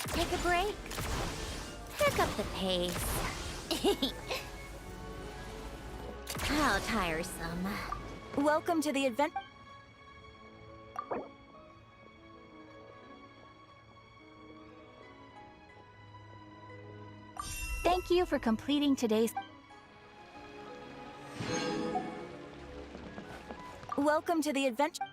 Take a break. Pick up the pace. How tiresome. Welcome to the advent. Thank you for completing today's... Welcome to the adventure.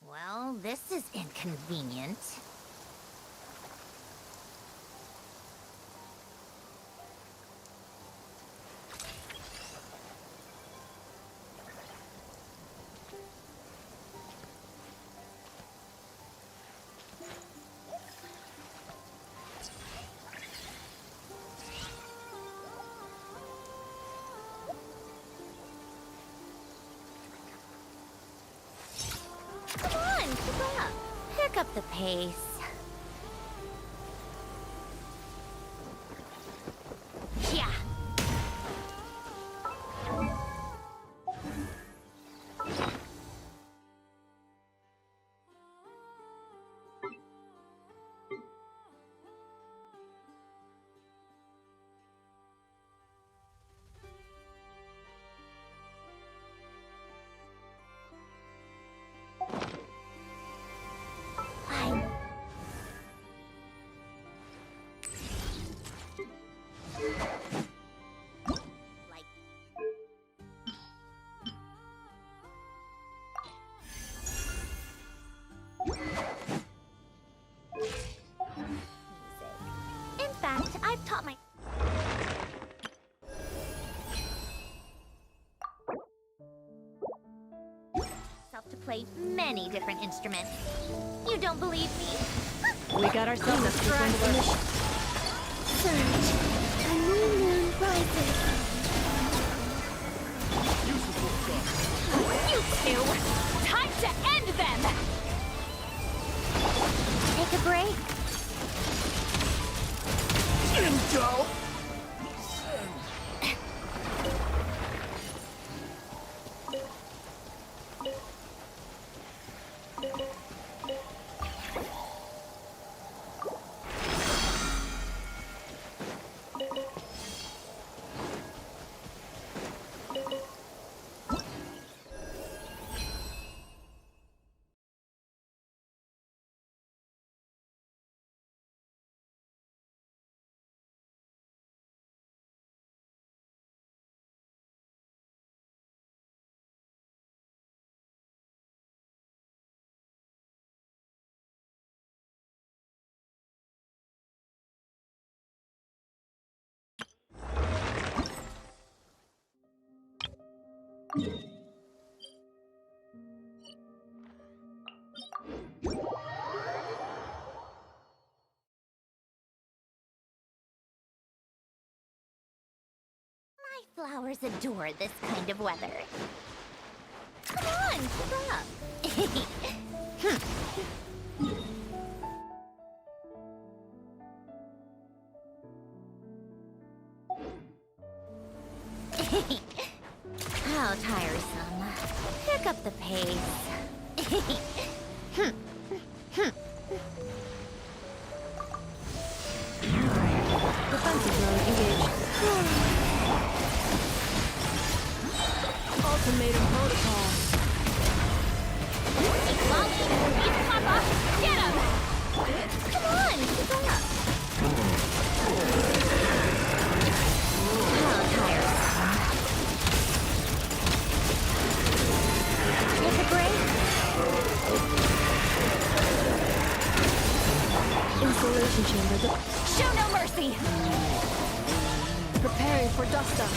Well, this is inconvenient. Come on, keep up. Pick up the pace. Yeah. In fact, I've taught myself to play many different instruments. You don't believe me? We got ourselves a strangler. Surge. A new moon rises. You two! Time to end them! Take a break. Intel! My flowers adore this kind of weather. Come on, keep up. How tiresome. Pick up the pace. Defensive mode engaged. Ultimatum protocol. Keep falling. Keep Papa. Get him! Come on, keep up. How tiresome. Take a break. Installation chamber. Show no mercy. Preparing for dust up.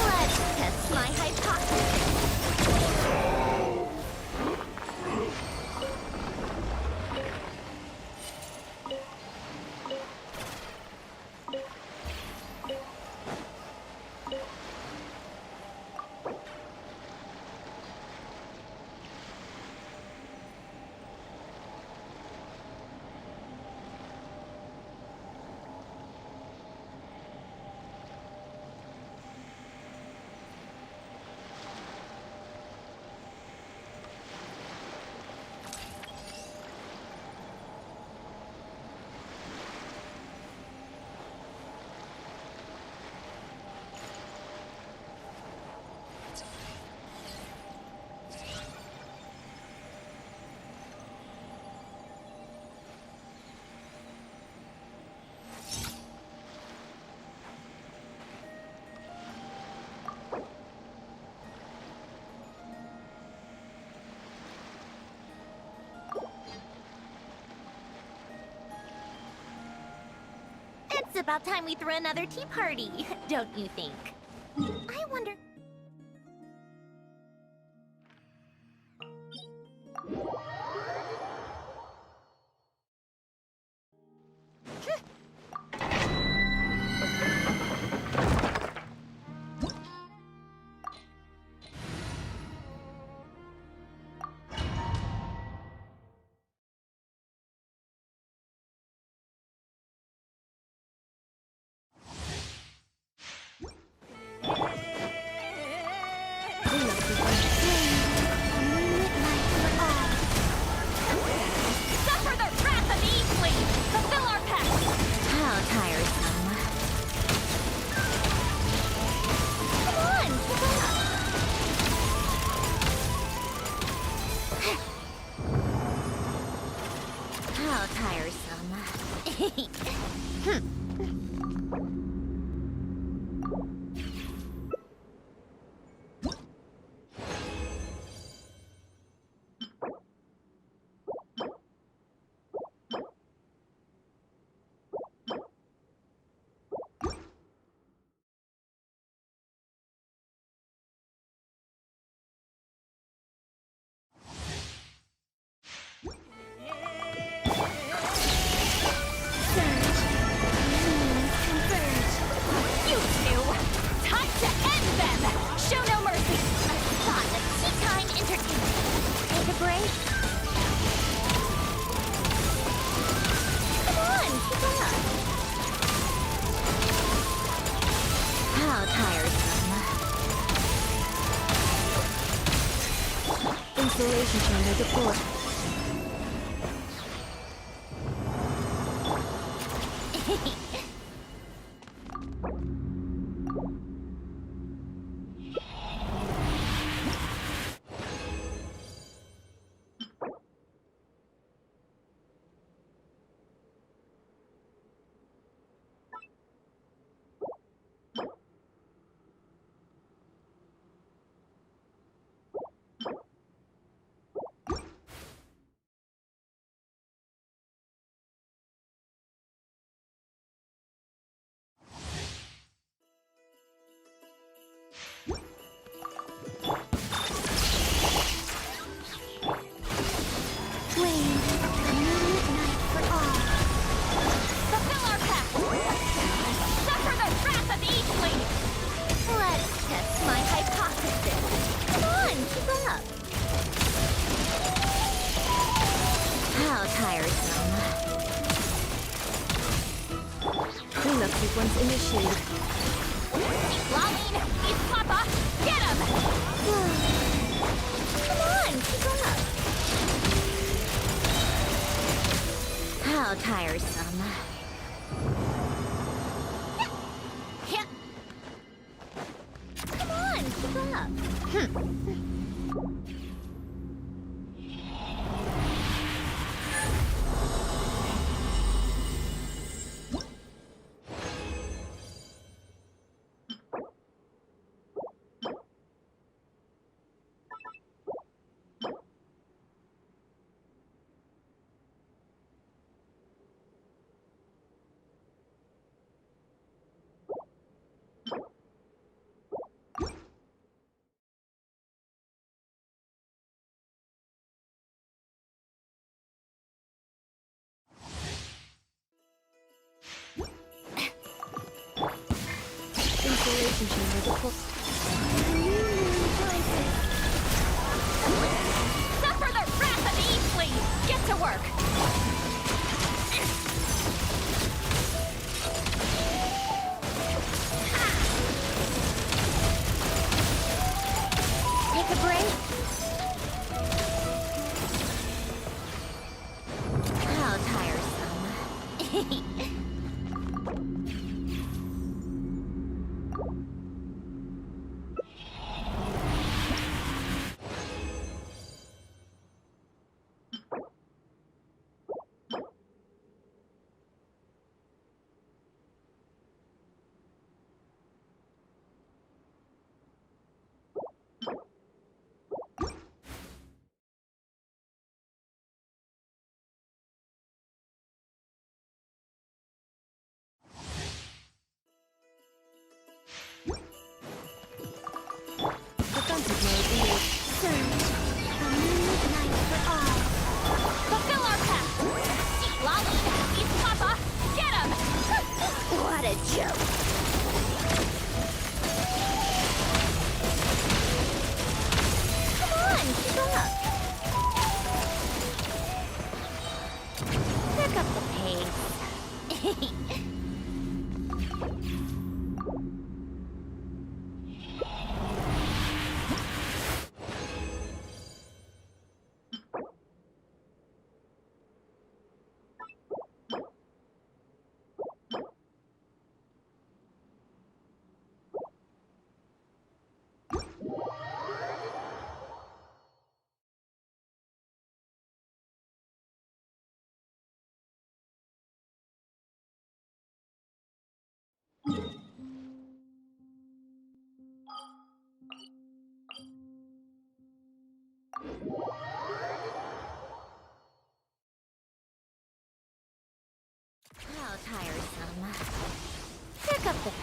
Let's test my hypothesis. about time we threw another tea party, don't you think? I wonder... Suffer the wrath of Eastling! Fulfill our pact! How tiresome. Come on, keep up! How tiresome. You two! Time to end them! Show no mercy! A spot of tea time entertainment. Take a break? Come on, keep up! How tiresome. Installation chamber deployed. Cleanup sequence initiated. Lolling! He's Papa! Get him! Come on, keep up! How tiresome. Yeah. Come on, keep up! Installation chamber deployed. Suffer the wrath of Eastling! Get to work! Take a break? How tiresome.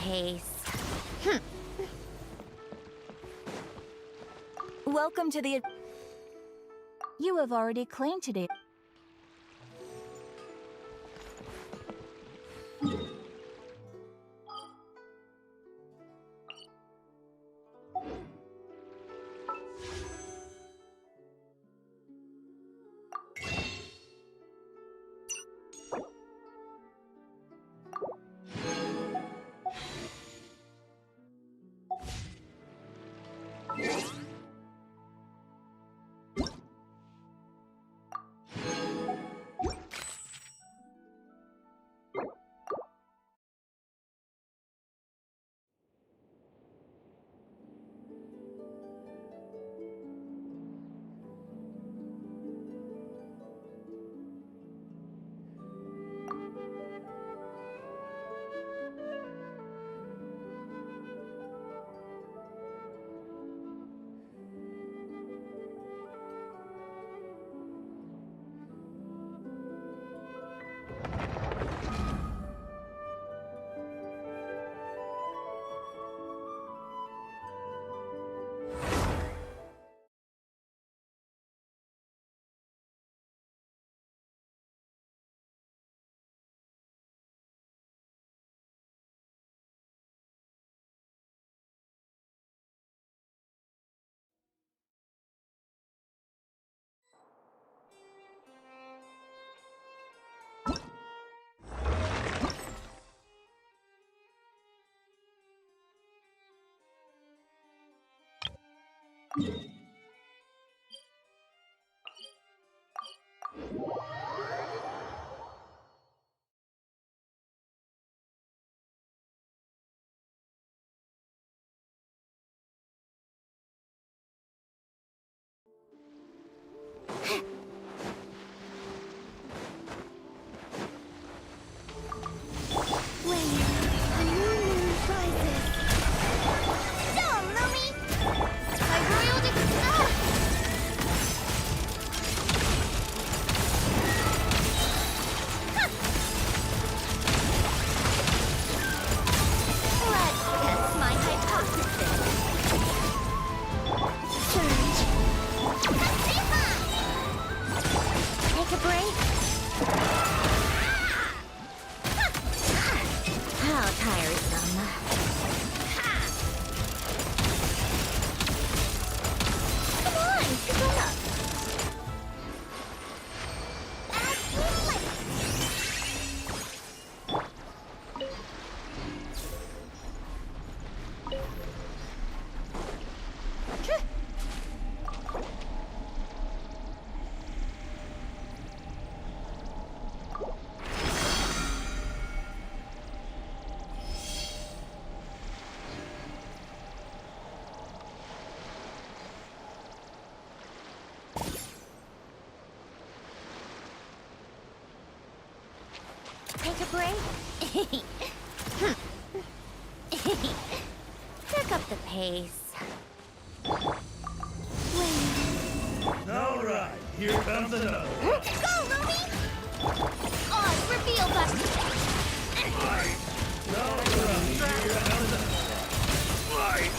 pace. Welcome to the... You have already claimed today. Take a break? Pick up the pace. All right, here comes another. Go, Lumi! On, reveal button! All right, here comes another. Fight!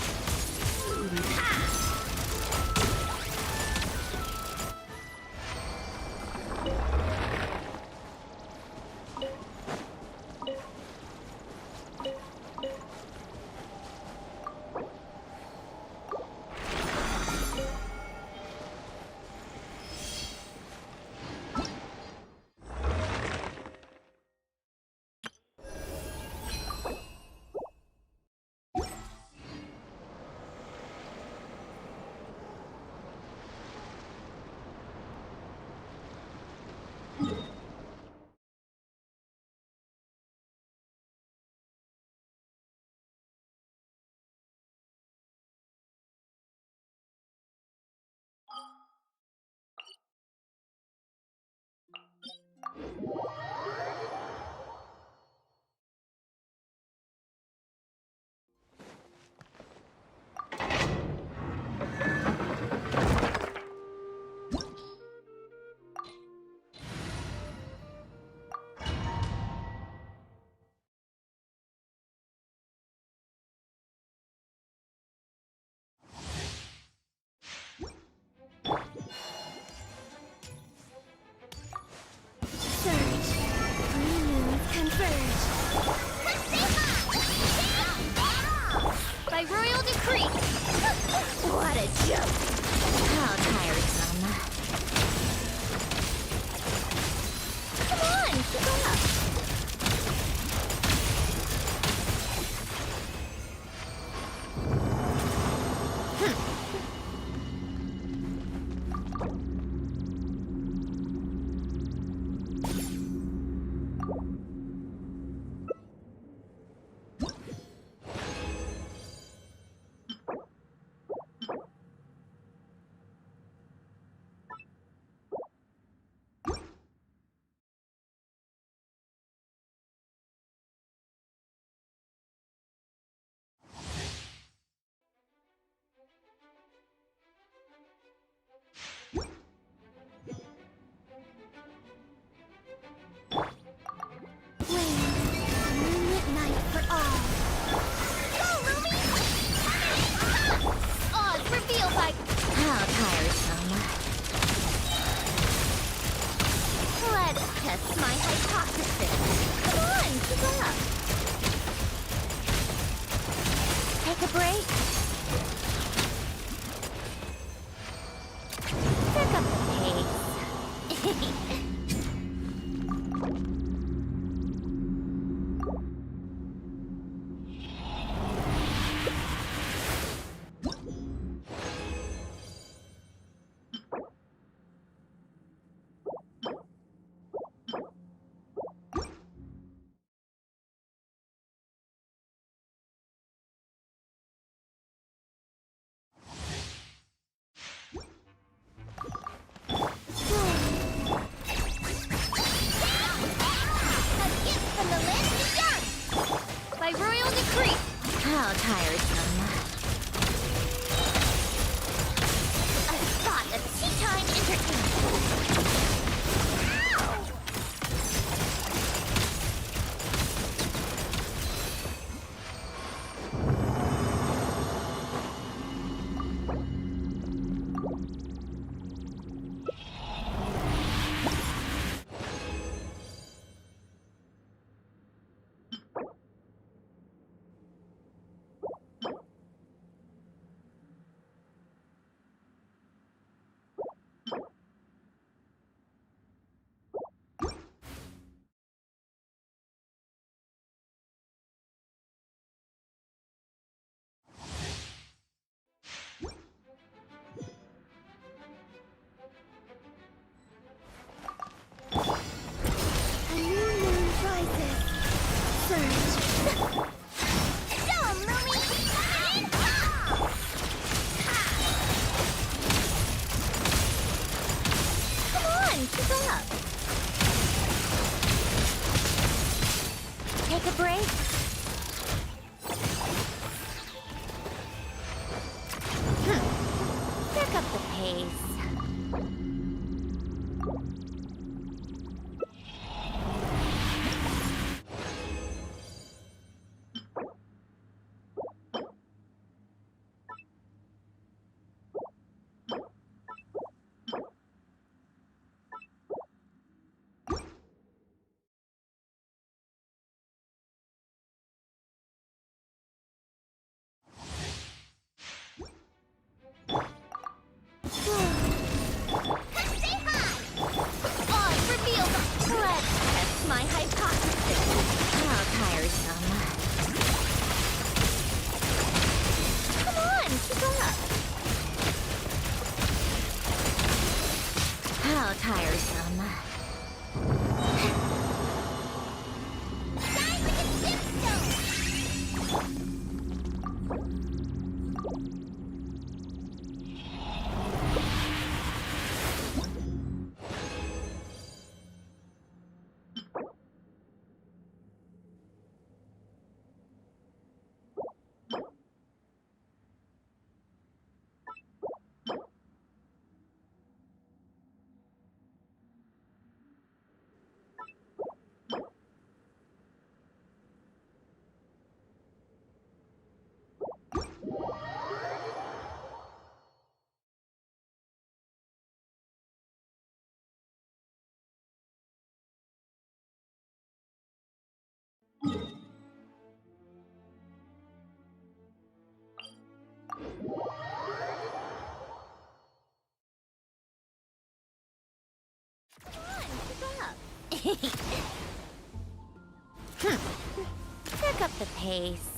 joke. How tiresome. Come on, keep up. Midnight for all. Go, Ruby! Odds revealed by... How tiresome. Let's test my hypothesis. Come on, keep up. Take a break. Pick up the pace. By royal decree. How tiresome. A spot of tea time entertainment. Ow! A new moon rises. Surge. Go, Mummy! Come on, keep up. Take a break. Pick up the pace. Pick up the pace.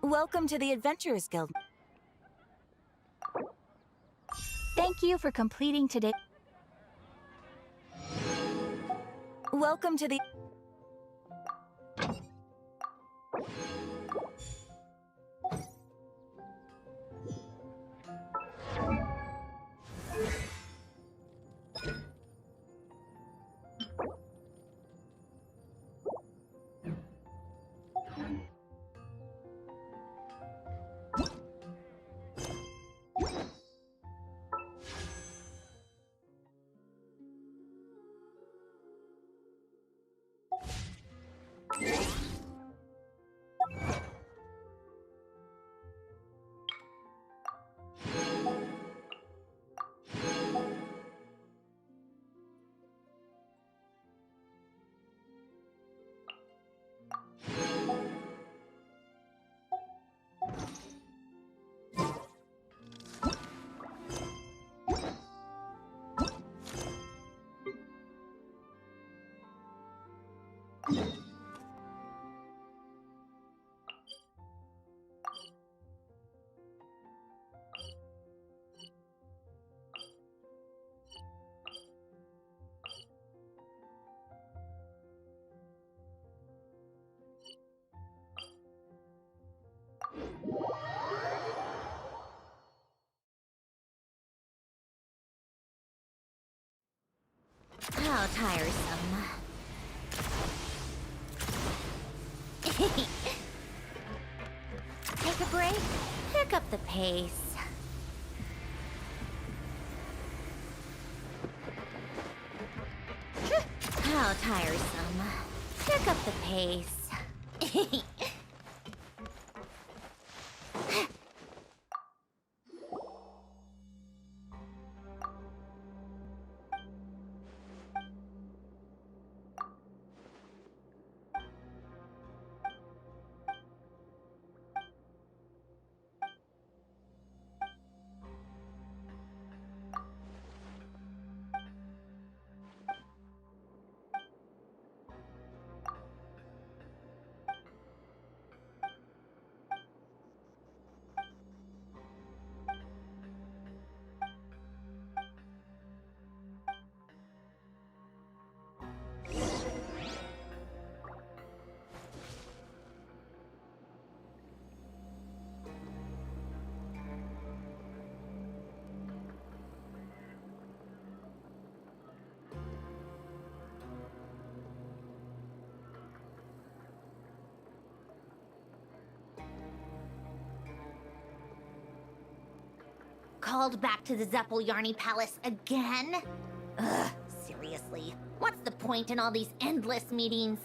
Welcome to the Adventurers Guild. Thank you for completing today. Welcome to the... How tiresome. Take a break, pick up the pace. How tiresome. Pick up the pace. Called back to the Zeppeljärni Palace again? Ugh, seriously. What's the point in all these endless meetings?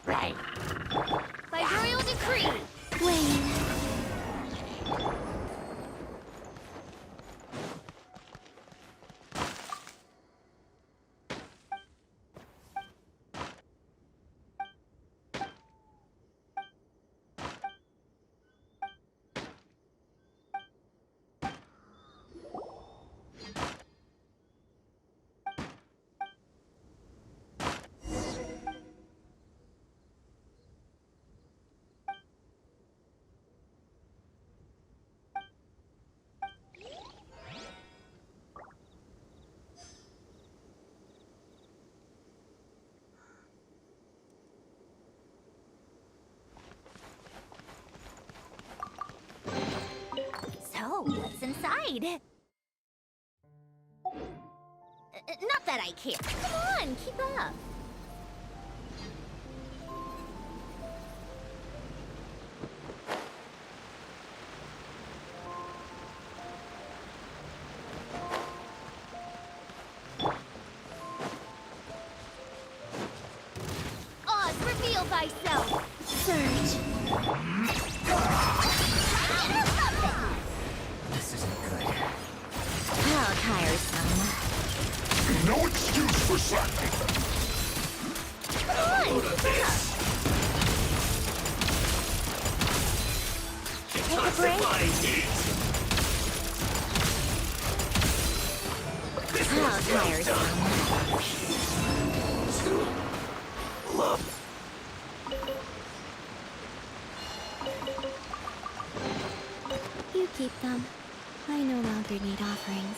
Right. By royal decree. Wayne. So, what's inside? Not that I care. Come on, keep up. Oz, reveal thyself. Surge. This isn't good. How tiresome. No excuse for slacking. Come on, keep up. Take a break. How tiresome. Love. You keep them. I no longer need offerings.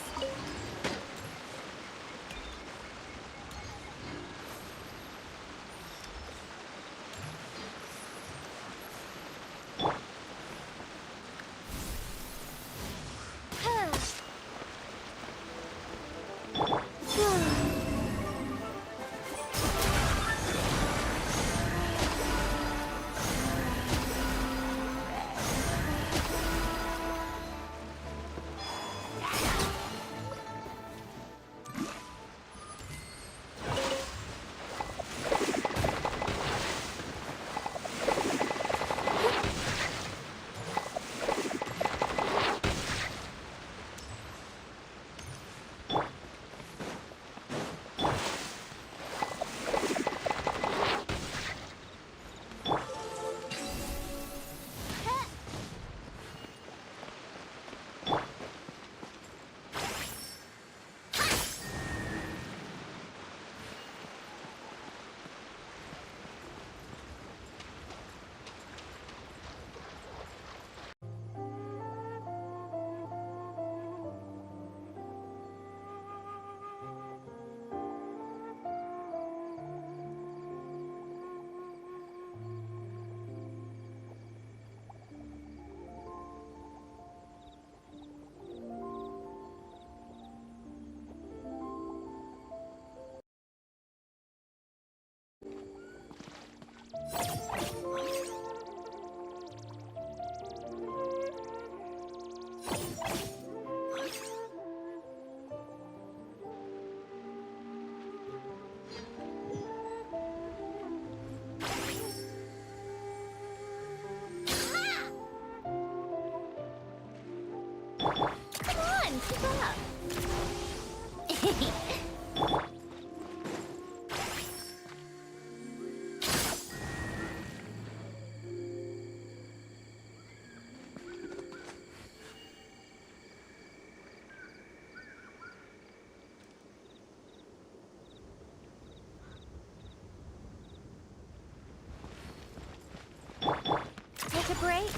a break?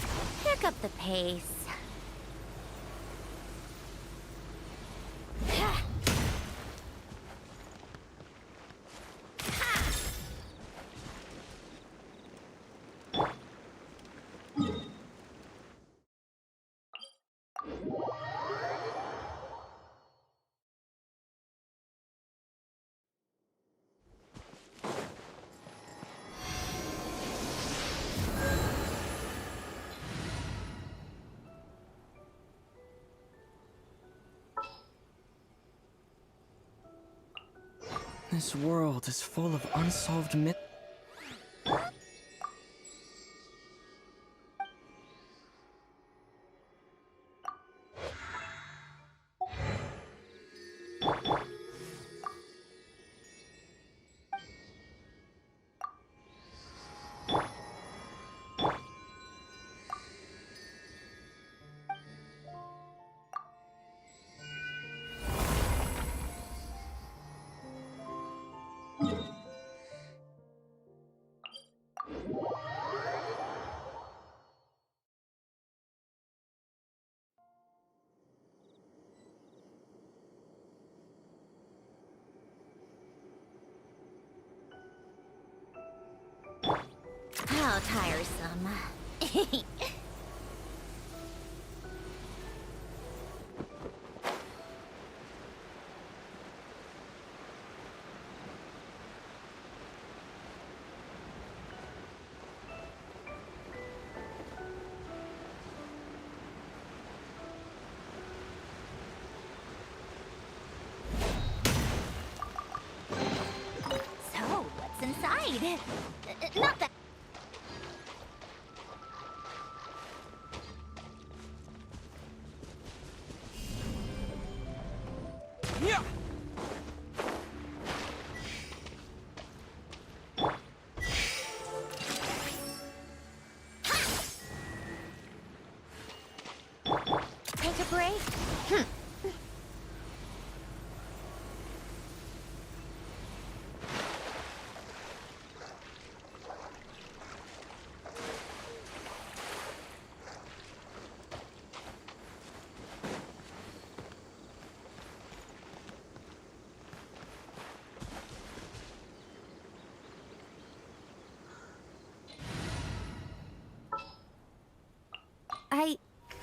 Pick up the pace. This world is full of unsolved myths. How tiresome. So, what's inside? Not that. Yeah. Take a break?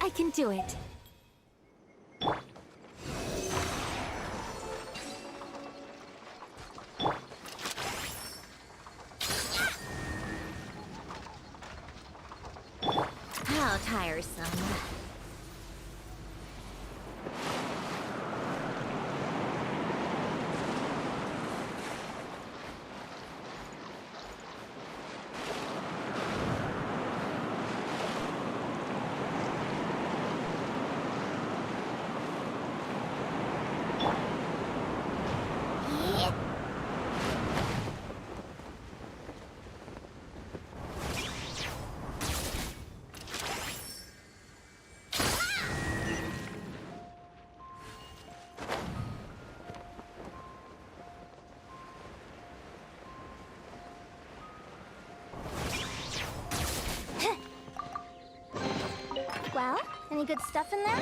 I can do it. How tiresome. Well, any good stuff in there?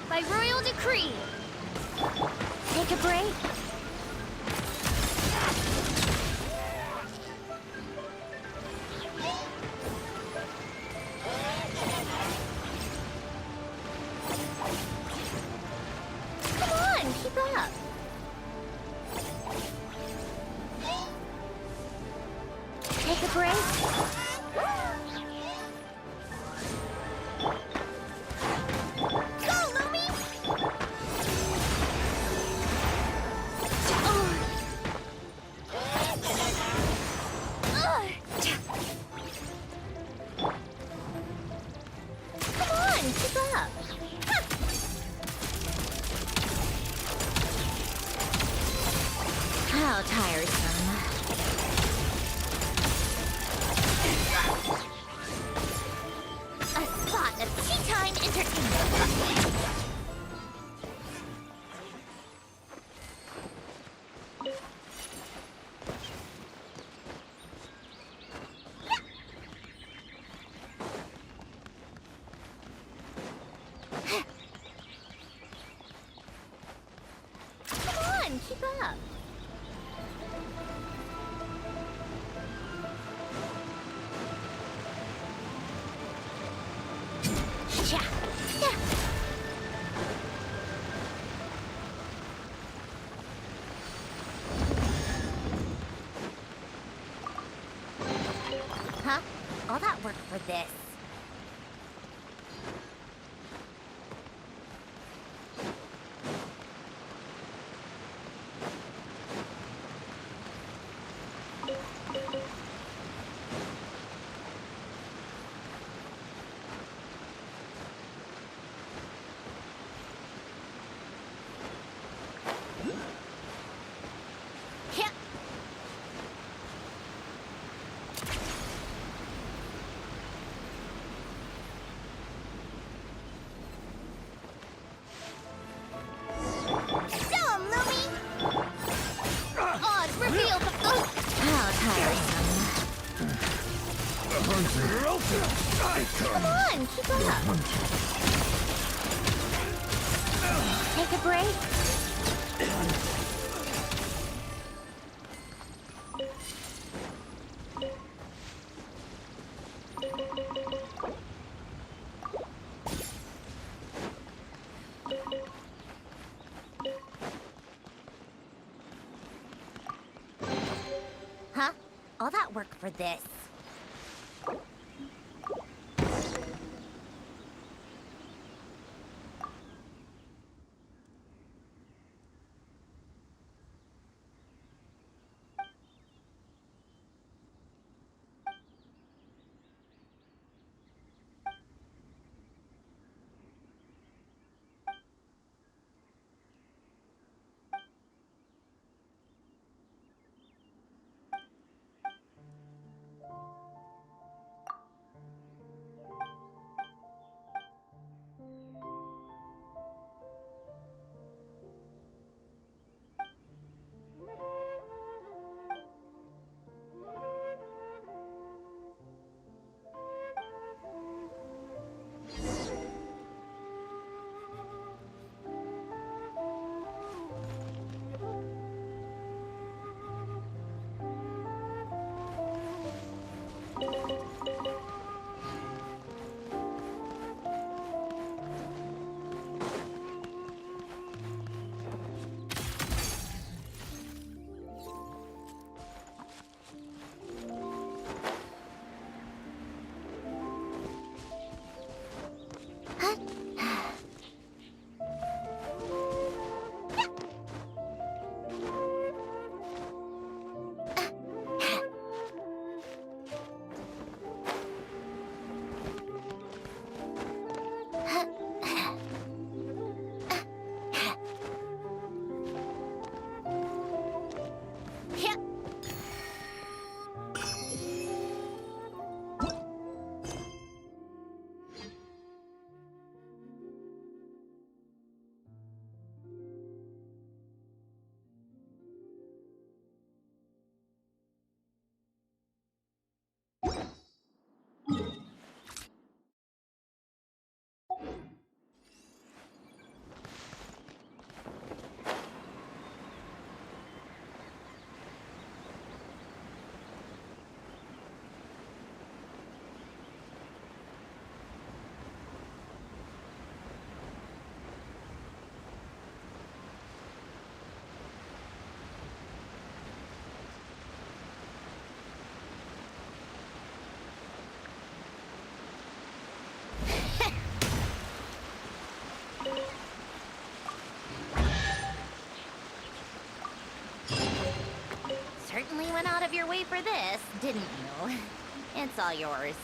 By royal decree. Take a break. Come on, keep up. Take a break. How tiresome. A spot of tea time entertainment. Come on, keep up. Huh? All that work for this. Yeah. Show 'em, Lumi! Odd, reveal the... How tiresome. Come on, keep up. Take a break. Huh? All that work for this. this, didn't you? It's all yours.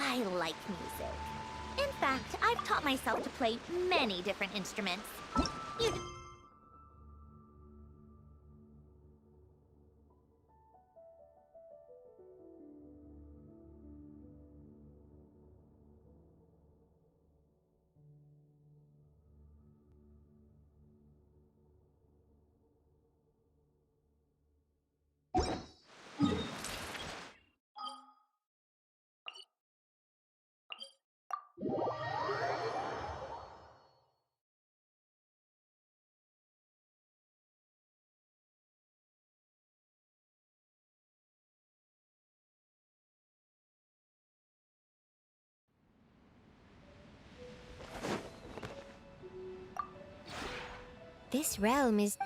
I like music. In fact, I've taught myself to play many different instruments. You This realm is...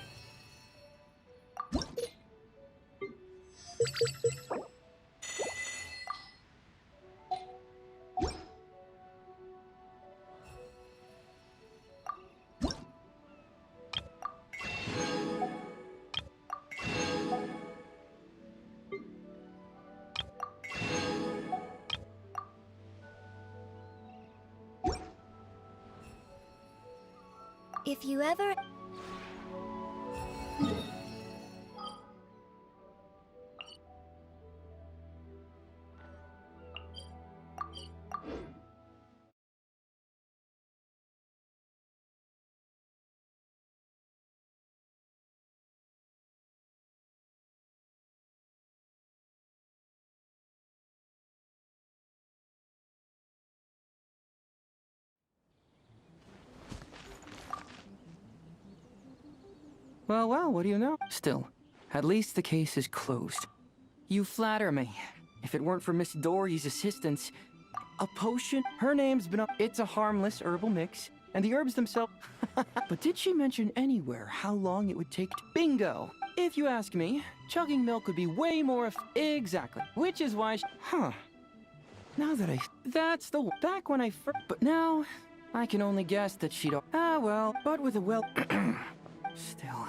If you ever... Well, what do you know? Still, at least the case is closed. You flatter me. If it weren't for Miss Dory's assistance, a potion? Her name's been up. It's a harmless herbal mix, and the herbs themselves. But did she mention anywhere how long it would take to... Bingo! If you ask me, chugging milk would be way more exactly. Which is why Now that That's the one. Back when I first... But now, I can only guess that she'd... well, but with a well... Still...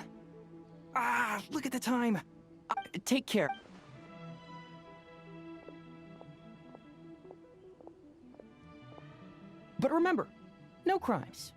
look at the time! Take care. But remember, no crimes.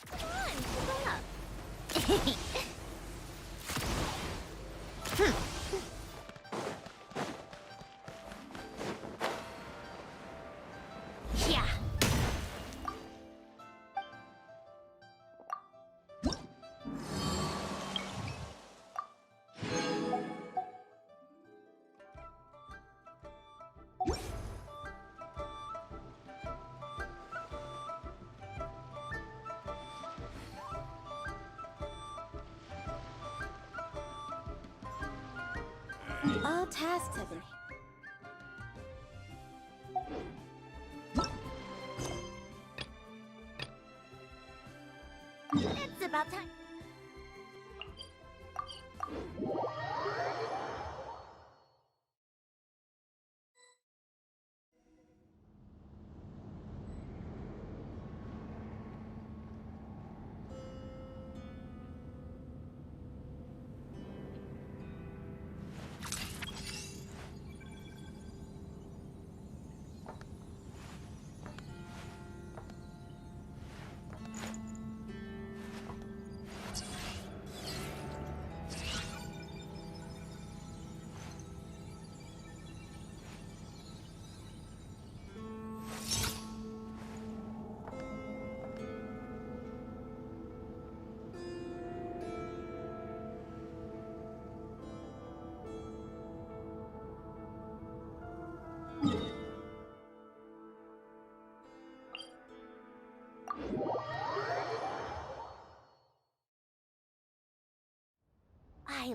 Come on, keep up. Yeah. All tasks have been...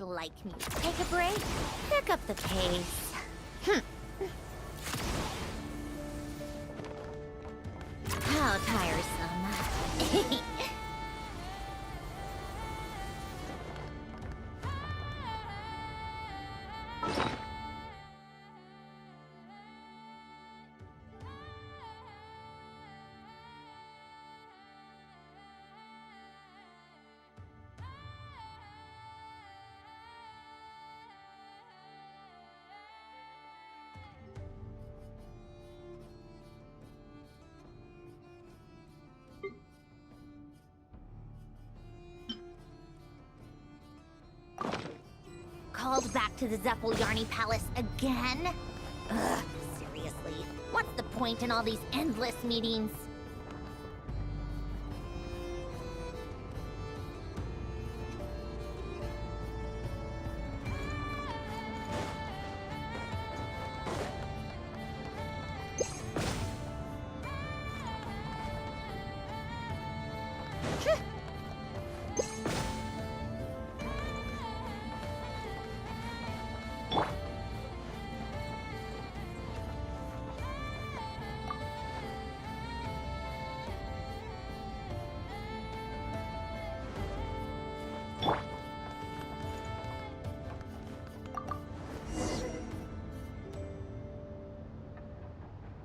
like me. Take a break, pick up the pace. How tiresome. Called back to the Yarny Palace again? Ugh, seriously. What's the point in all these endless meetings?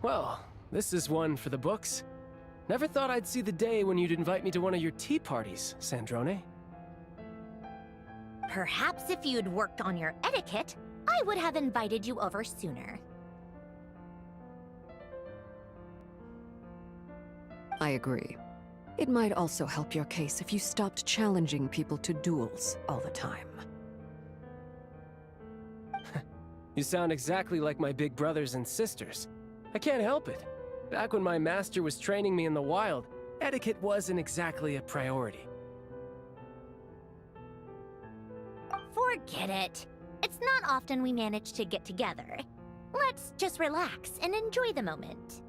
Well, this is one for the books. Never thought I'd see the day when you'd invite me to one of your tea parties, Sandrone. Perhaps if you'd worked on your etiquette, I would have invited you over sooner. I agree. It might also help your case if you stopped challenging people to duels all the time. You sound exactly like my big brothers and sisters. I can't help it. Back when my master was training me in the wild, etiquette wasn't exactly a priority. Forget it. It's not often we manage to get together. Let's just relax and enjoy the moment.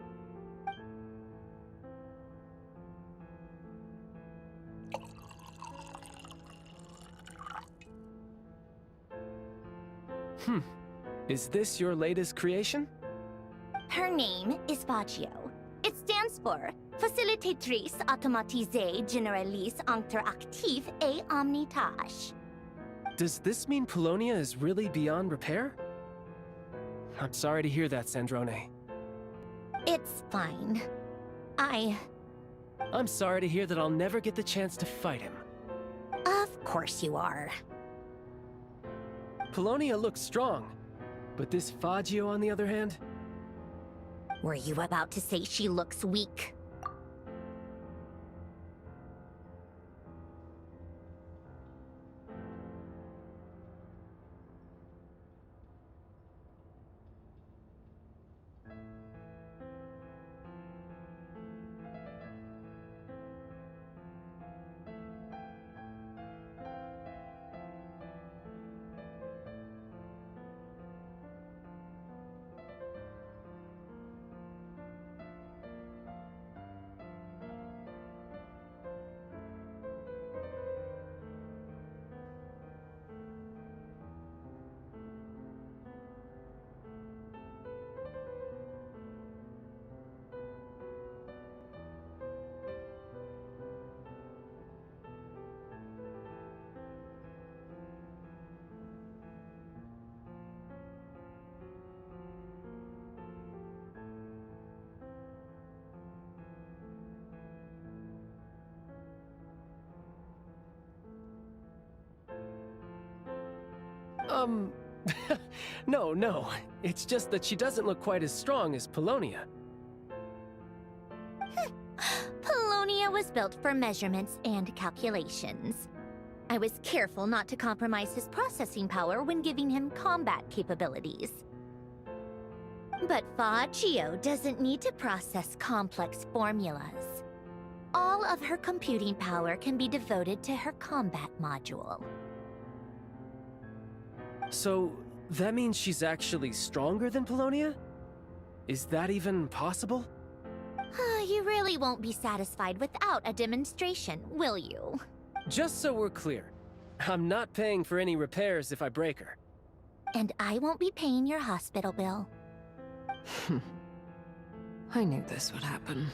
Is this your latest creation? Her name is Fagio. It stands for Facilitatrice Automatisée Généraliste Interactive et Omnitâche. Does this mean Polonia is really beyond repair? I'm sorry to hear that, Sandrone. It's fine. I'm sorry to hear that I'll never get the chance to fight him. Of course you are. Polonia looks strong, but this Fagio, on the other hand? Were you about to say she looks weak? No. It's just that she doesn't look quite as strong as Polonia. Polonia was built for measurements and calculations. I was careful not to compromise his processing power when giving him combat capabilities. But Fagio doesn't need to process complex formulas. All of her computing power can be devoted to her combat module. So, that means she's actually stronger than Polonia? Is that even possible? You really won't be satisfied without a demonstration, will you? Just so we're clear, I'm not paying for any repairs if I break her. And I won't be paying your hospital bill. I knew this would happen.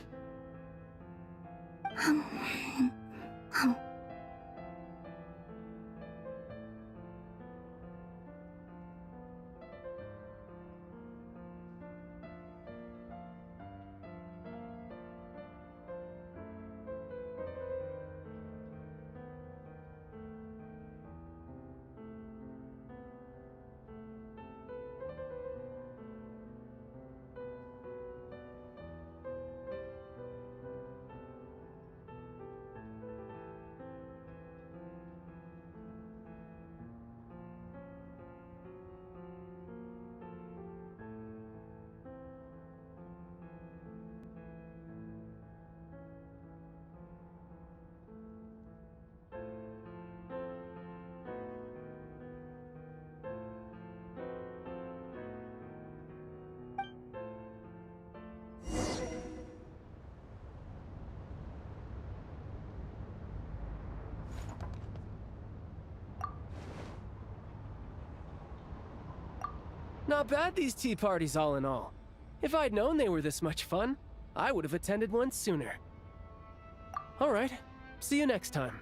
Not bad, these tea parties all in all. If I'd known they were this much fun, I would have attended one sooner. Alright, see you next time.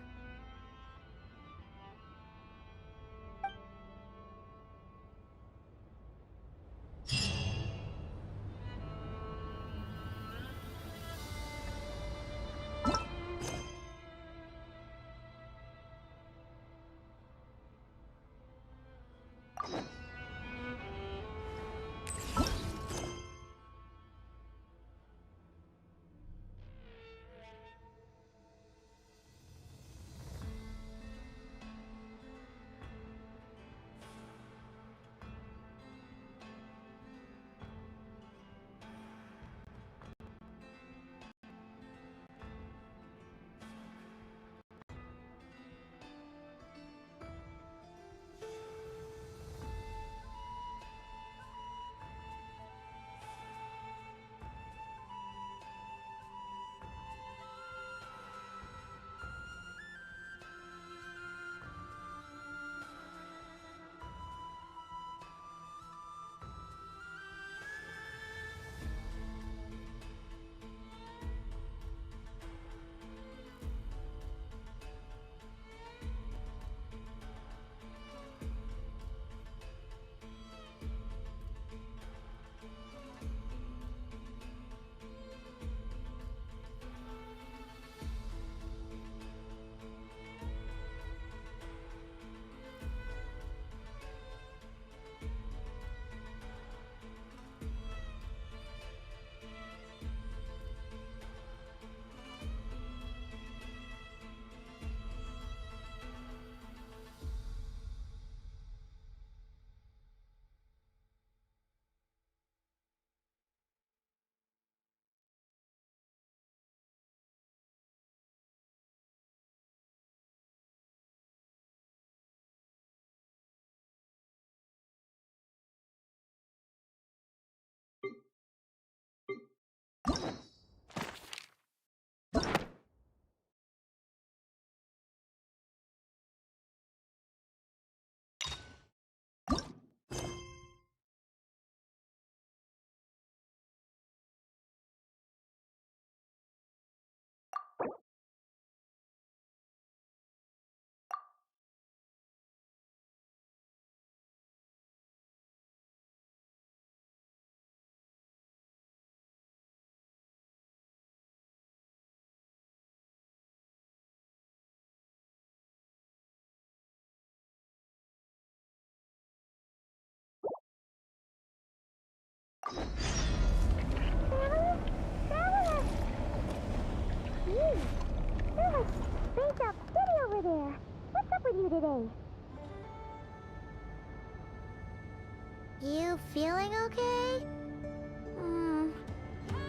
You feeling okay?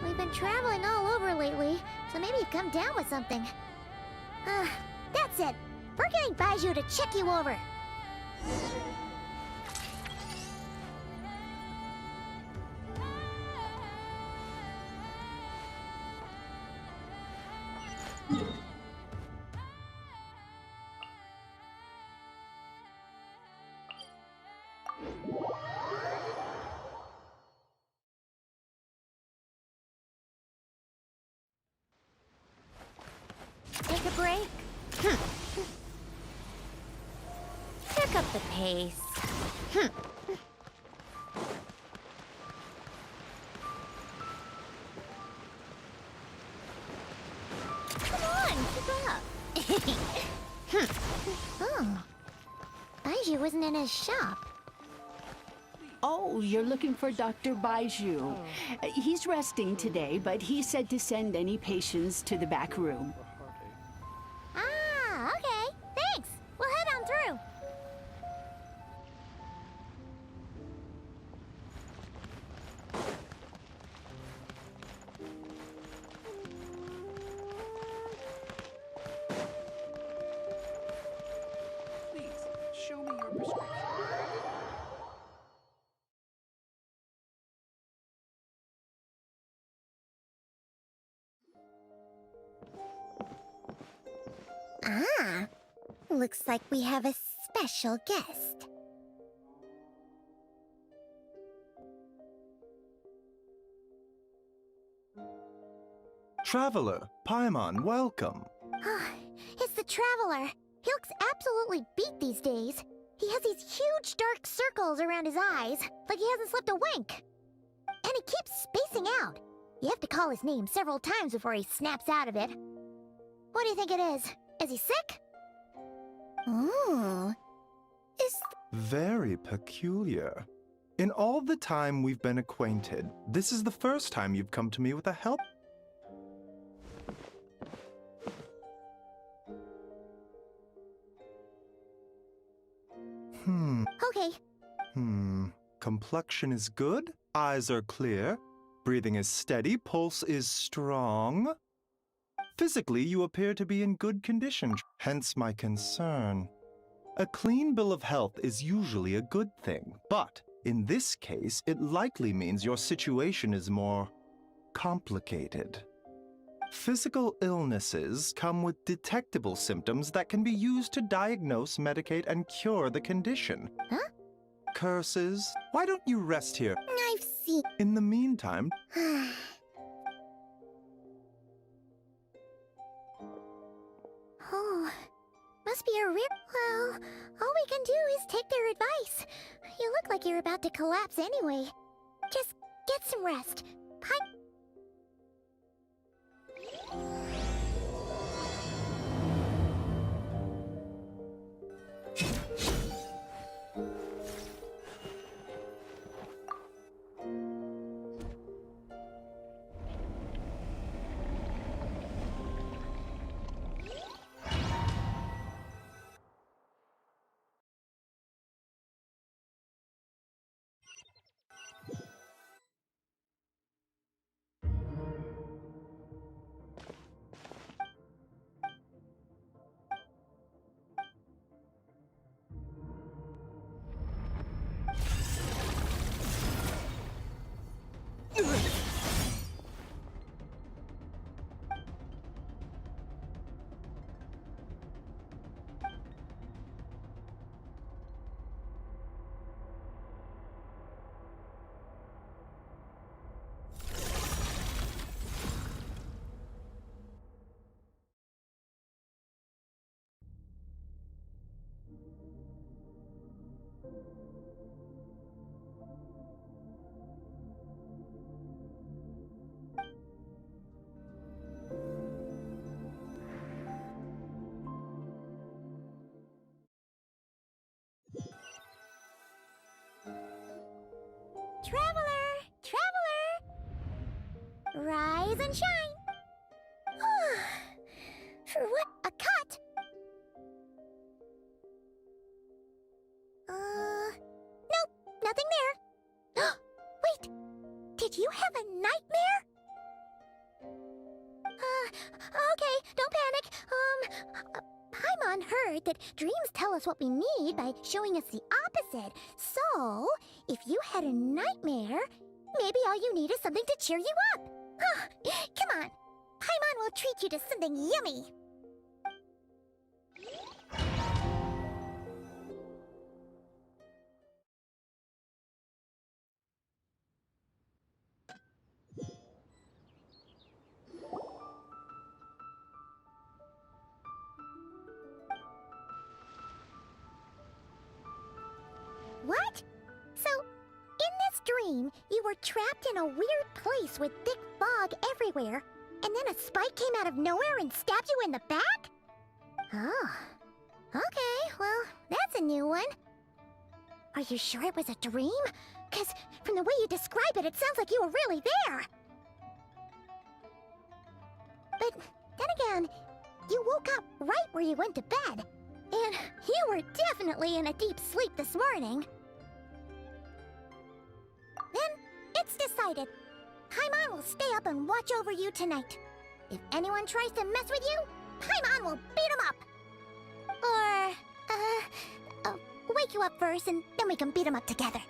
We've been traveling all over lately, so maybe you've come down with something. That's it! We're getting Baiju to check you over! Take a break. Pick up the pace. Come on, keep up. Oh, Baiju wasn't in his shop. Oh, you're looking for Dr. Baiju. He's resting today, but he said to send any patients to the back room. Ah, okay. Thanks. We'll head on through. Please, show me your prescription. Ah, looks like we have a special guest. Traveler, Paimon, welcome. It's the Traveler. He looks absolutely beat these days. He has these huge dark circles around his eyes, like he hasn't slept a wink. And he keeps spacing out. You have to call his name several times before he snaps out of it. What do you think it is? Is he sick? Ooh. Very peculiar. In all the time we've been acquainted, this is the first time you've come to me with a help. Okay. Complexion is good, eyes are clear, breathing is steady, pulse is strong. Physically, you appear to be in good condition, hence my concern. A clean bill of health is usually a good thing, but in this case, it likely means your situation is more complicated. Physical illnesses come with detectable symptoms that can be used to diagnose, medicate, and cure the condition. Huh? Curses. Why don't you rest here? I've seen... In the meantime... Oh, must be a real... Well, all we can do is take their advice. You look like you're about to collapse anyway. Just get some rest. Traveler! Traveler! Rise and shine! For what? A cut? Nope, nothing there. Wait, did you have a nightmare? Okay, don't panic. Paimon heard that dreams tell us what we need by showing us the opposite. So, if you had a nightmare, maybe all you need is something to cheer you up. Come on, Paimon will treat you to something yummy. dream, you were trapped in a weird place with thick fog everywhere, and then a spike came out of nowhere and stabbed you in the back? Oh. Okay, well, that's a new one. Are you sure it was a dream? 'Cause from the way you describe it, it sounds like you were really there. But then again, you woke up right where you went to bed. And you were definitely in a deep sleep this morning. Then, it's decided. Paimon will stay up and watch over you tonight. If anyone tries to mess with you, Paimon will beat him up. Or, wake you up first and then we can beat him up together.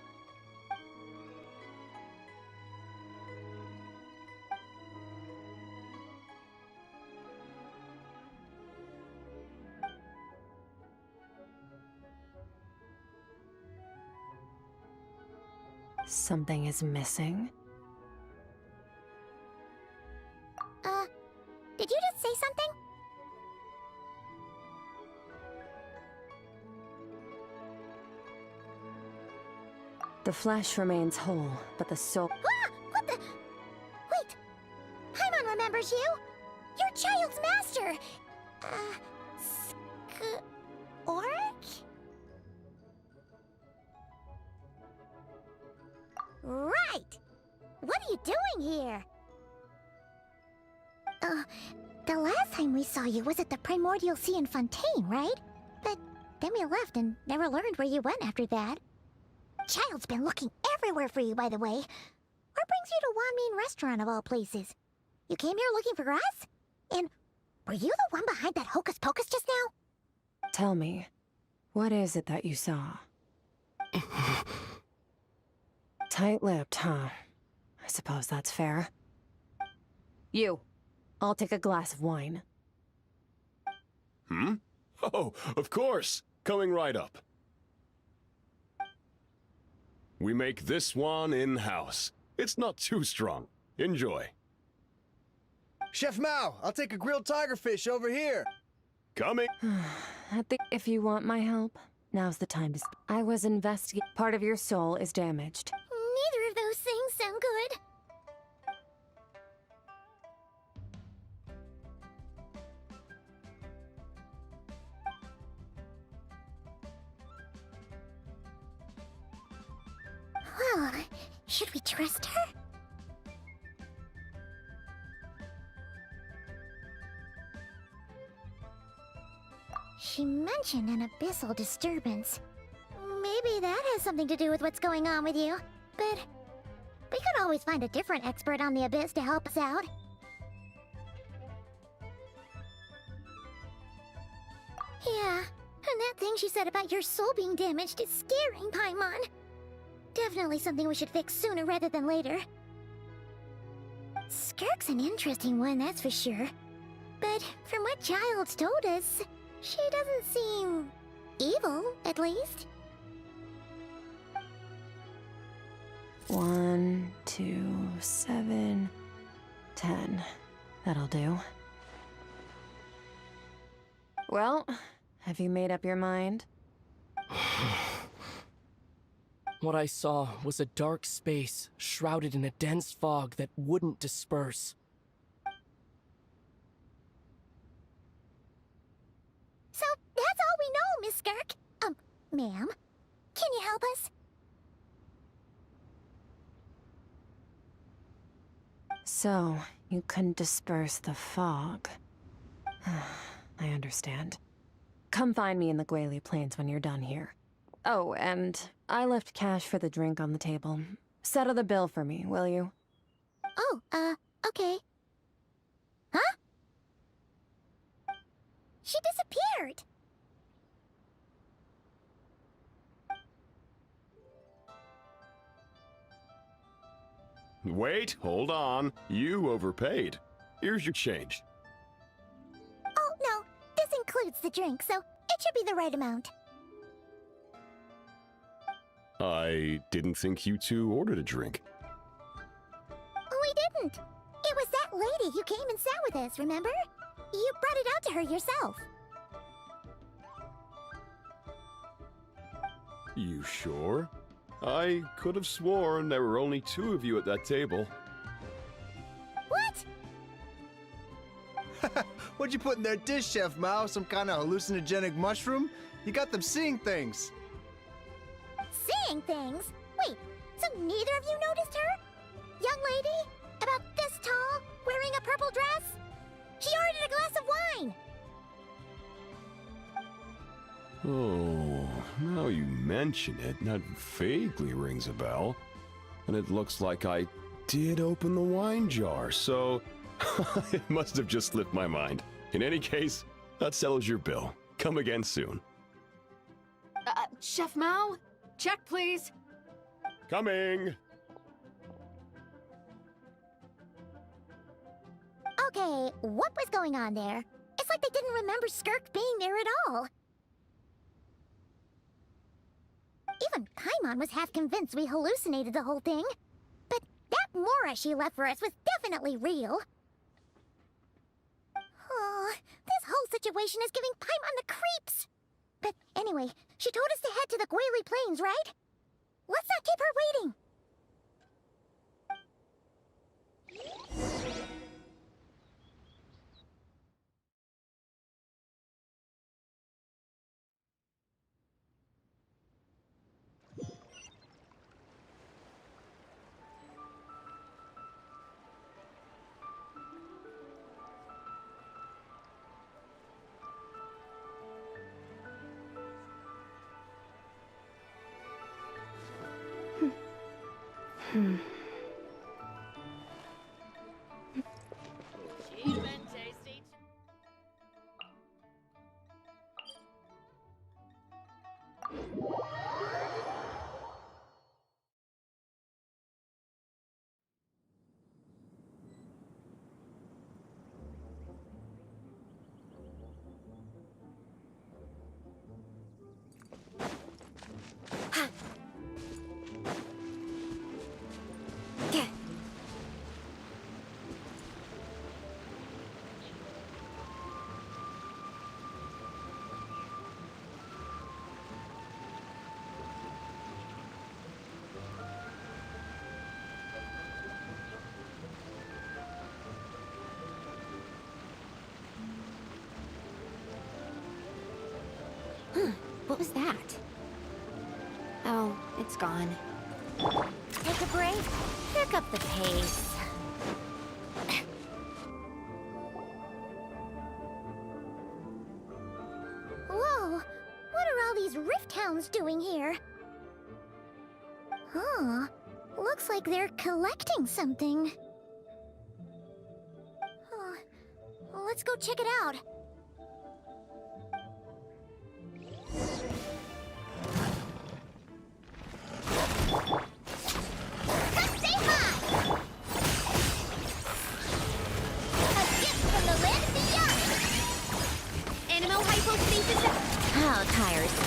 Something is missing? Did you just say something? The flesh remains whole, but the soul... Ah! What the... Wait! Paimon remembers you! Your child's master! Orc? Right! What are you doing here? The last time we saw you was at the Primordial Sea in Fontaine, right? But then we left and never learned where you went after that. Child's been looking everywhere for you, by the way. What brings you to Wanmin Restaurant of all places? You came here looking for us? And were you the one behind that hocus pocus just now? Tell me, what is it that you saw? Tight-lipped, huh? I suppose that's fair. You. I'll take a glass of wine. Hmm? Oh, of course. Coming right up. We make this one in-house. It's not too strong. Enjoy. Chef Mao, I'll take a grilled tigerfish over here. Coming. If you want my help, now's the time to... I was investigating... Part of your soul is damaged. Neither of those things sound good. Well, should we trust her? She mentioned an abyssal disturbance. Maybe that has something to do with what's going on with you. But we could always find a different expert on the abyss to help us out. Yeah, and that thing she said about your soul being damaged is scaring, Paimon. Definitely something we should fix sooner rather than later. Skirk's an interesting one, that's for sure. But from what Child's told us, she doesn't seem evil, at least. 1, 2, 7, 10. That'll do. Well, have you made up your mind? What I saw was a dark space shrouded in a dense fog that wouldn't disperse. So that's all we know, Miss Skirk. Ma'am, can you help us? So, you couldn't disperse the fog. I understand. Come find me in the Guili Plains when you're done here. Oh, and I left cash for the drink on the table. Settle the bill for me, will you? Oh, okay. Huh? She disappeared! Wait, hold on. You overpaid. Here's your change. Oh, no. This includes the drink, so it should be the right amount. I didn't think you two ordered a drink. We didn't. It was that lady who came and sat with us, remember? You brought it out to her yourself. You sure? I could have sworn there were only 2 of you at that table. What? What'd you put in their dish, Chef Mao? Some kind of hallucinogenic mushroom? You got them seeing things. Seeing things? Wait, so neither of you noticed her? Young lady? About this tall? Wearing a purple dress? She ordered a glass of wine! Oh, now you mention it, that vaguely rings a bell. And it looks like I did open the wine jar, so it must have just slipped my mind. In any case, that settles your bill. Come again soon. Chef Mao? Check, please. Coming! Okay, what was going on there? It's like they didn't remember Skirk being there at all. Even Paimon was half convinced we hallucinated the whole thing. But that Mora she left for us was definitely real. Oh, this whole situation is giving Paimon the creeps. But anyway, she told us to head to the Guili Plains, right? Let's not keep her waiting. What was that? Oh, it's gone. Take a break, pick up the pace. Whoa, what are all these rift hounds doing here? Huh, looks like they're collecting something. Let's go check it out. How tiresome.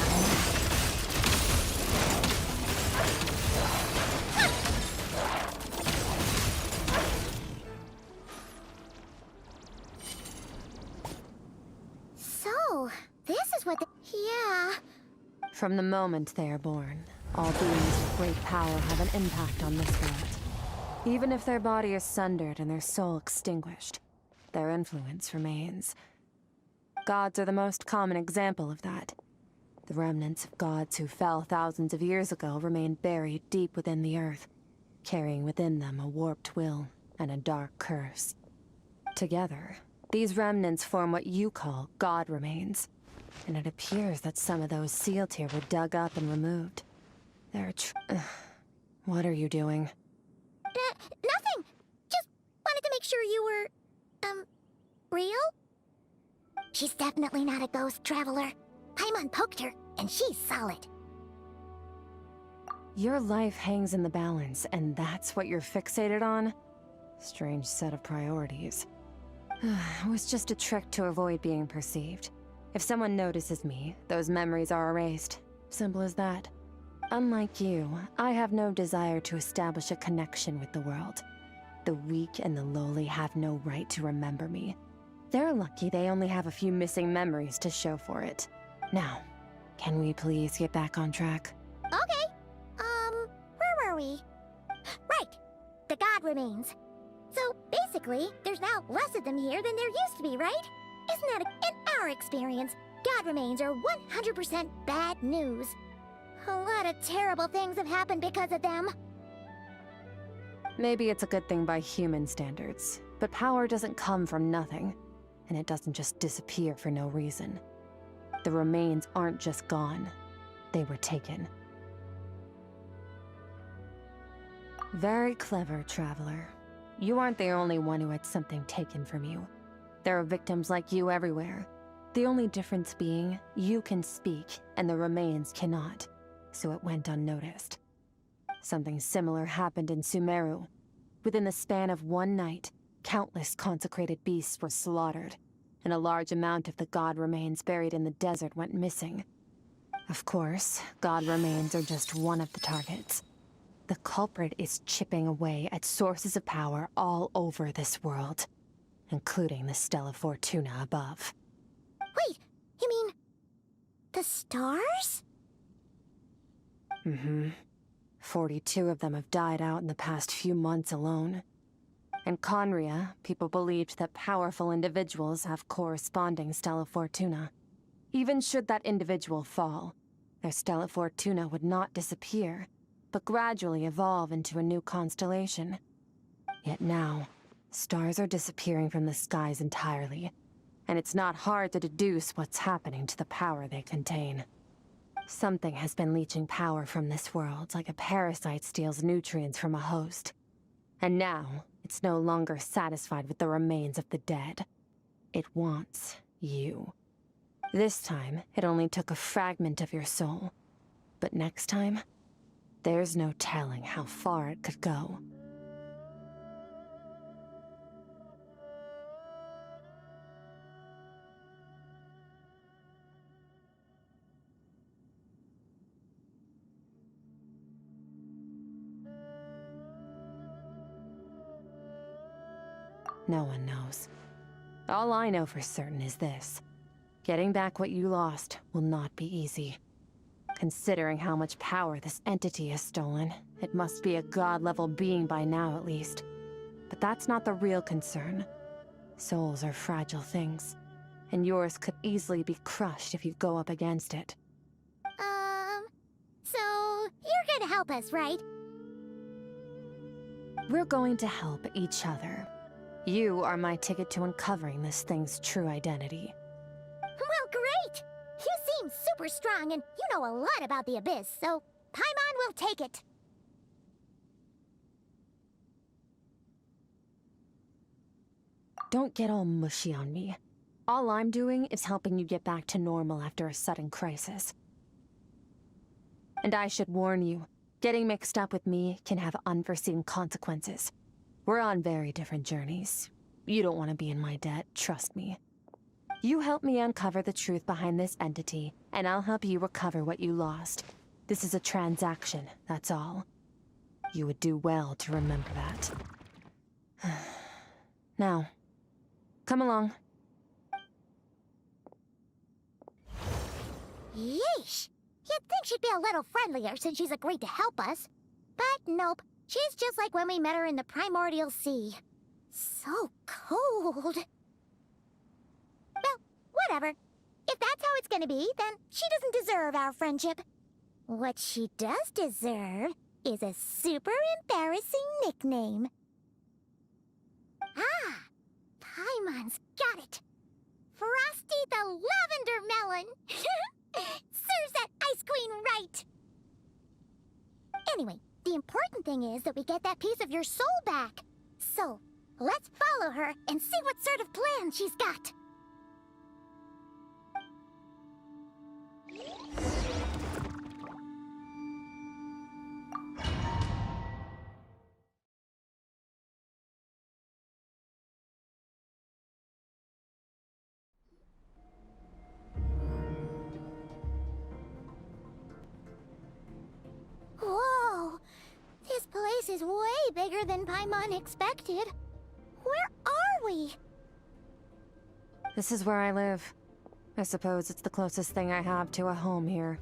So, this is what yeah. From the moment they are born, all beings with great power have an impact on this world. Even if their body is sundered and their soul extinguished, their influence remains. Gods are the most common example of that. The remnants of gods who fell thousands of years ago remain buried deep within the earth, carrying within them a warped will and a dark curse. Together, these remnants form what you call god remains, and it appears that some of those sealed here were dug up and removed. They're what are you doing? Nothing! Just wanted to make sure you were, real? She's definitely not a ghost traveler. Paimon poked her, and she's solid. Your life hangs in the balance, and that's what you're fixated on? Strange set of priorities. It was just a trick to avoid being perceived. If someone notices me, those memories are erased. Simple as that. Unlike you, I have no desire to establish a connection with the world. The weak and the lowly have no right to remember me. They're lucky they only have a few missing memories to show for it. Now, can we please get back on track? Okay. the god remains. So basically, there's now less of them here than there used to be, right? Isn't that in our experience, god remains are 100% bad news. A lot of terrible things have happened because of them. Maybe it's a good thing by human standards, but power doesn't come from nothing, and it doesn't just disappear for no reason. The remains aren't just gone, they were taken. Very clever, Traveler. You aren't the only one who had something taken from you. There are victims like you everywhere. The only difference being, you can speak, and the remains cannot, so it went unnoticed. Something similar happened in Sumeru. Within the span of one night, countless consecrated beasts were slaughtered, and a large amount of the god remains buried in the desert went missing. Of course, god remains are just one of the targets. The culprit is chipping away at sources of power all over this world, including the Stella Fortuna above. Wait, you mean... the stars? Mm-hmm. 42 of them have died out in the past few months alone. In Conria, people believed that powerful individuals have corresponding Stella Fortuna. Even should that individual fall, their Stella Fortuna would not disappear, but gradually evolve into a new constellation. Yet now, stars are disappearing from the skies entirely, and it's not hard to deduce what's happening to the power they contain. Something has been leeching power from this world like a parasite steals nutrients from a host. And now, it's no longer satisfied with the remains of the dead. It wants you. This time, it only took a fragment of your soul. But next time, there's no telling how far it could go. No one knows. All I know for certain is this. Getting back what you lost will not be easy. Considering how much power this entity has stolen, it must be a god-level being by now at least. But that's not the real concern. Souls are fragile things, and yours could easily be crushed if you go up against it. So you're gonna help us, right? We're going to help each other. You are my ticket to uncovering this thing's true identity. Well, great! You seem super strong, and you know a lot about the Abyss, so Paimon will take it. Don't get all mushy on me. All I'm doing is helping you get back to normal after a sudden crisis. And I should warn you, getting mixed up with me can have unforeseen consequences. We're on very different journeys. You don't want to be in my debt, trust me. You help me uncover the truth behind this entity, and I'll help you recover what you lost. This is a transaction, that's all. You would do well to remember that. Now, come along. Yeesh! You'd think she'd be a little friendlier since she's agreed to help us. But nope, she's just like when we met her in the Primordial Sea. So cold. Well, whatever. If that's how it's gonna be, then she doesn't deserve our friendship. What she does deserve is a super embarrassing nickname. Ah! Paimon's got it. Frosty the Lavender Melon! Serves that Ice Queen right! Anyway, the important thing is that we get that piece of your soul back. So, let's follow her and see what sort of plan she's got. Whoa! This place is way bigger than Paimon expected. Where are we? This is where I live. I suppose it's the closest thing I have to a home here.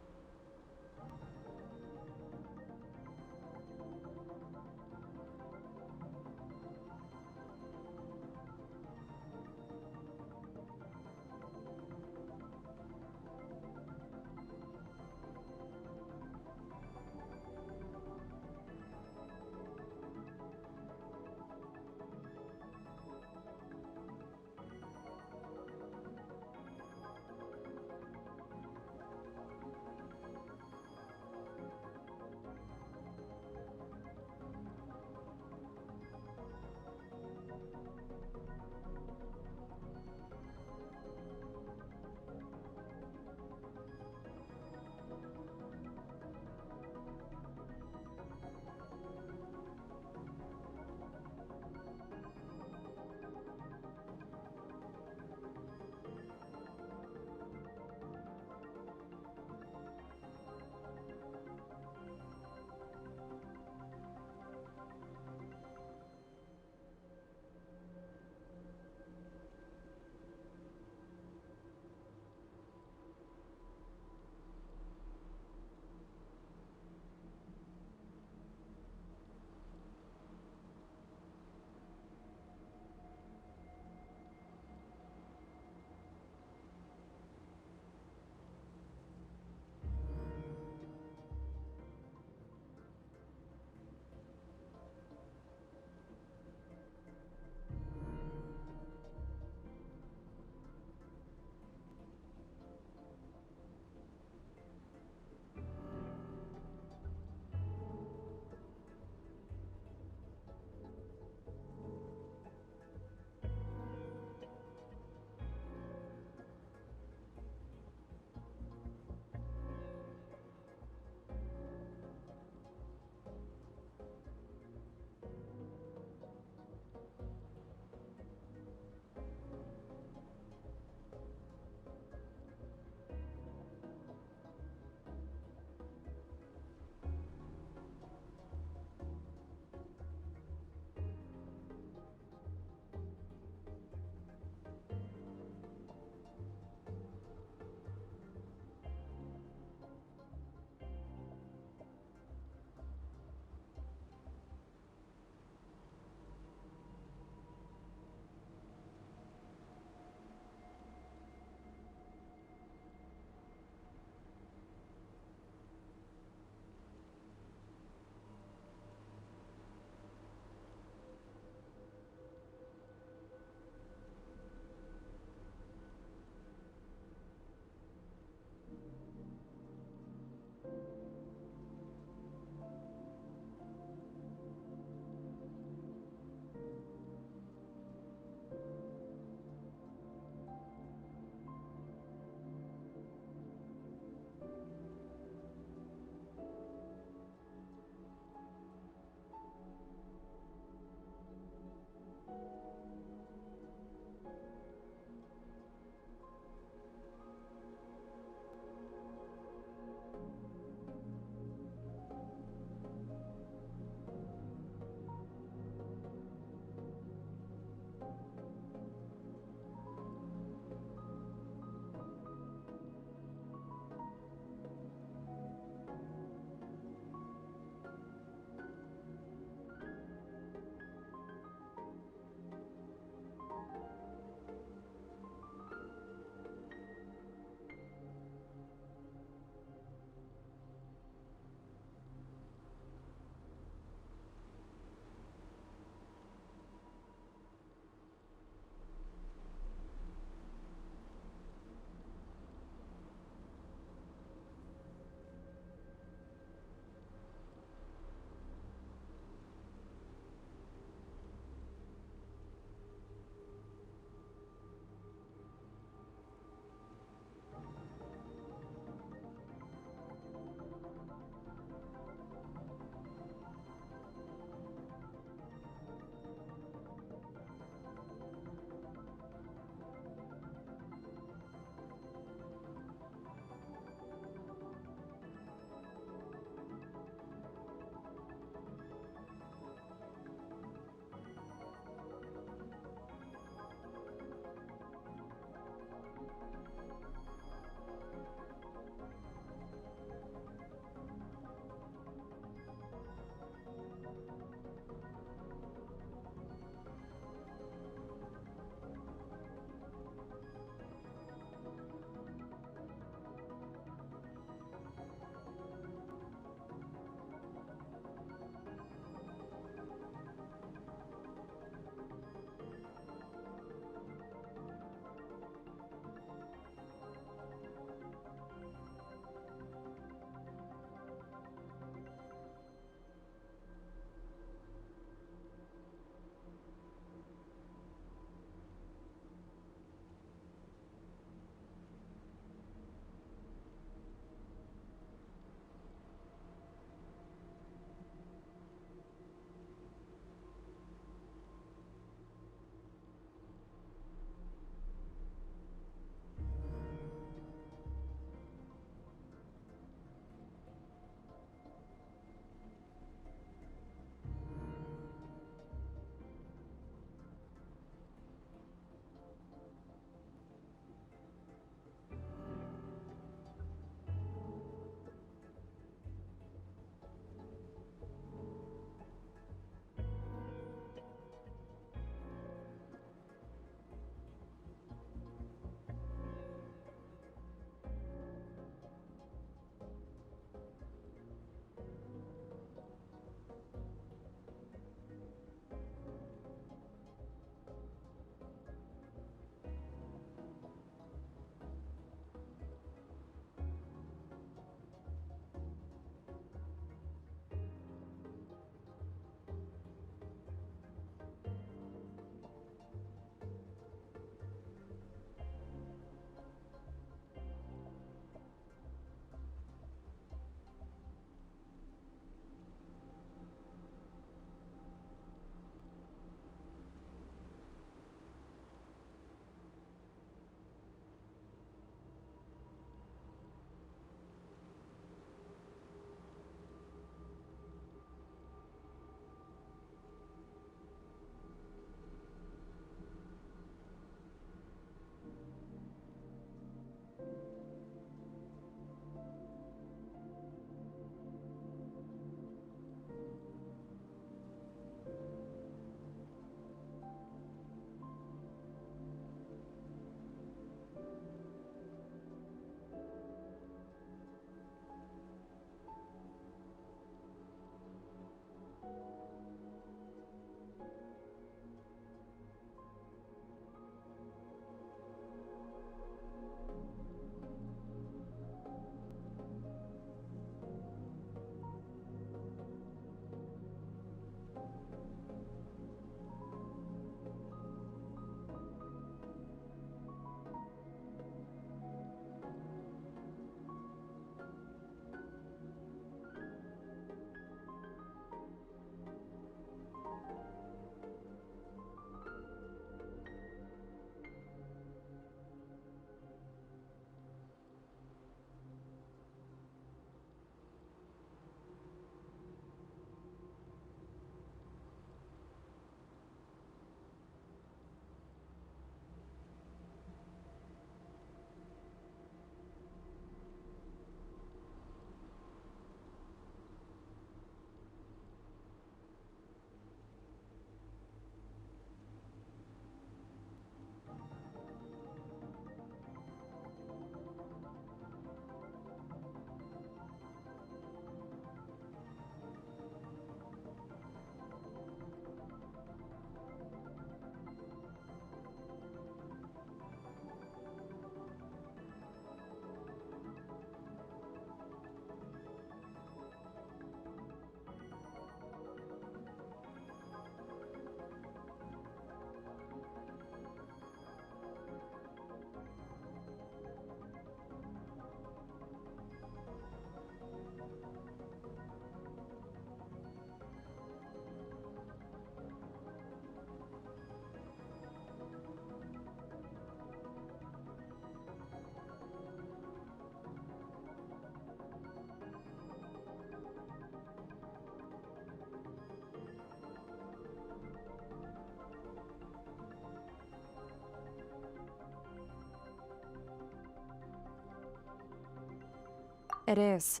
It is.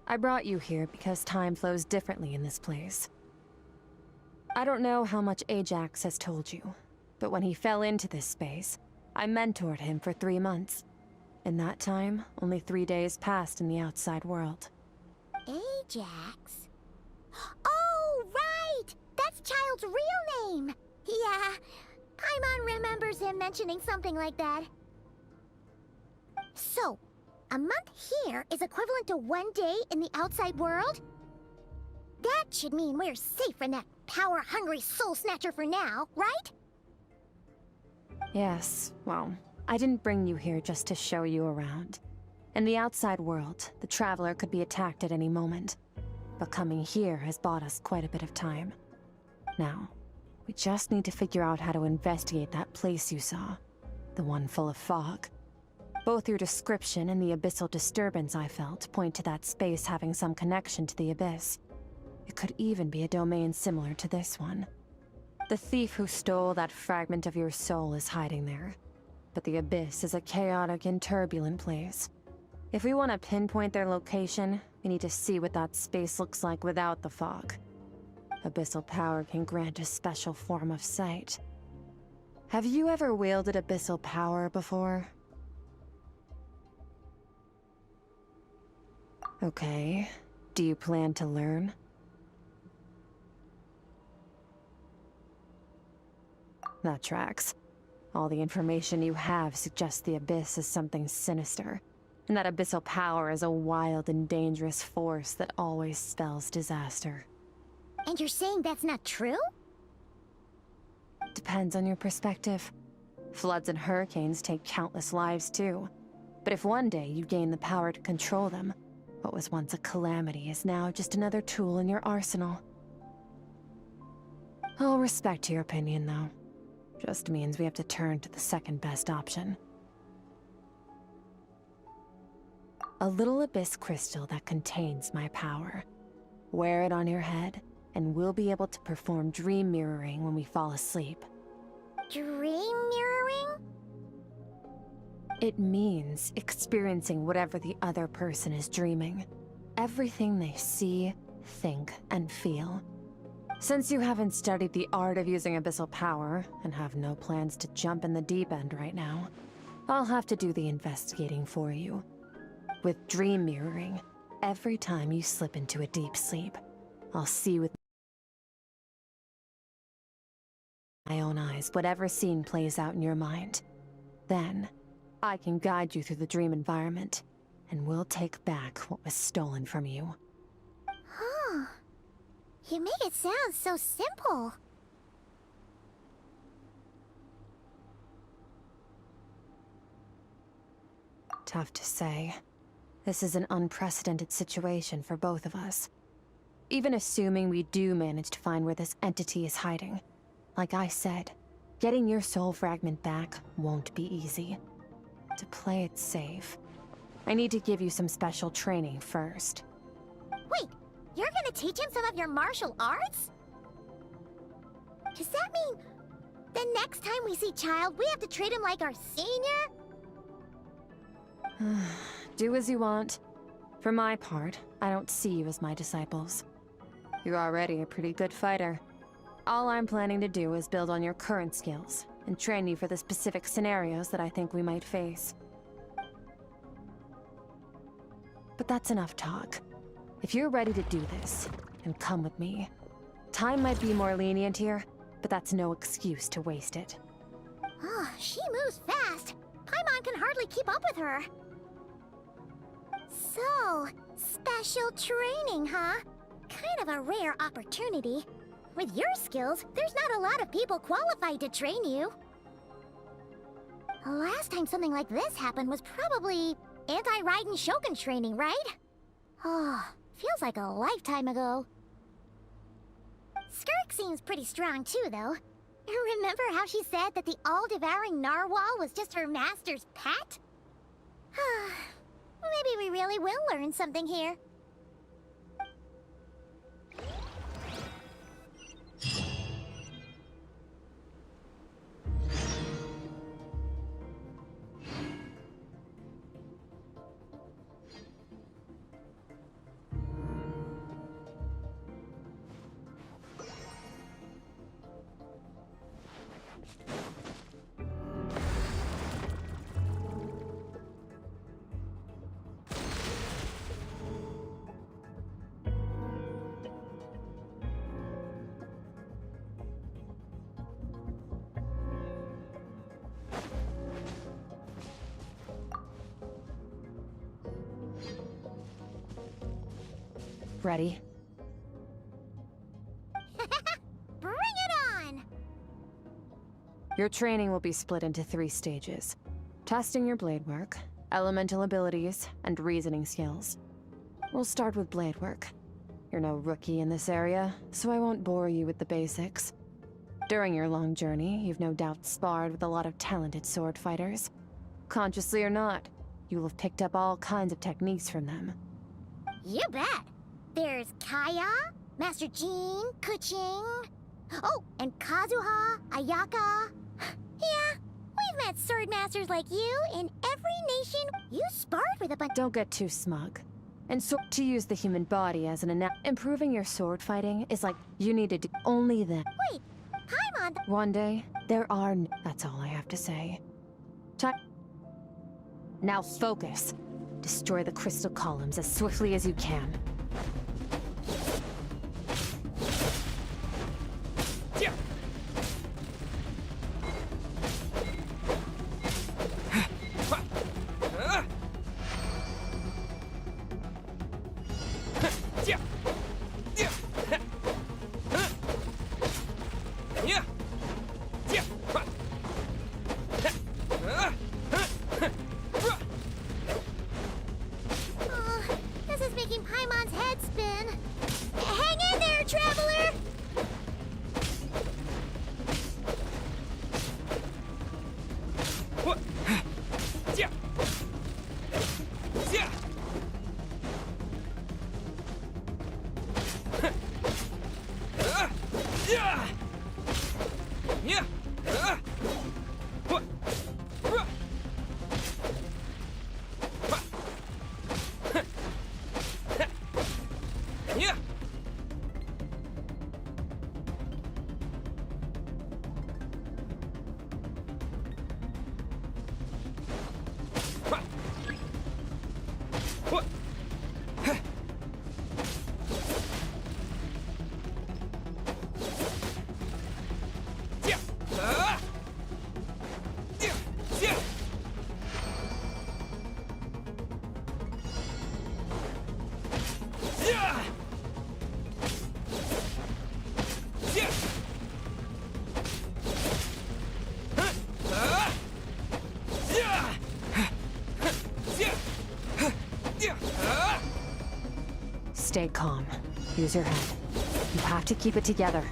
I brought you here because time flows differently in this place. I don't know how much Ajax has told you, but when he fell into this space, I mentored him for 3 months. In that time, only 3 days passed in the outside world. Ajax? Oh, right! That's Child's real name! Yeah, Paimon remembers him mentioning something like that. So, a month here is equivalent to 1 day in the outside world? That should mean we're safe from that power-hungry soul snatcher for now, right? Yes, well, I didn't bring you here just to show you around. In the outside world, the Traveler could be attacked at any moment. But coming here has bought us quite a bit of time. Now, we just need to figure out how to investigate that place you saw. The one full of fog. Both your description and the abyssal disturbance I felt point to that space having some connection to the abyss. It could even be a domain similar to this one. The thief who stole that fragment of your soul is hiding there. But the abyss is a chaotic and turbulent place. If we want to pinpoint their location, we need to see what that space looks like without the fog. Abyssal power can grant a special form of sight. Have you ever wielded abyssal power before? Okay. Do you plan to learn? That tracks. All the information you have suggests the abyss is something sinister, and that abyssal power is a wild and dangerous force that always spells disaster. And you're saying that's not true? Depends on your perspective. Floods and hurricanes take countless lives too. But if one day you gain the power to control them, what was once a calamity is now just another tool in your arsenal. I'll respect your opinion, though. Just means we have to turn to the second best option. A little abyss crystal that contains my power. Wear it on your head, and we'll be able to perform dream mirroring when we fall asleep. Dream mirroring? It means experiencing whatever the other person is dreaming. Everything they see, think, and feel. Since you haven't studied the art of using abyssal power, and have no plans to jump in the deep end right now, I'll have to do the investigating for you. With dream mirroring, every time you slip into a deep sleep, I'll see with my own eyes whatever scene plays out in your mind. Then, I can guide you through the dream environment, and we'll take back what was stolen from you. Huh. You make it sound so simple. Tough to say. This is an unprecedented situation for both of us. Even assuming we do manage to find where this entity is hiding. Like I said, getting your soul fragment back won't be easy. To play it safe, I need to give you some special training first. Wait, you're gonna teach him some of your martial arts? Does that mean the next time we see Child, we have to treat him like our senior? Do as you want. For my part, I don't see you as my disciples. You're already a pretty good fighter. All I'm planning to do is build on your current skills, and train you for the specific scenarios that I think we might face. But that's enough talk. If you're ready to do this, then come with me. Time might be more lenient here, but that's no excuse to waste it. Oh, she moves fast. Paimon can hardly keep up with her. So, special training, huh? Kind of a rare opportunity. With your skills, there's not a lot of people qualified to train you. The last time something like this happened was probably anti-Raiden Shogun training, right? Oh, feels like a lifetime ago. Skirk seems pretty strong too, though. Remember how she said that the all-devouring narwhal was just her master's pet? Maybe we really will learn something here. Ready? Bring it on! Your training will be split into 3 stages. Testing your blade work, elemental abilities, and reasoning skills. We'll start with blade work. You're no rookie in this area, so I won't bore you with the basics. During your long journey, you've no doubt sparred with a lot of talented sword fighters. Consciously or not, you will have picked up all kinds of techniques from them. You bet! There's Kaya, Master Jean, Kuching... Oh, and Kazuha, Ayaka... Yeah, we've met sword masters like you in every nation. You sparred with a bunch... Don't get too smug. And so, to use the human body as an improving your sword fighting is like you need to do only then. Wait, I'm on... One day, there are that's all I have to say. Now focus. Destroy the crystal columns as swiftly as you can. Stay calm. Use your head. You have to keep it together.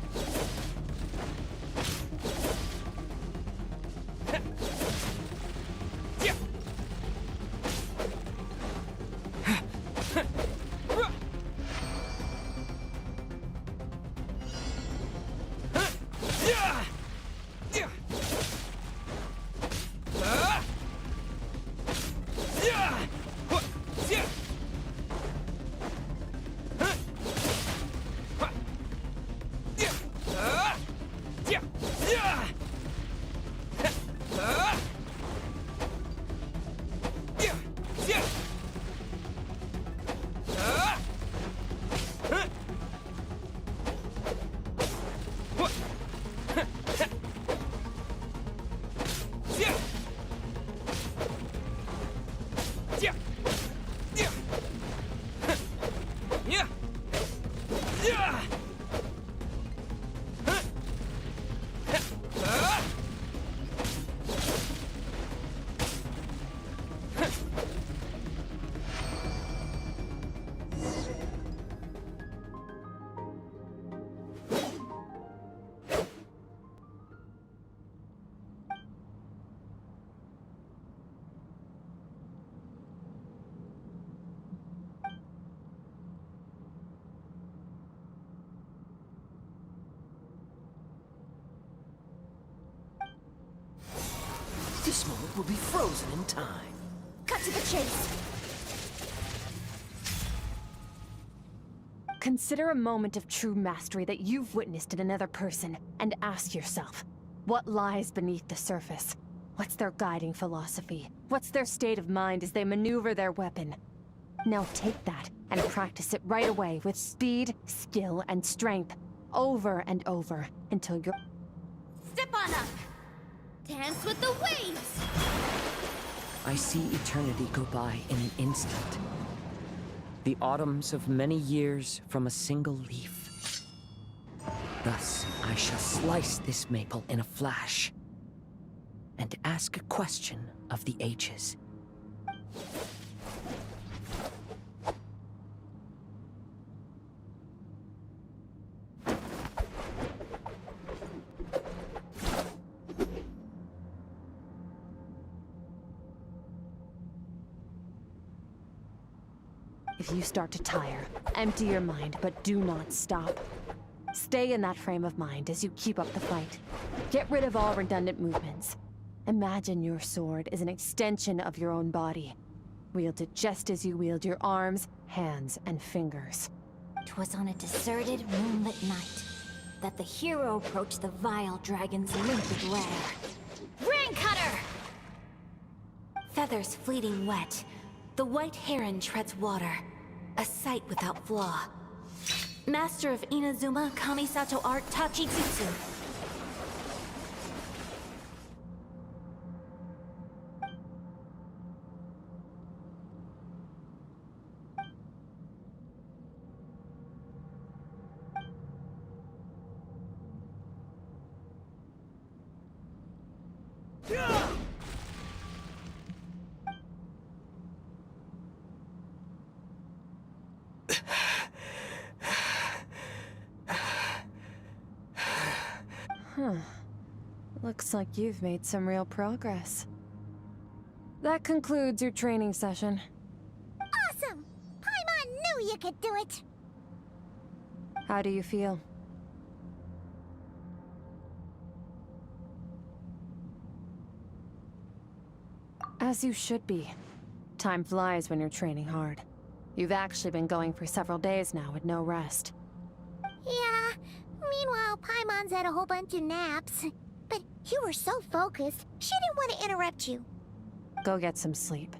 This moment will be frozen in time. Cut to the chase! Consider a moment of true mastery that you've witnessed in another person, and ask yourself, what lies beneath the surface? What's their guiding philosophy? What's their state of mind as they maneuver their weapon? Now take that and practice it right away with speed, skill, and strength, over and over, until you're... Step on up! Dance with the waves! I see eternity go by in an instant. the autumns of many years from a single leaf. Thus, I shall slice this maple in a flash, and ask a question of the ages. If you start to tire, empty your mind, but do not stop. Stay in that frame of mind as you keep up the fight. Get rid of all redundant movements. Imagine your sword is an extension of your own body. Wield it just as you wield your arms, hands, and fingers. 'Twas on a deserted, moonlit night that the hero approached the vile dragon's limpid lair. Ring cutter! Feathers fleeting wet, the white heron treads water, a sight without flaw. Master of Inazuma Kamisato art Tachijutsu. Huh. Looks like you've made some real progress. That concludes your training session. Awesome! Paimon knew you could do it! How do you feel? As you should be. Time flies when you're training hard. You've actually been going for several days now with no rest. Yeah, meanwhile Paimon's had a whole bunch of naps. But you were so focused, she didn't want to interrupt you. Go get some sleep.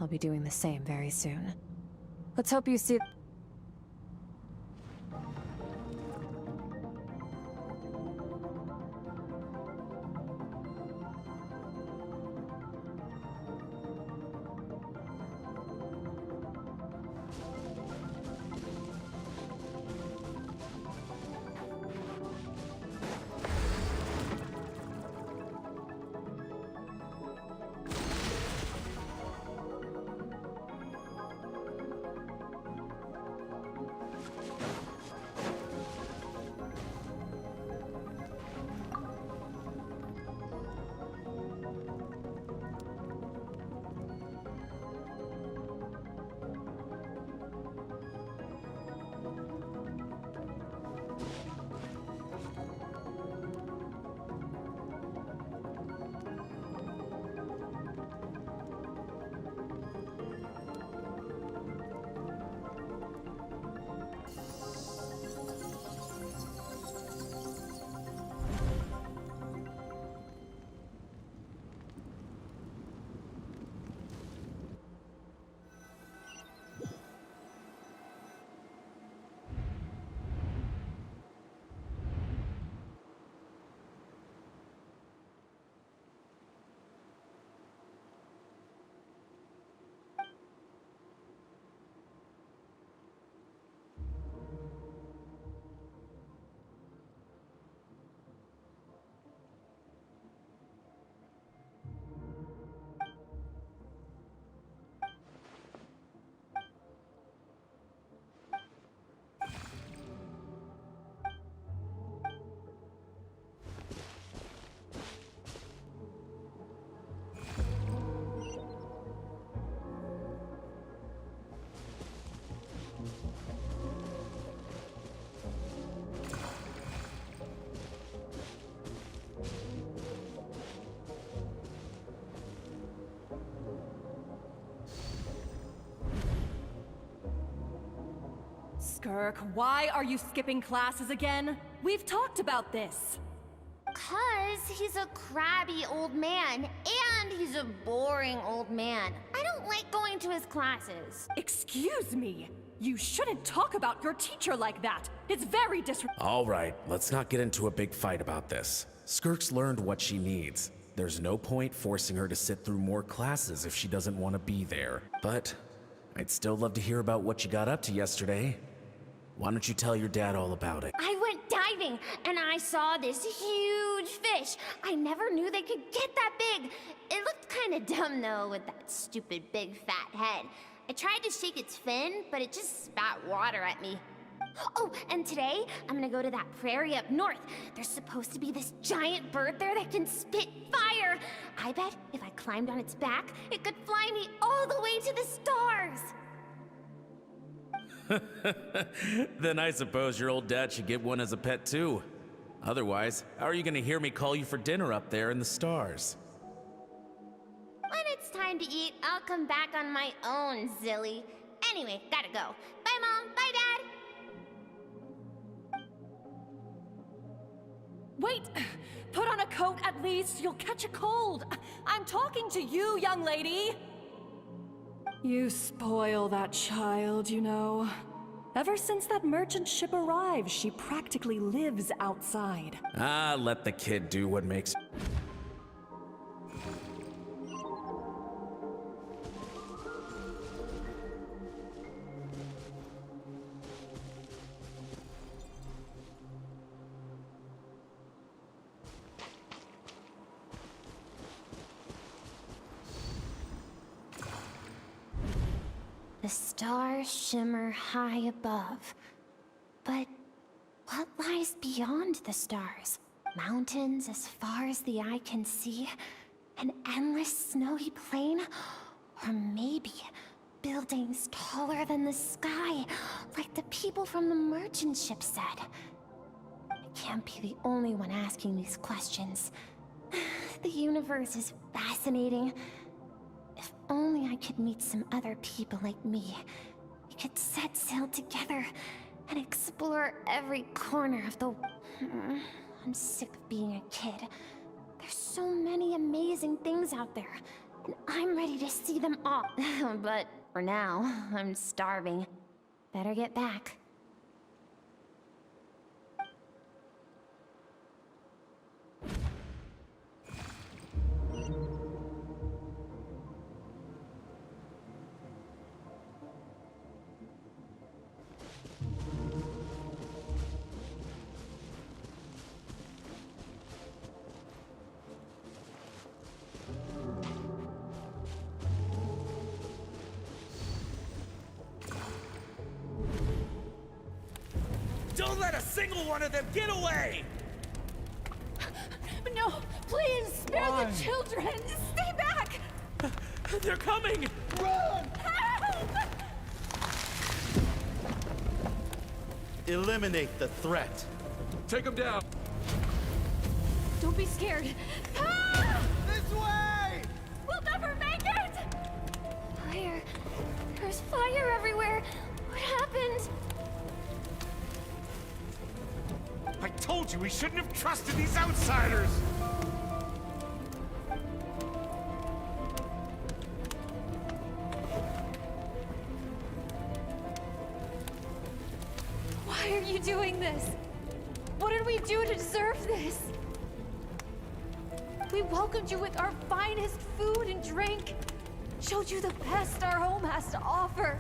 I'll be doing the same very soon. Let's hope you see... Skirk, why are you skipping classes again? We've talked about this. 'Cause he's a crabby old man, and he's a boring old man. I don't like going to his classes. Excuse me. You shouldn't talk about your teacher like that. It's very All right, let's not get into a big fight about this. Skirk's learned what she needs. There's no point forcing her to sit through more classes if she doesn't want to be there. But I'd still love to hear about what you got up to yesterday. Why don't you tell your dad all about it? I went diving, and I saw this huge fish. I never knew they could get that big. It looked kind of dumb, though, with that stupid big fat head. I tried to shake its fin, but it just spat water at me. Oh, and today, I'm gonna go to that prairie up north. There's supposed to be this giant bird there that can spit fire. I bet if I climbed on its back, it could fly me all the way to the stars. Then I suppose your old dad should get one as a pet too. Otherwise, how are you gonna hear me call you for dinner up there in the stars? When it's time to eat, I'll come back on my own, Zilly. Anyway, gotta go. Bye, Mom. Bye, Dad. Wait! Put on a coat at least. You'll catch a cold. I'm talking to you, young lady. You spoil that child, you know. Ever since that merchant ship arrived, she practically lives outside. Ah, let the kid do what makes... The stars shimmer high above. But what lies beyond the stars? Mountains as far as the eye can see? An endless snowy plain? Or maybe buildings taller than the sky, like the people from the merchant ship said? I can't be the only one asking these questions. The universe is fascinating. If only I could meet some other people like me. We could set sail together and explore every corner of the... I'm sick of being a kid. There's so many amazing things out there, and I'm ready to see them all. But for now, I'm starving. Better get back. Don't let a single one of them get away! No, please, spare the children! Stay back! They're coming! Run! Help! Eliminate the threat. Take them down! Don't be scared. This way! We'll never make it! Fire. There's fire everywhere. What happened? I told you we shouldn't have trusted these outsiders! Why are you doing this? What did we do to deserve this? We welcomed you with our finest food and drink, showed you the best our home has to offer,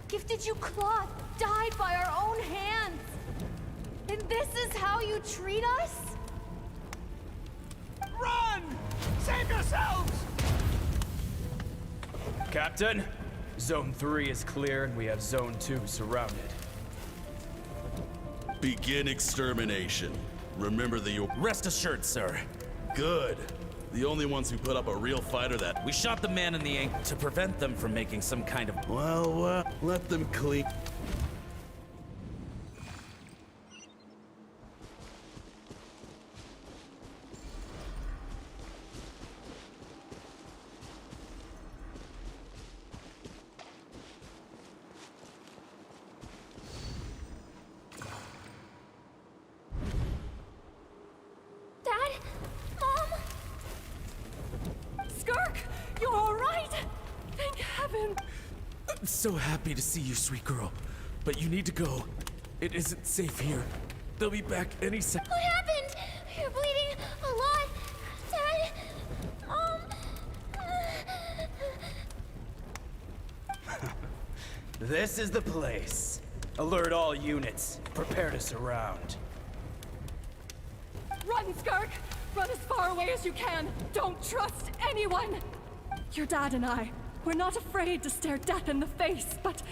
gifted you cloth dyed by our own hands. And this is how you treat us? Run! Save yourselves! Captain, Zone 3 is clear and we have Zone 2 surrounded. Begin extermination. Remember the... Rest assured, sir. Good. The only ones who put up a real fight are that... We shot the man in the ankle to prevent them from making some kind of... Well, let them clean... So happy to see you, sweet girl. But you need to go. It isn't safe here. They'll be back any second. What happened? You're bleeding a lot. Dad? This is the place. Alert all units. Prepare to surround. Run, Skirk! Run as far away as you can! Don't trust anyone! Your dad and I, we're not afraid to stare death in the face, but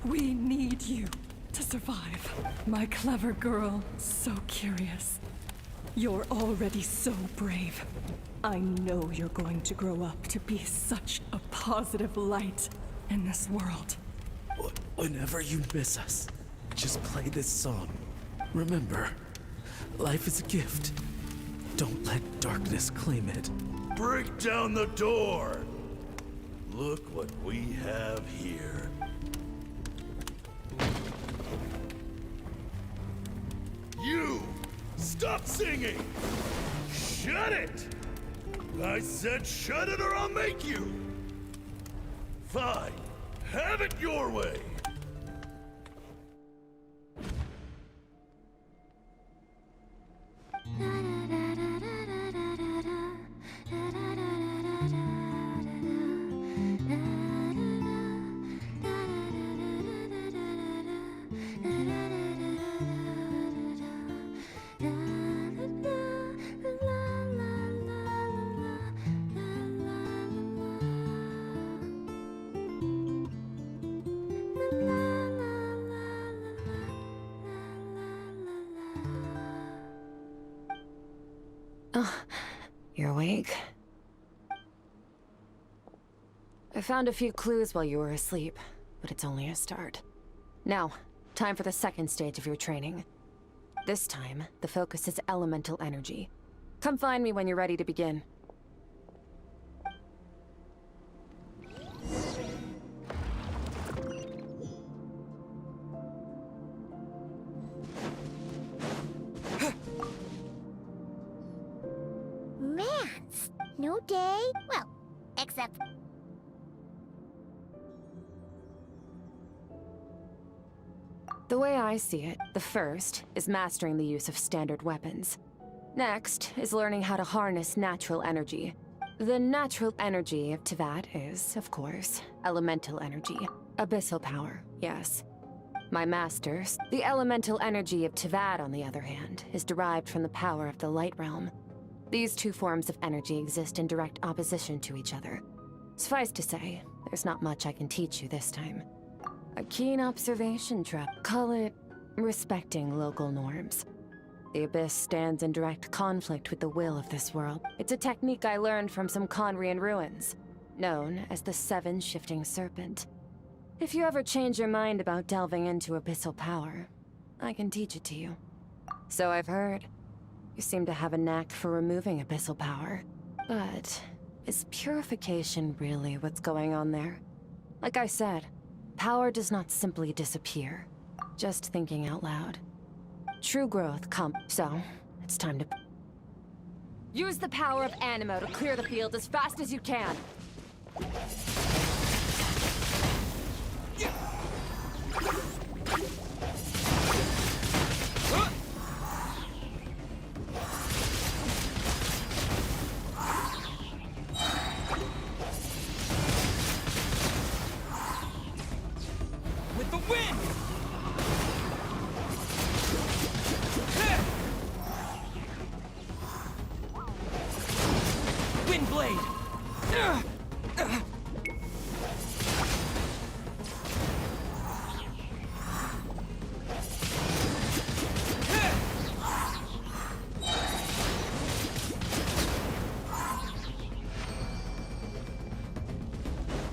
we need you to survive. My clever girl, so curious. You're already so brave. I know you're going to grow up to be such a positive light in this world. Whenever you miss us, just play this song. Remember, life is a gift. Don't let darkness claim it. Break down the door! Look what we have here. You! Stop singing! Shut it! I said shut it or I'll make you! Fine. Have it your way! Oh, you're awake? I found a few clues while you were asleep, but it's only a start. Now, time for the second stage of your training. This time, the focus is elemental energy. Come find me when you're ready to begin. Mance, new day? Well, except... The way I see it, the first is mastering the use of standard weapons. Next is learning how to harness natural energy. The natural energy of Teyvat is, of course, elemental energy. Abyssal power, yes. My masters, the elemental energy of Teyvat, on the other hand, is derived from the power of the Light Realm. These two forms of energy exist in direct opposition to each other. Suffice to say, there's not much I can teach you this time. A keen observation trap. Call it respecting local norms. The Abyss stands in direct conflict with the will of this world. It's a technique I learned from some Conrian ruins, known as the Seven Shifting Serpent. If you ever change your mind about delving into abyssal power, I can teach it to you. So I've heard. You seem to have a knack for removing abyssal power. But is purification really what's going on there? Like I said, power does not simply disappear. Just thinking out loud. True growth so, it's time to... Use the power of Animo to clear the field as fast as you can! With the wind! Wind blade!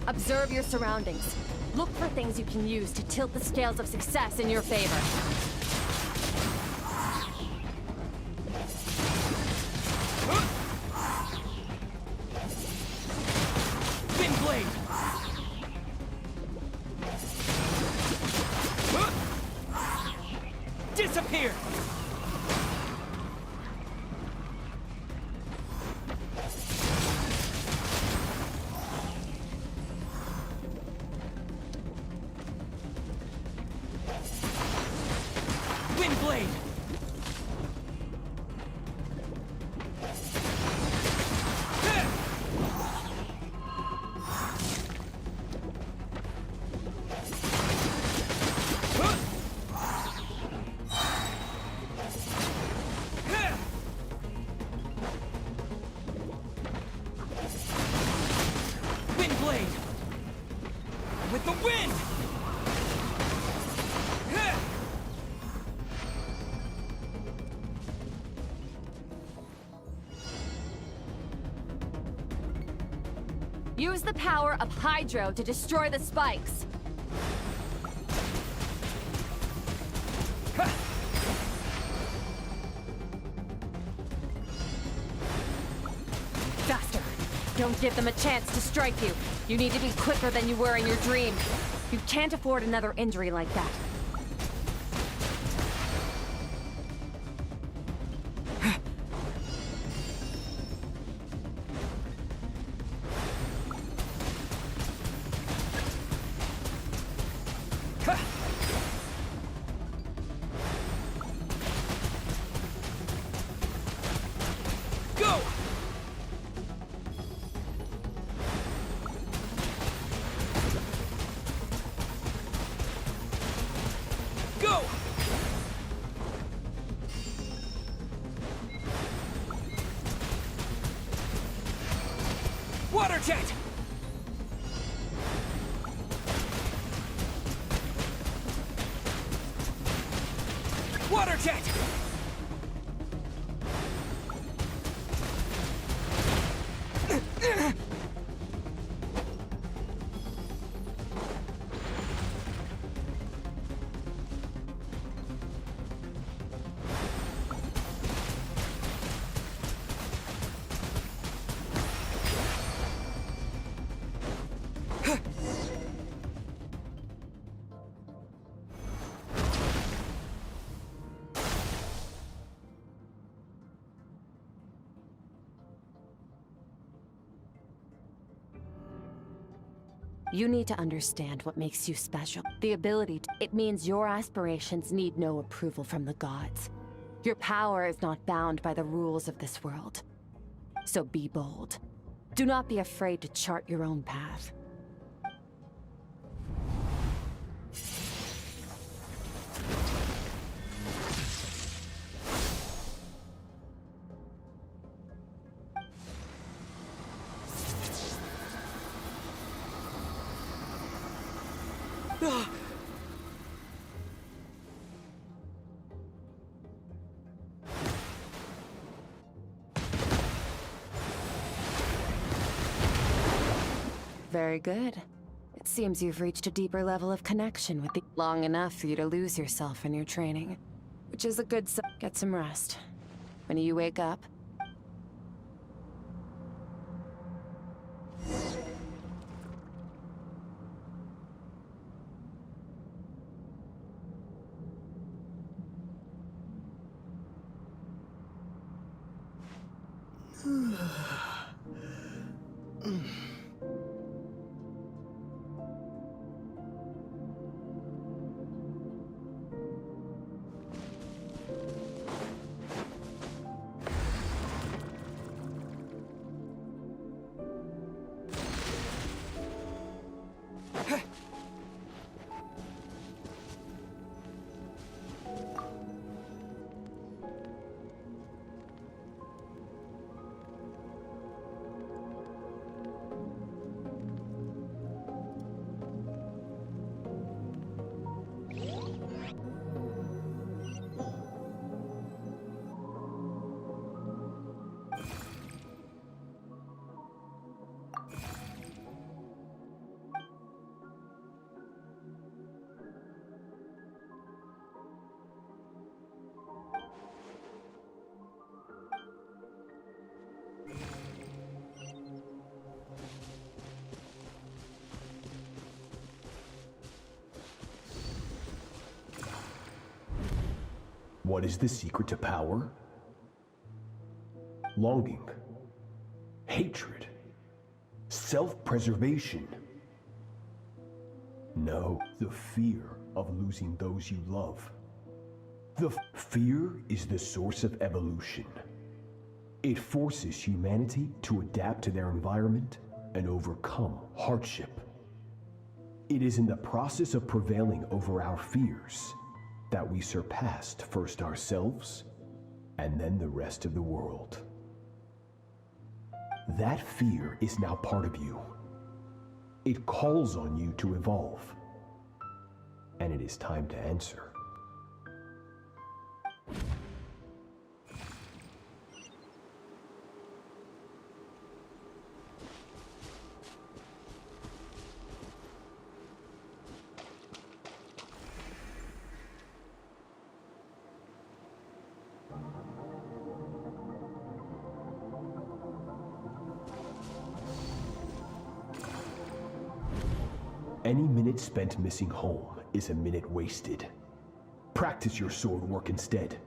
Observe your surroundings. Look for things you can use to tilt the scales of success in your favor. Wind blade! Disappear! Wind blade! with the wind! Use the power of Hydro to destroy the spikes. Faster! Don't give them a chance to strike you. You need to be quicker than you were in your dream. You can't afford another injury like that. Water jet! Water jet! You need to understand what makes you special. The ability to... It means your aspirations need no approval from the gods. Your power is not bound by the rules of this world. So be bold. Do not be afraid to chart your own path. Very good. It seems you've reached a deeper level of connection with the... Long enough for you to lose yourself in your training. Which is a good sign. Get some rest. When you wake up... What is the secret to power? Longing, hatred, self-preservation. No, the fear of losing those you love. The fear is the source of evolution. It forces humanity to adapt to their environment and overcome hardship. It is in the process of prevailing over our fears that we surpassed first ourselves and then the rest of the world. That fear is now part of you. It calls on you to evolve. And it is time to answer. Any minute spent missing home is a minute wasted. Practice your sword work instead.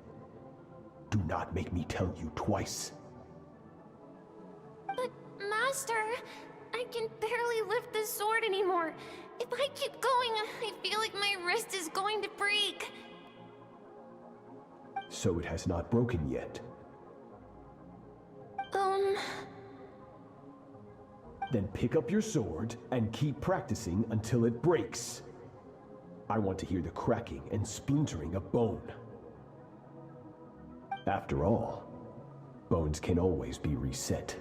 Do not make me tell you twice. But, Master, I can barely lift the sword anymore. If I keep going, I feel like my wrist is going to break. So it has not broken yet. Then pick up your sword and keep practicing until it breaks. I want to hear the cracking and splintering of bone. After all, bones can always be reset.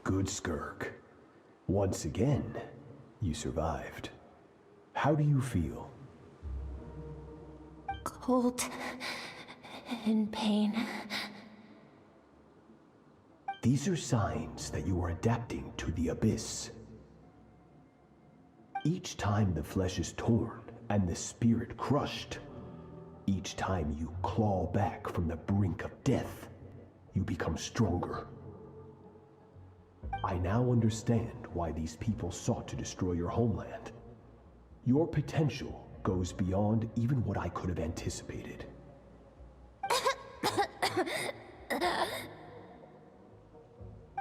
Good Skirk. Once again, you survived. How do you feel? Cold and pain. These are signs that you are adapting to the abyss. Each time the flesh is torn and the spirit crushed, each time you claw back from the brink of death, you become stronger. I now understand why these people sought to destroy your homeland. Your potential goes beyond even what I could have anticipated.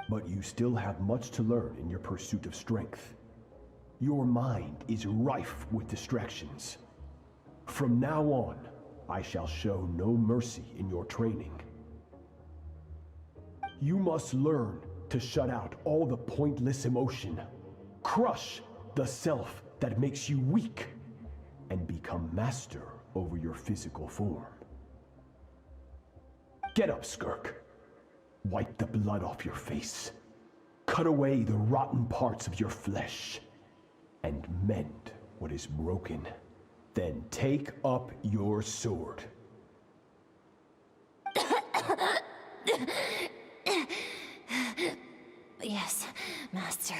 But you still have much to learn in your pursuit of strength. Your mind is rife with distractions. From now on, I shall show no mercy in your training. You must learn to shut out all the pointless emotion, crush the self that makes you weak, and become master over your physical form. Get up, Skirk. Wipe the blood off your face. Cut away the rotten parts of your flesh. And mend what is broken. Then take up your sword. Yes, Master.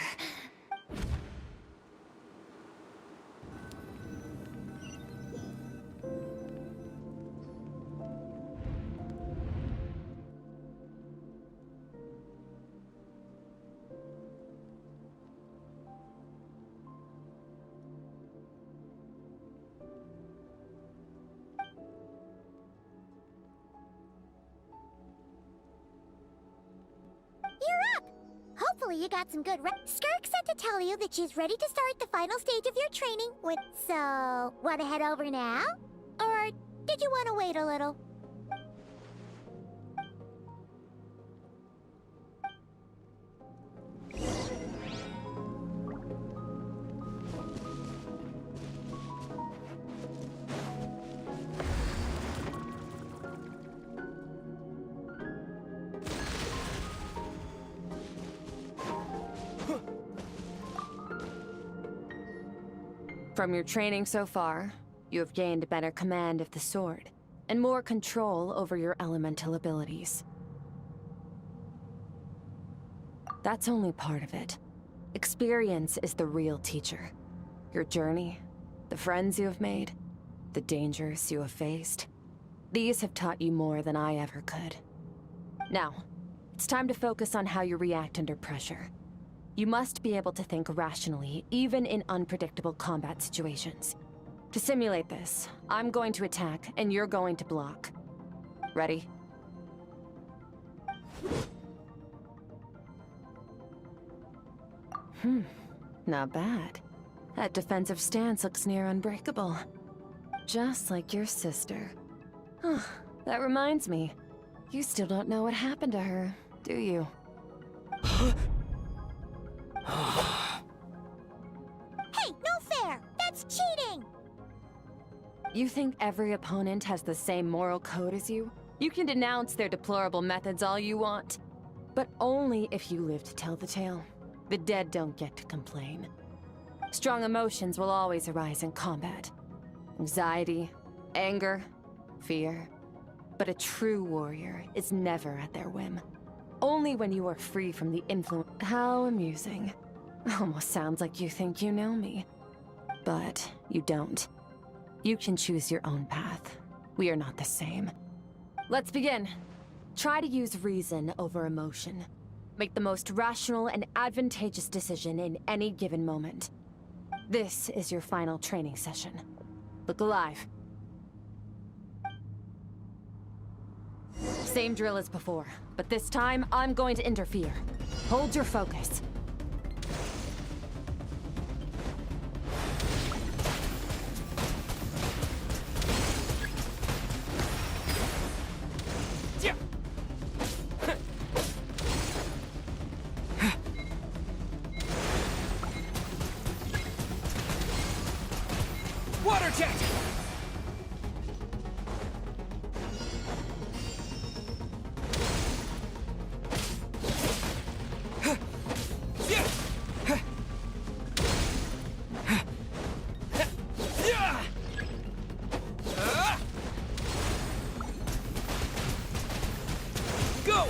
Hopefully you got some good Skirk said to tell you that she's ready to start the final stage of your training. So, wanna head over now? Or did you wanna wait a little? From your training so far, you have gained better command of the sword, and more control over your elemental abilities. That's only part of it. Experience is the real teacher. Your journey, the friends you have made, the dangers you have faced. These have taught you more than I ever could. Now, it's time to focus on how you react under pressure. You must be able to think rationally, even in unpredictable combat situations. To simulate this, I'm going to attack, and you're going to block. Ready? Not bad. That defensive stance looks near unbreakable. Just like your sister. Huh, that reminds me. You still don't know what happened to her, do you? Hey, no fair! That's cheating! You think every opponent has the same moral code as you? You can denounce their deplorable methods all you want. But only if you live to tell the tale. The dead don't get to complain. Strong emotions will always arise in combat. Anxiety, anger, fear. But a true warrior is never at their whim. Only when you are free from the influence. How amusing. Almost sounds like you think you know me. But you don't. You can choose your own path. We are not the same. Let's begin. Try to use reason over emotion. Make the most rational and advantageous decision in any given moment. This is your final training session. Look alive. Same drill as before, but this time I'm going to interfere. Hold your focus. Water jet! Go!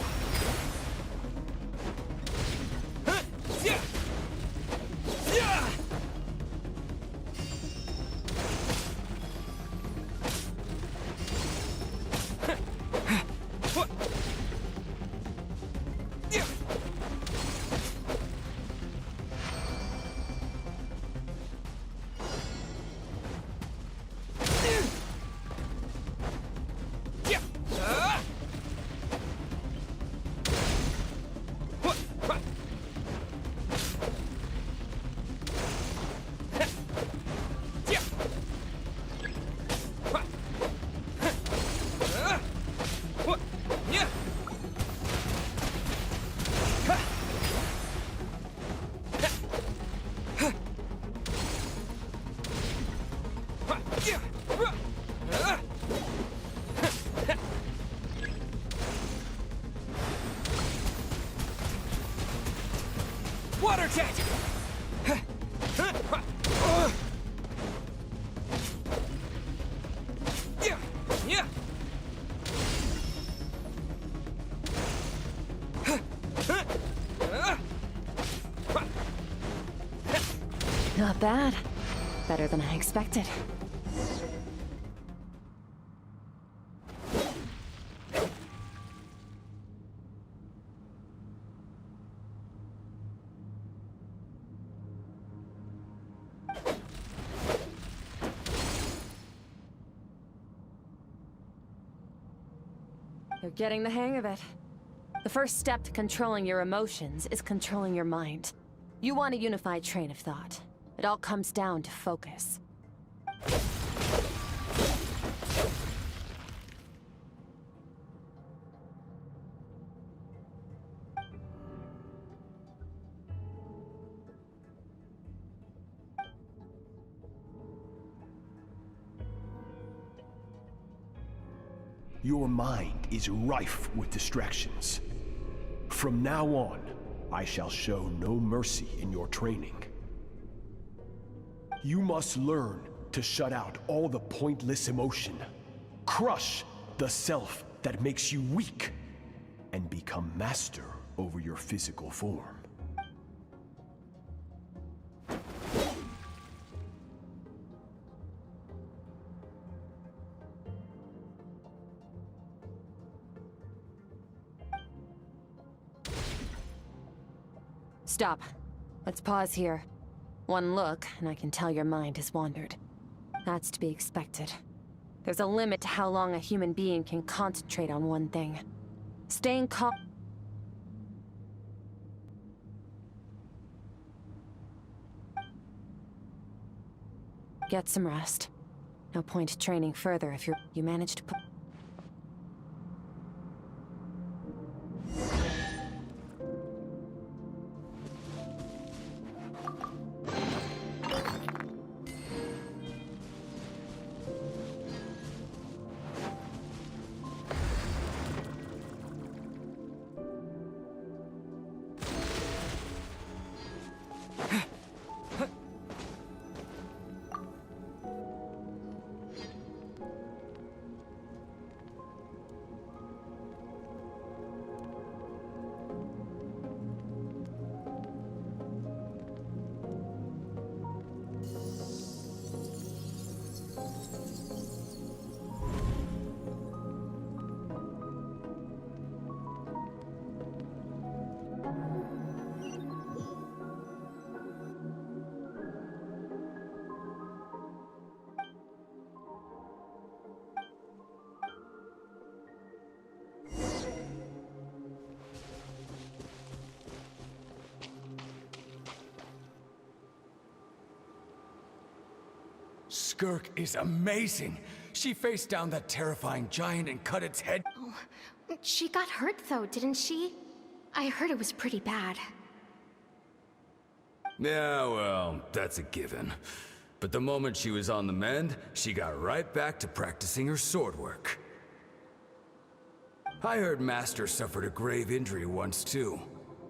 Water jet! Not bad. Better than I expected. You're getting the hang of it. The first step to controlling your emotions is controlling your mind. You want a unified train of thought. It all comes down to focus. Your mind is rife with distractions. From now on, I shall show no mercy in your training. You must learn to shut out all the pointless emotion, crush the self that makes you weak, and become master over your physical form. Stop. Let's pause here. One look, and I can tell your mind has wandered. That's to be expected. There's a limit to how long a human being can concentrate on one thing. Staying calm... Get some rest. No point training further if you manage to put... Skirk is amazing. She faced down that terrifying giant and cut its head. Oh, she got hurt though, didn't she? I heard it was pretty bad. Yeah, well, that's a given. But the moment she was on the mend, she got right back to practicing her sword work. I heard Master suffered a grave injury once too.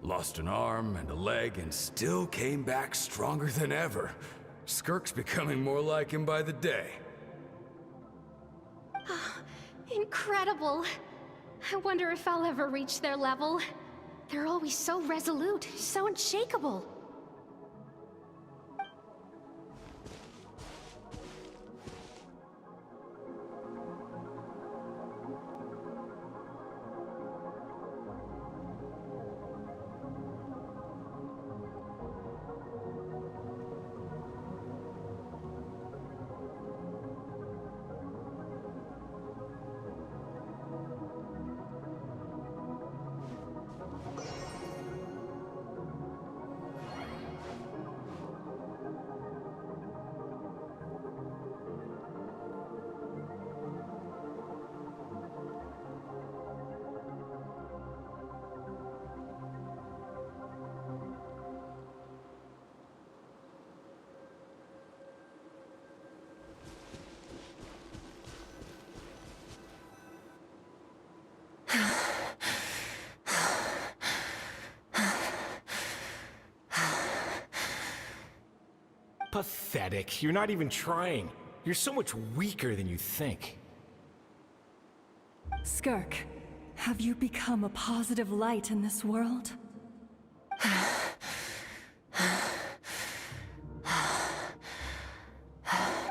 Lost an arm and a leg and still came back stronger than ever. Skirk's becoming more like him by the day. Incredible! I wonder if I'll ever reach their level. They're always so resolute, so unshakable. Pathetic. You're not even trying. You're so much weaker than you think. Skirk, have you become a positive light in this world?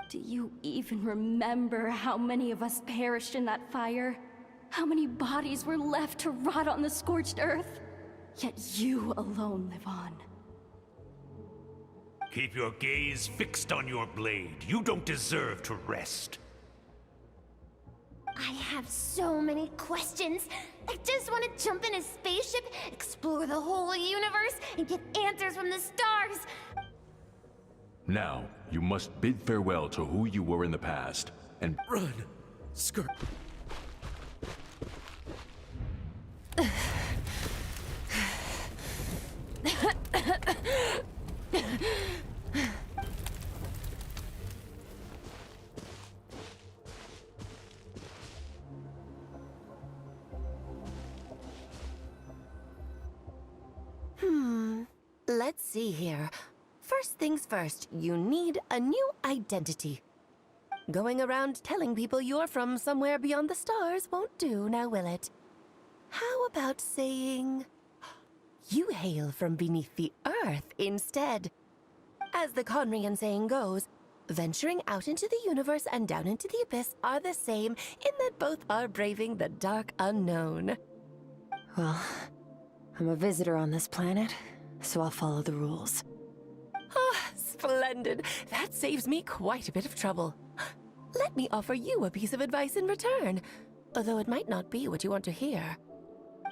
Do you even remember how many of us perished in that fire? How many bodies were left to rot on the scorched earth? Yet you alone live on. Keep your gaze fixed on your blade. You don't deserve to rest. I have so many questions. I just want to jump in a spaceship, explore the whole universe, and get answers from the stars. Now, you must bid farewell to who you were in the past, and run, Skirk. Let's see here. First things first, you need a new identity. Going around telling people you're from somewhere beyond the stars won't do, now will it? How about saying you hail from beneath the earth instead? As the Conrian saying goes, venturing out into the universe and down into the abyss are the same in that both are braving the dark unknown. Well, I'm a visitor on this planet, so I'll follow the rules. Ah, splendid. That saves me quite a bit of trouble. Let me offer you a piece of advice in return, although it might not be what you want to hear.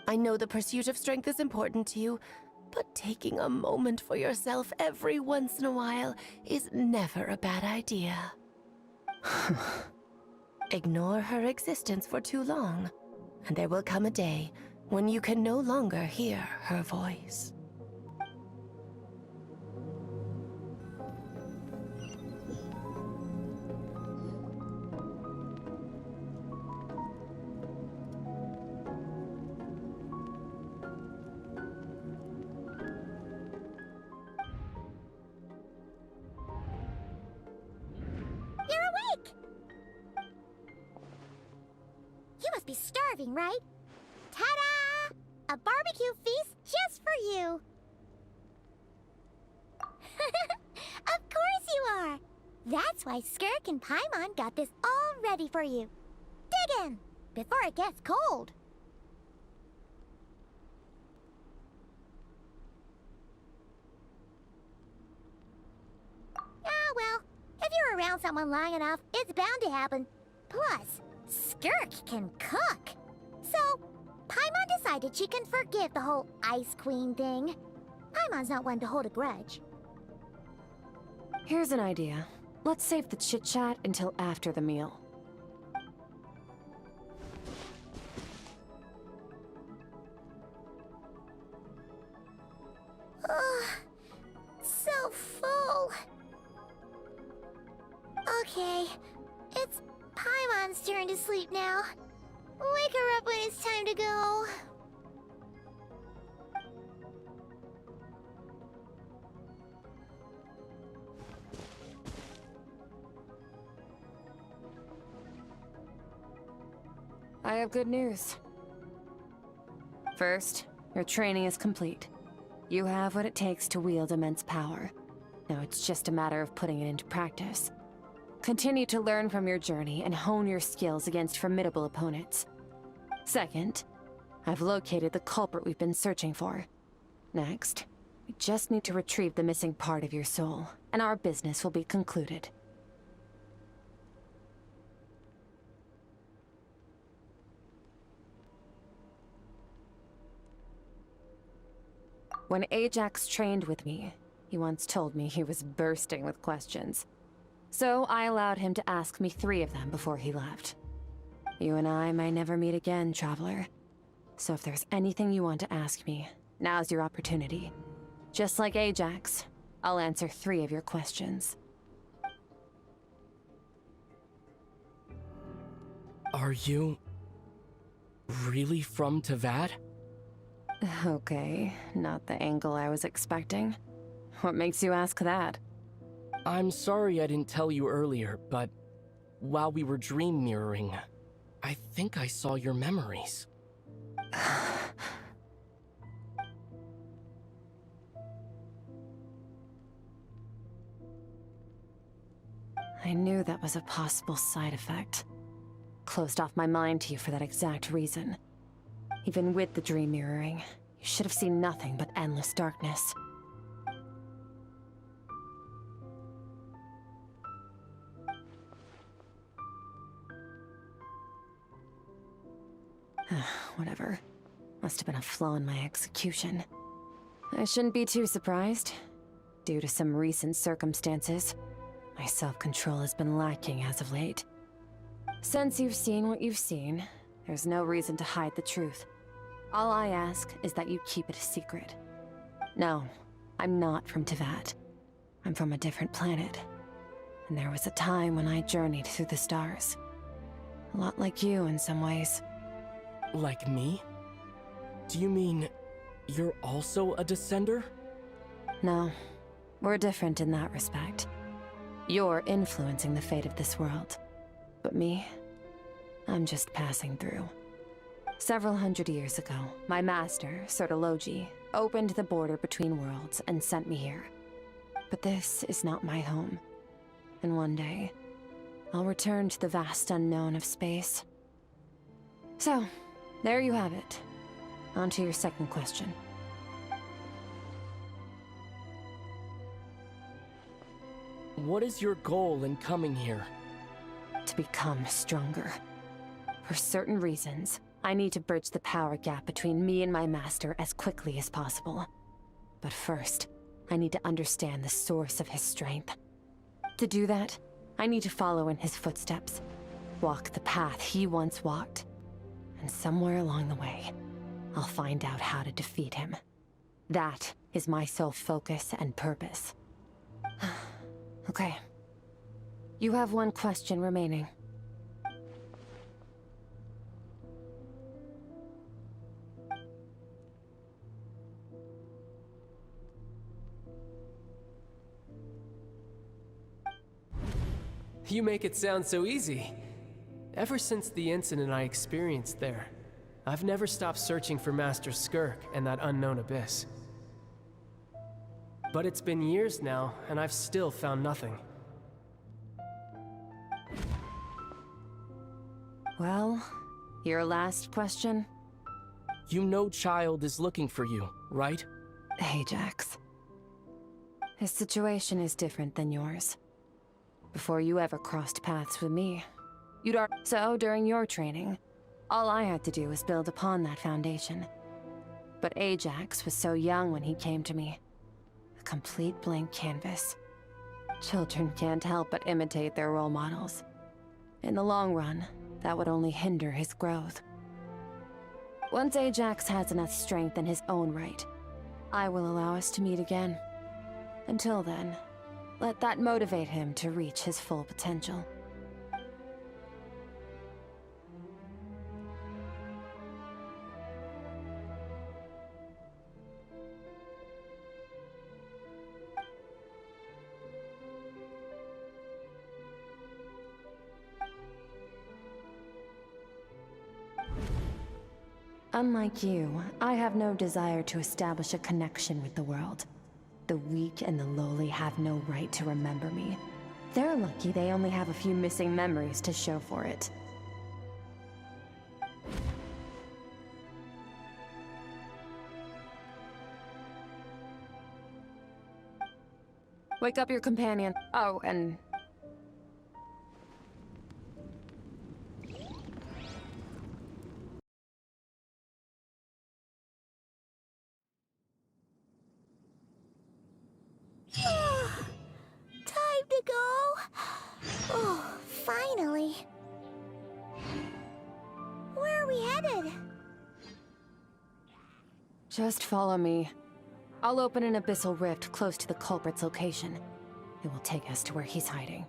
I know the pursuit of strength is important to you, but taking a moment for yourself every once in a while is never a bad idea. Ignore her existence for too long, and there will come a day when you can no longer hear her voice. You're awake! You must be starving, right? Ta-da! A barbecue feast just for you! Of course you are! That's why Skirk and Paimon got this all ready for you. Dig in, before it gets cold. Ah, well, if you're around someone long enough, it's bound to happen. Plus, Skirk can cook. So, Paimon decided she can forgive the whole Ice Queen thing. Paimon's not one to hold a grudge. Here's an idea. Let's save the chit-chat until after the meal. Ugh, so full. Okay, it's Paimon's turn to sleep now. Wake her up when it's time to go. I have good news. First, your training is complete. You have what it takes to wield immense power. Now it's just a matter of putting it into practice. Continue to learn from your journey and hone your skills against formidable opponents. Second, I've located the culprit we've been searching for. Next, we just need to retrieve the missing part of your soul, and our business will be concluded. When Ajax trained with me, he once told me he was bursting with questions. So I allowed him to ask me 3 of them before he left. You and I may never meet again, Traveler. So if there's anything you want to ask me, now's your opportunity. Just like Ajax, I'll answer 3 of your questions. Are you really from Teyvat? Okay, not the angle I was expecting. What makes you ask that? I'm sorry I didn't tell you earlier, but while we were dream mirroring, I think I saw your memories. I knew that was a possible side effect. Closed off my mind to you for that exact reason. Even with the dream mirroring, you should have seen nothing but endless darkness. Whatever. Must have been a flaw in my execution. I shouldn't be too surprised. Due to some recent circumstances, my self-control has been lacking as of late. Since you've seen what you've seen, there's no reason to hide the truth. All I ask is that you keep it a secret. No, I'm not from Teyvat. I'm from a different planet. And there was a time when I journeyed through the stars. A lot like you in some ways. Like me? Do you mean you're also a descender? No, we're different in that respect. You're influencing the fate of this world. But me, I'm just passing through. Several hundred years ago, my master, Sirtologi, opened the border between worlds and sent me here. But this is not my home. And one day, I'll return to the vast unknown of space. So, there you have it. On to your second question. What is your goal in coming here? To become stronger. For certain reasons, I need to bridge the power gap between me and my master as quickly as possible. But first, I need to understand the source of his strength. To do that, I need to follow in his footsteps, walk the path he once walked. And somewhere along the way, I'll find out how to defeat him. That is my sole focus and purpose. Okay. You have one question remaining. You make it sound so easy. Ever since the incident I experienced there, I've never stopped searching for Master Skirk and that unknown abyss. But it's been years now, and I've still found nothing. Well, your last question? You know Child is looking for you, right? Ajax. His situation is different than yours. Before you ever crossed paths with me, So during your training, all I had to do was build upon that foundation. But Ajax was so young when he came to me. A complete blank canvas. Children can't help but imitate their role models. In the long run, that would only hinder his growth. Once Ajax has enough strength in his own right, I will allow us to meet again. Until then, let that motivate him to reach his full potential. Unlike you, I have no desire to establish a connection with the world. The weak and the lowly have no right to remember me. They're lucky they only have a few missing memories to show for it. Wake up your companion. Oh, and... Time to go. Oh, finally. Where are we headed? Just follow me. I'll open an abyssal rift close to the culprit's location. It will take us to where he's hiding.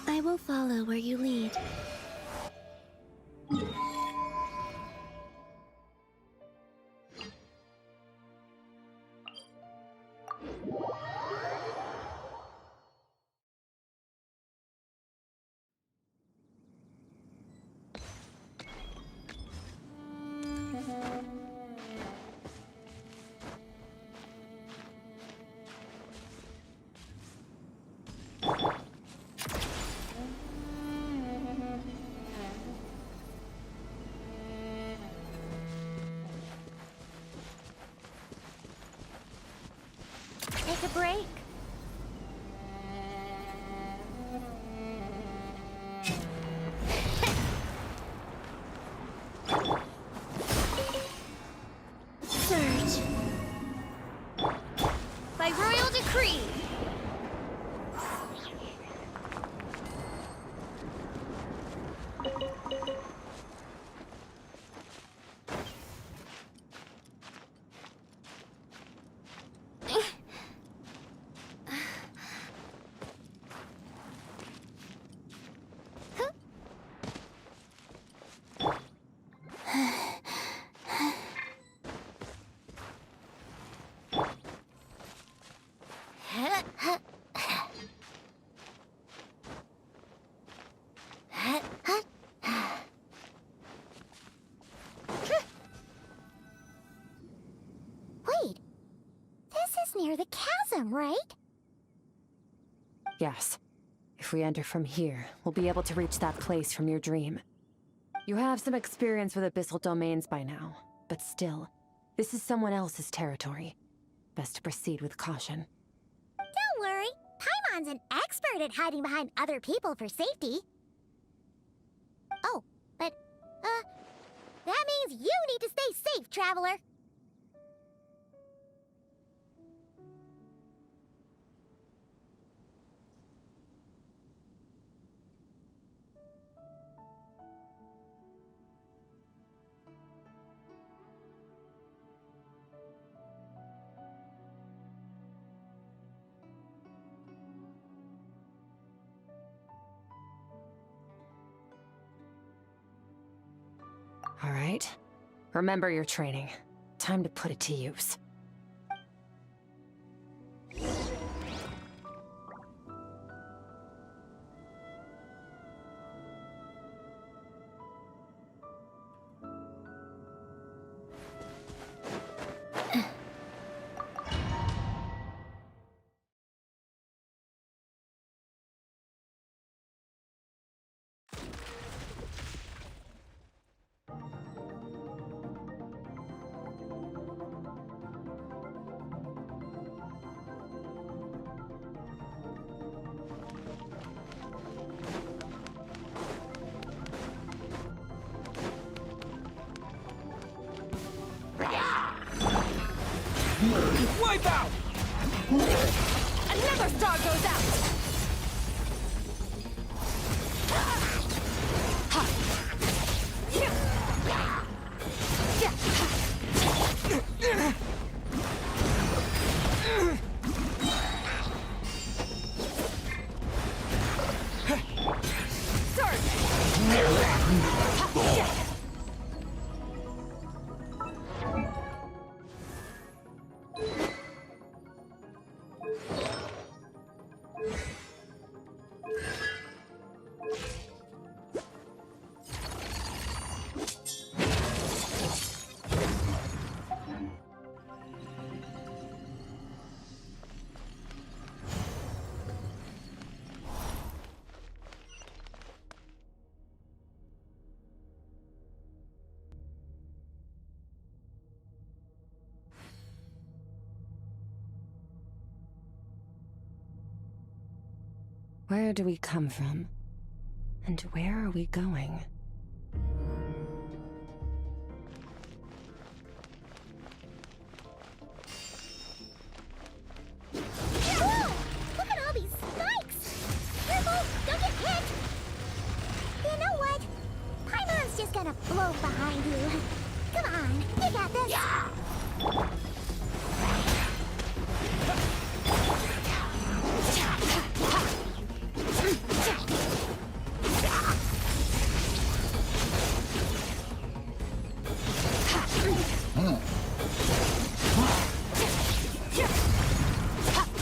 I will follow where you lead. Take a break. Surge. By royal decree. Wait, this is near the chasm, right? Yes. If we enter from here, we'll be able to reach that place from your dream. You have some experience with abyssal domains by now, but still, this is someone else's territory. Best to proceed with caution. Don't worry. Paimon's an expert at hiding behind other people for safety. Oh, but, that means you need to stay safe, Traveler. All right. Remember your training. Time to put it to use. Wipe out! Another star goes out! Where do we come from? And where are we going? Whoa! Look at all these spikes! Careful! Don't get hit! You know what? Paimon's just gonna blow behind you. Come on, you got this! Yeah!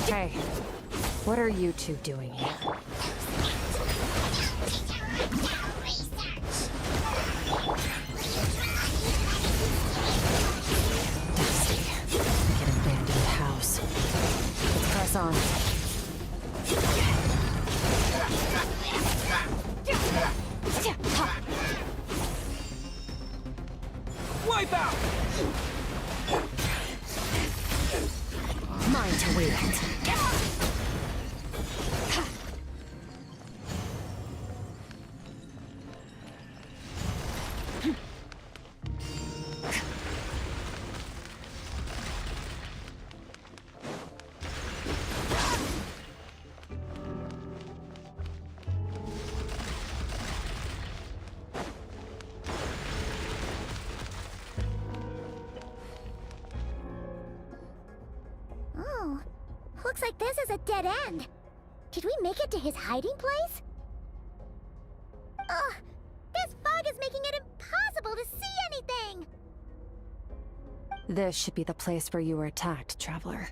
Hey, what are you two doing here? Dusty, like an abandoned house. Let's press on. Wipe out! Mine to wield. Oh, looks like this is a dead end. Did we make it to his hiding place? Ugh, this fog is making it impossible to see anything! This should be the place where you were attacked, Traveler.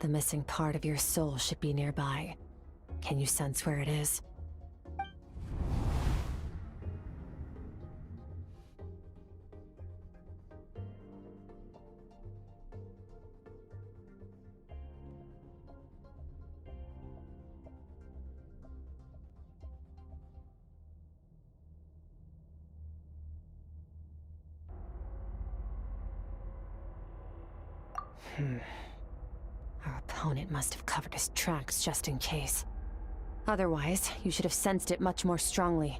The missing part of your soul should be nearby. Can you sense where it is? Our opponent must have covered his tracks just in case. Otherwise, you should have sensed it much more strongly.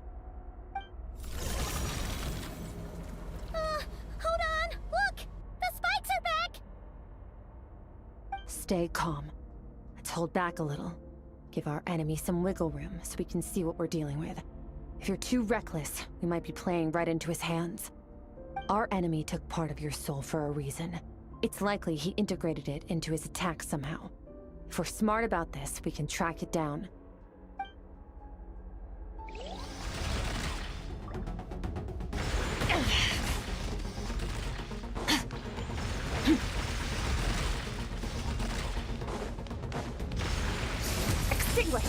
Hold on! Look! The spikes are back! Stay calm. Let's hold back a little. Give our enemy some wiggle room so we can see what we're dealing with. If you're too reckless, we might be playing right into his hands. Our enemy took part of your soul for a reason. It's likely he integrated it into his attack somehow. If we're smart about this, we can track it down. Extinguish!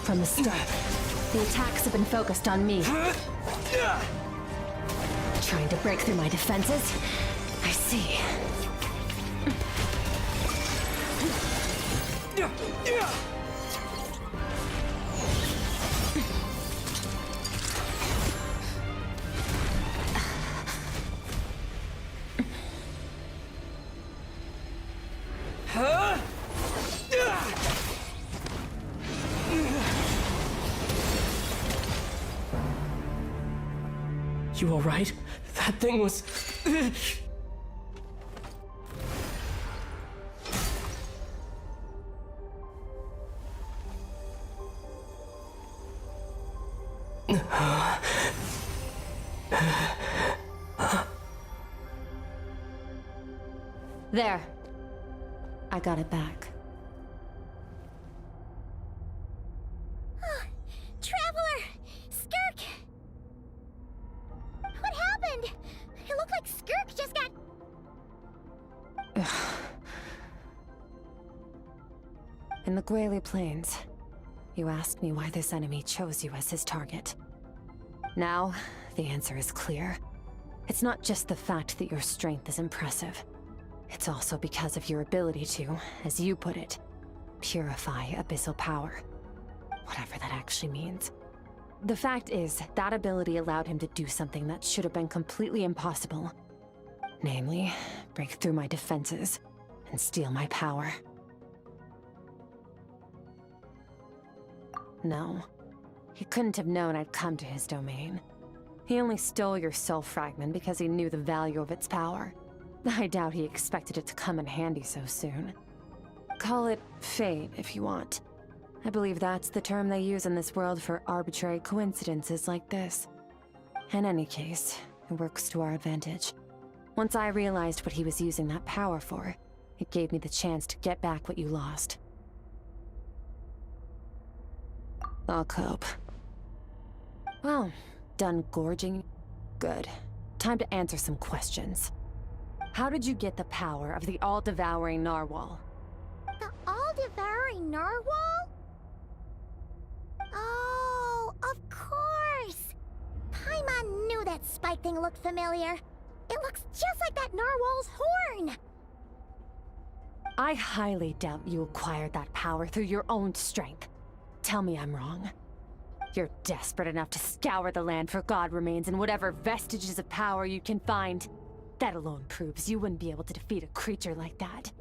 From the start, the attacks have been focused on me. Trying to break through my defenses? I see. You alright? That thing was... There. I got it back. Traveler! Skirk! What happened? It looked like Skirk just got... In the Gwali Plains, you asked me why this enemy chose you as his target. Now, the answer is clear. It's not just the fact that your strength is impressive. It's also because of your ability to, as you put it, purify abyssal power. Whatever that actually means. The fact is, that ability allowed him to do something that should have been completely impossible. Namely, break through my defenses and steal my power. No, he couldn't have known I'd come to his domain. He only stole your soul fragment because he knew the value of its power. I doubt he expected it to come in handy so soon. Call it fate if you want. I believe that's the term they use in this world for arbitrary coincidences like this. In any case, it works to our advantage. Once I realized what he was using that power for, it gave me the chance to get back what you lost. I'll cope. Well, done gorging? Good. Time to answer some questions. How did you get the power of the all-devouring narwhal? The all-devouring narwhal? Oh, of course! Paimon knew that spike thing looked familiar. It looks just like that narwhal's horn! I highly doubt you acquired that power through your own strength. Tell me I'm wrong. You're desperate enough to scour the land for god remains and whatever vestiges of power you can find. That alone proves you wouldn't be able to defeat a creature like that.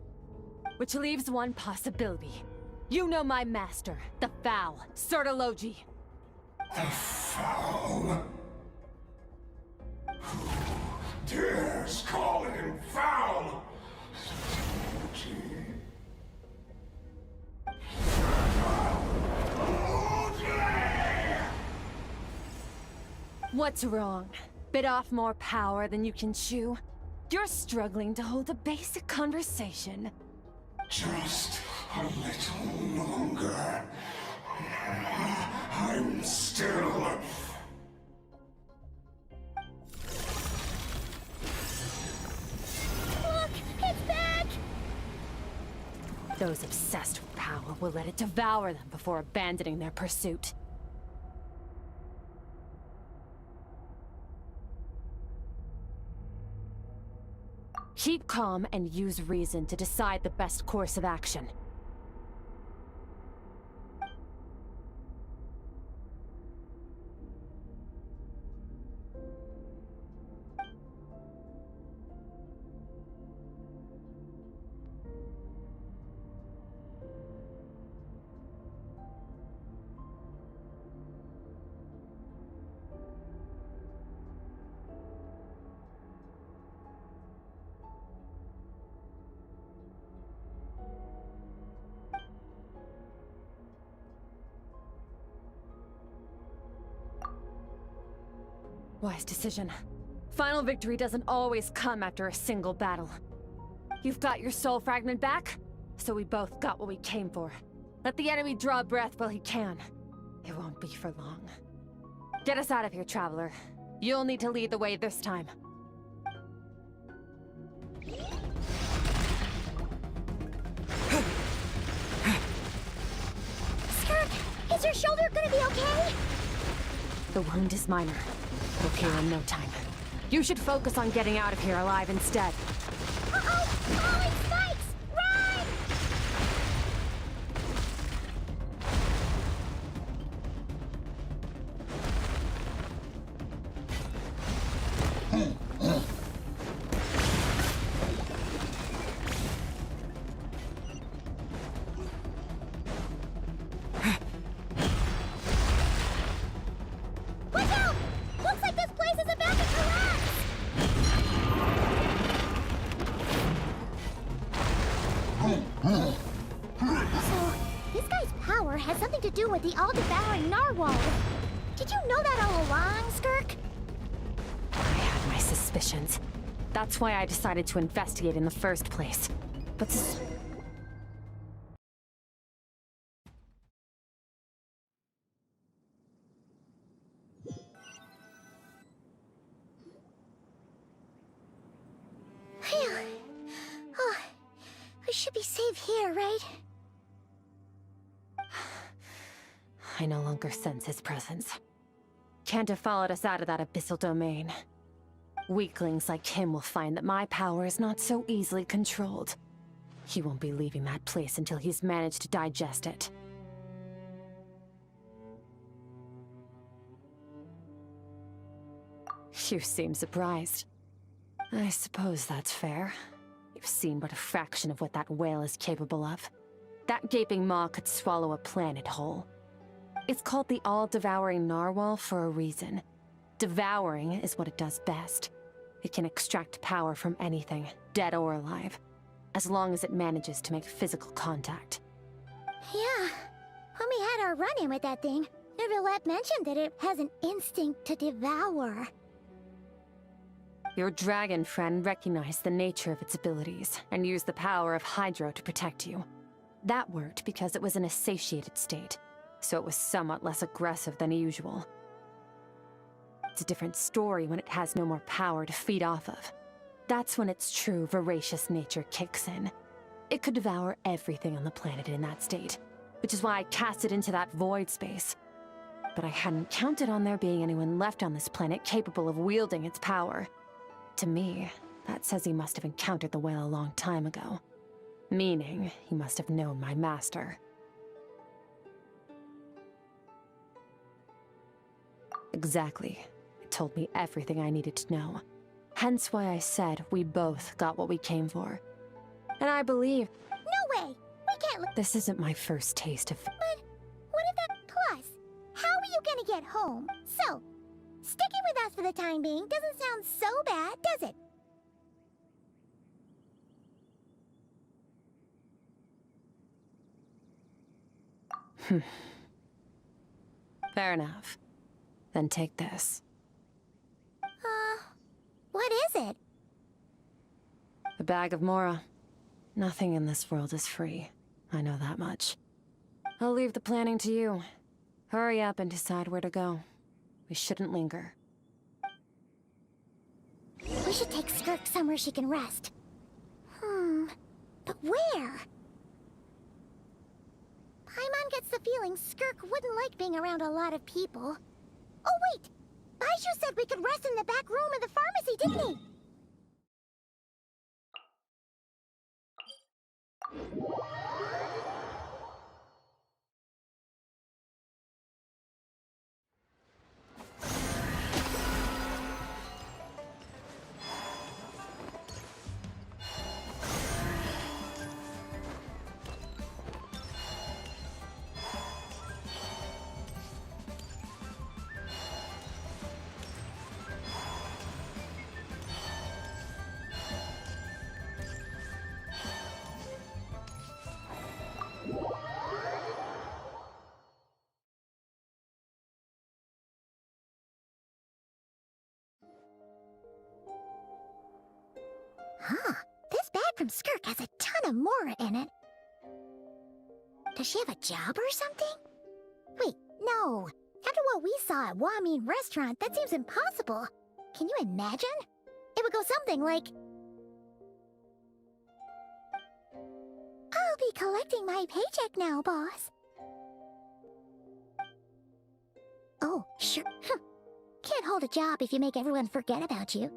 Which leaves one possibility. You know my master, the Foul, Sertologi. The Foul? Who dares call him Foul? What's wrong? Bit off more power than you can chew? You're struggling to hold a basic conversation. Just a little longer. I'm still... Look! It's back! Those obsessed with power will let it devour them before abandoning their pursuit. Keep calm and use reason to decide the best course of action. Wise decision. Final victory doesn't always come after a single battle. You've got your soul fragment back, so we both got what we came for. Let the enemy draw breath while he can. It won't be for long. Get us out of here, Traveler. You'll need to lead the way this time. Skirk, is your shoulder gonna be okay? The wound is minor. It'll heal in no time. You should focus on getting out of here alive instead. Uh-oh! Falling spikes! Run! Watch out! Looks like this place is about to collapse! So, this guy's power has something to do with the all-devouring narwhal. Did you know that all along, Skirk? I had my suspicions. That's why I decided to investigate in the first place. But Phew. Oh, we should be safe here, right? I no longer sense his presence. Can't have followed us out of that abyssal domain. Weaklings like him will find that my power is not so easily controlled. He won't be leaving that place until he's managed to digest it. You seem surprised. I suppose that's fair. You've seen but a fraction of what that whale is capable of. That gaping maw could swallow a planet whole. It's called the all-devouring narwhal for a reason. Devouring is what it does best. It can extract power from anything, dead or alive, as long as it manages to make physical contact. Yeah. When we had our run-in with that thing, Neuvillette mentioned that it has an instinct to devour. Your dragon friend recognized the nature of its abilities and used the power of Hydro to protect you. That worked because it was in a satiated state, so it was somewhat less aggressive than usual. It's a different story when it has no more power to feed off of. That's when its true voracious nature kicks in. It could devour everything on the planet in that state, which is why I cast it into that void space. But I hadn't counted on there being anyone left on this planet capable of wielding its power. To me, that says he must have encountered the whale a long time ago. Meaning, he must have known my master. Exactly. It told me everything I needed to know. Hence why I said we both got what we came for. And I believe... No way! We can't look... This isn't my first taste of... But what if that... Plus, how are you gonna get home? So, sticking with us for the time being doesn't sound so bad, does it? Fair enough. Then take this. What is it? A bag of Mora. Nothing in this world is free. I know that much. I'll leave the planning to you. Hurry up and decide where to go. We shouldn't linger. We should take Skirk somewhere she can rest. But where? Paimon gets the feeling Skirk wouldn't like being around a lot of people. Oh wait! Baiju said we could rest in the back room of the pharmacy, didn't he? Huh. This bag from Skirk has a ton of Mora in it. Does she have a job or something? Wait, no. After what we saw at Wamin Restaurant, that seems impossible. Can you imagine? It would go something like... I'll be collecting my paycheck now, boss. Oh, sure. Can't hold a job if you make everyone forget about you.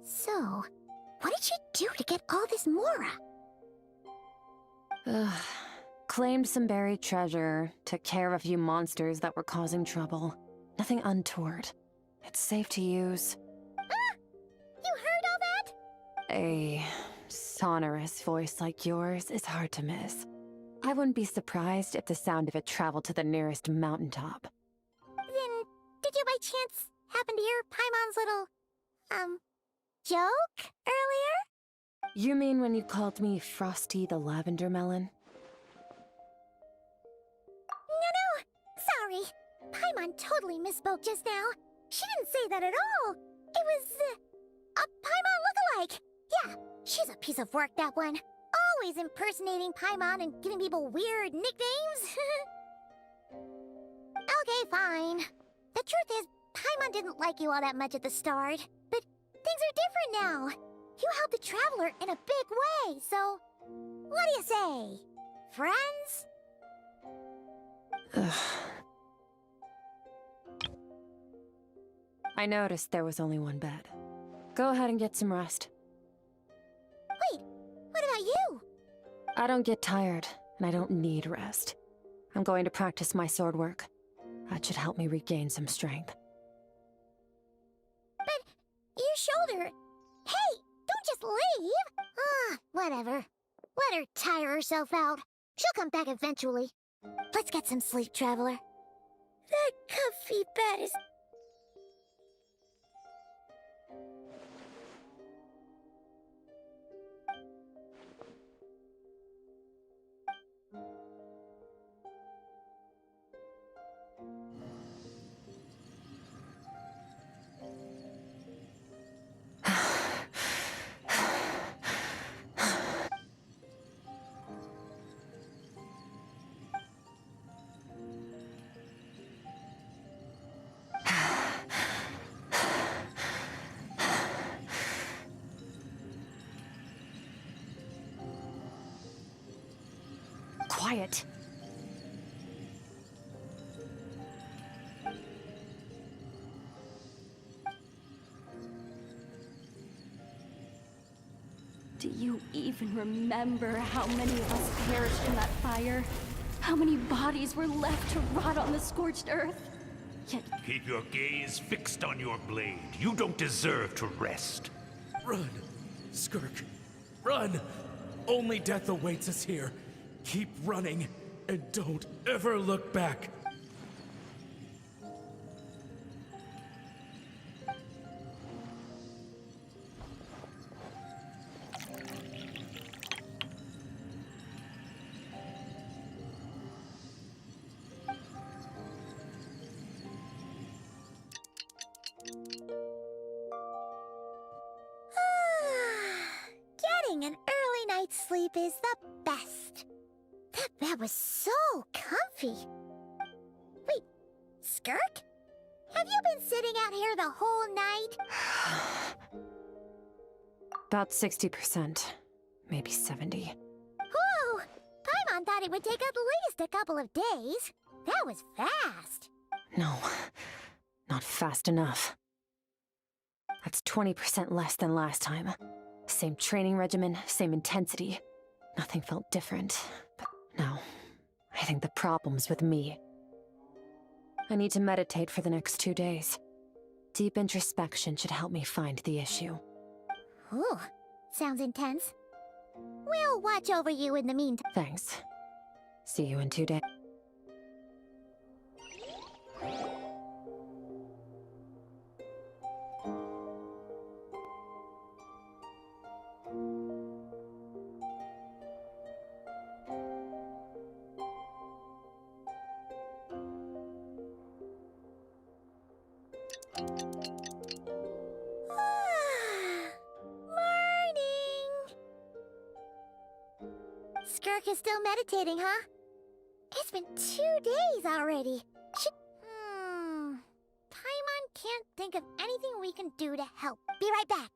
So... what did she do to get all this Mora? Claimed some buried treasure, took care of a few monsters that were causing trouble. Nothing untoward. It's safe to use. Ah! You heard all that? A sonorous voice like yours is hard to miss. I wouldn't be surprised if the sound of it traveled to the nearest mountaintop. Then, did you by chance happen to hear Paimon's little, joke earlier? You mean when you called me Frosty the Lavender Melon? No, sorry. Paimon totally misspoke just now. She didn't say that at all. It was, a Paimon lookalike. Yeah, she's a piece of work, that one. Always impersonating Paimon and giving people weird nicknames. Okay, fine. The truth is, Paimon didn't like you all that much at the start, but things are different now. You helped the Traveler in a big way, so... what do you say? Friends? I noticed there was only one bed. Go ahead and get some rest. Wait, what about you? I don't get tired, and I don't need rest. I'm going to practice my sword work. That should help me regain some strength. But your shoulder... Hey, don't just leave! Whatever. Let her tire herself out. She'll come back eventually. Let's get some sleep, Traveler. That comfy bed is... Quiet. Do you even remember how many of us perished in that fire? How many bodies were left to rot on the scorched earth? Yet... Keep your gaze fixed on your blade. You don't deserve to rest. Run, Skirk. Run! Only death awaits us here. Keep running, and don't ever look back. Getting an early night's sleep is the best. That bed was so comfy. Wait, Skirk? Have you been sitting out here the whole night? About 60%, maybe 70. Whoa! Paimon thought it would take at least a couple of days. That was fast. No, not fast enough. That's 20% less than last time. Same training regimen, same intensity. Nothing felt different. But no, I think the problem's with me. I need to meditate for the next 2 days. Deep introspection should help me find the issue. Ooh, sounds intense. We'll watch over you in the meantime. Thanks. See you in 2 days. Skirk is still meditating, huh? It's been 2 days already. Paimon can't think of anything we can do to help. Be right back.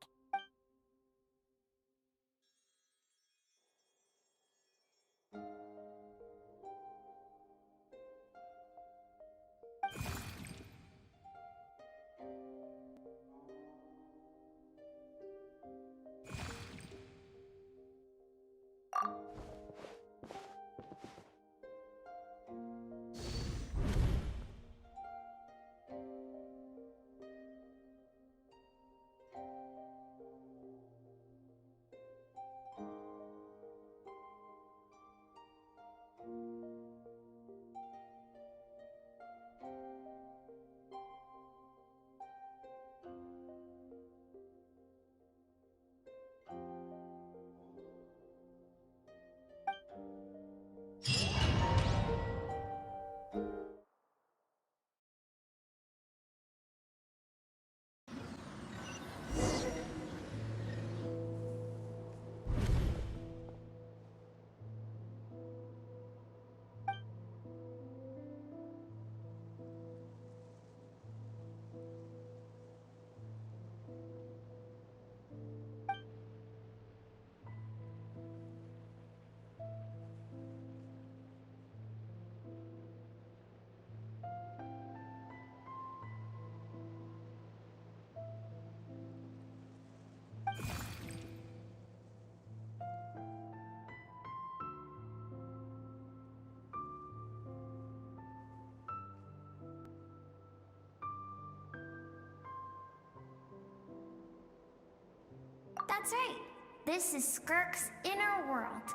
That's right. This is Skirk's inner world.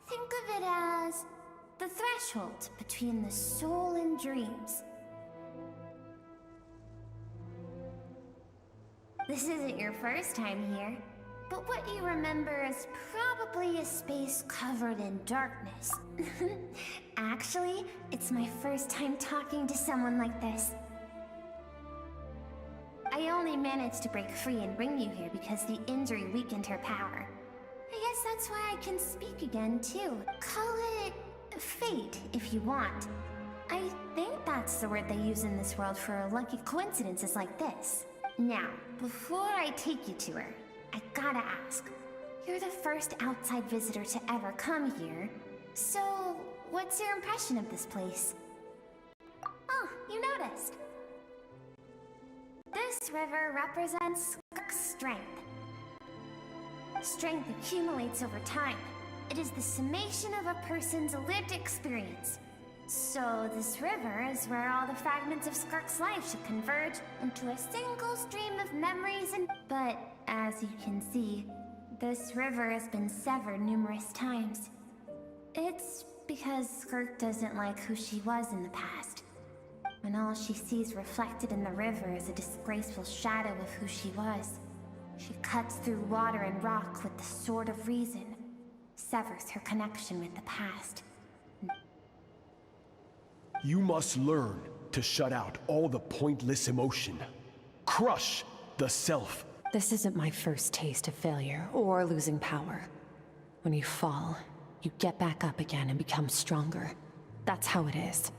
Think of it as the threshold between the soul and dreams. This isn't your first time here, but what you remember is probably a space covered in darkness. Actually, it's my first time talking to someone like this. I only managed to break free and bring you here because the injury weakened her power. I guess that's why I can speak again, too. Call it fate, if you want. I think that's the word they use in this world for lucky coincidences like this. Now, before I take you to her, I gotta ask. You're the first outside visitor to ever come here, so what's your impression of this place? Oh, you noticed. This river represents strength. Strength accumulates over time. It is the summation of a person's lived experience. So this river is where all the fragments of Skirk's life should converge into a single stream of memories and... But, as you can see, this river has been severed numerous times. It's because Skirk doesn't like who she was in the past. When all she sees reflected in the river is a disgraceful shadow of who she was. She cuts through water and rock with the sword of reason, severs her connection with the past. You must learn to shut out all the pointless emotion. Crush the self. This isn't my first taste of failure or losing power. When you fall, you get back up again and become stronger. That's how it is.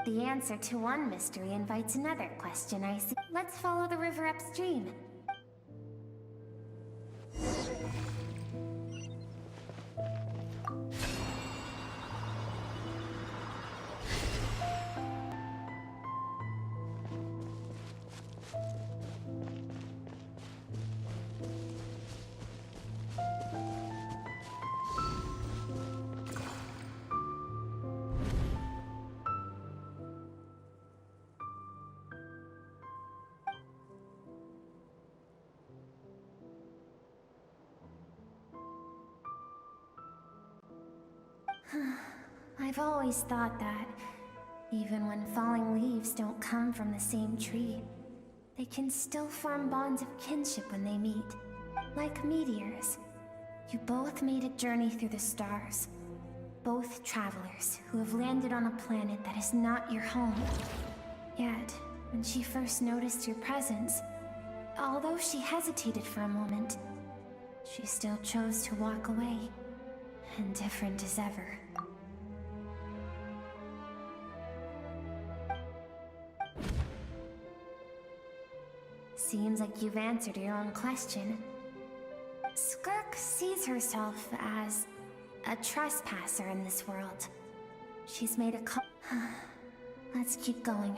The answer to one mystery invites another question, I see. Let's follow the river upstream. I've always thought that, even when falling leaves don't come from the same tree, they can still form bonds of kinship when they meet. Like meteors, you both made a journey through the stars. Both travelers who have landed on a planet that is not your home. Yet, when she first noticed your presence, although she hesitated for a moment, she still chose to walk away, indifferent as ever. Seems like you've answered your own question. Skirk sees herself as a trespasser in this world. She's made a Let's keep going.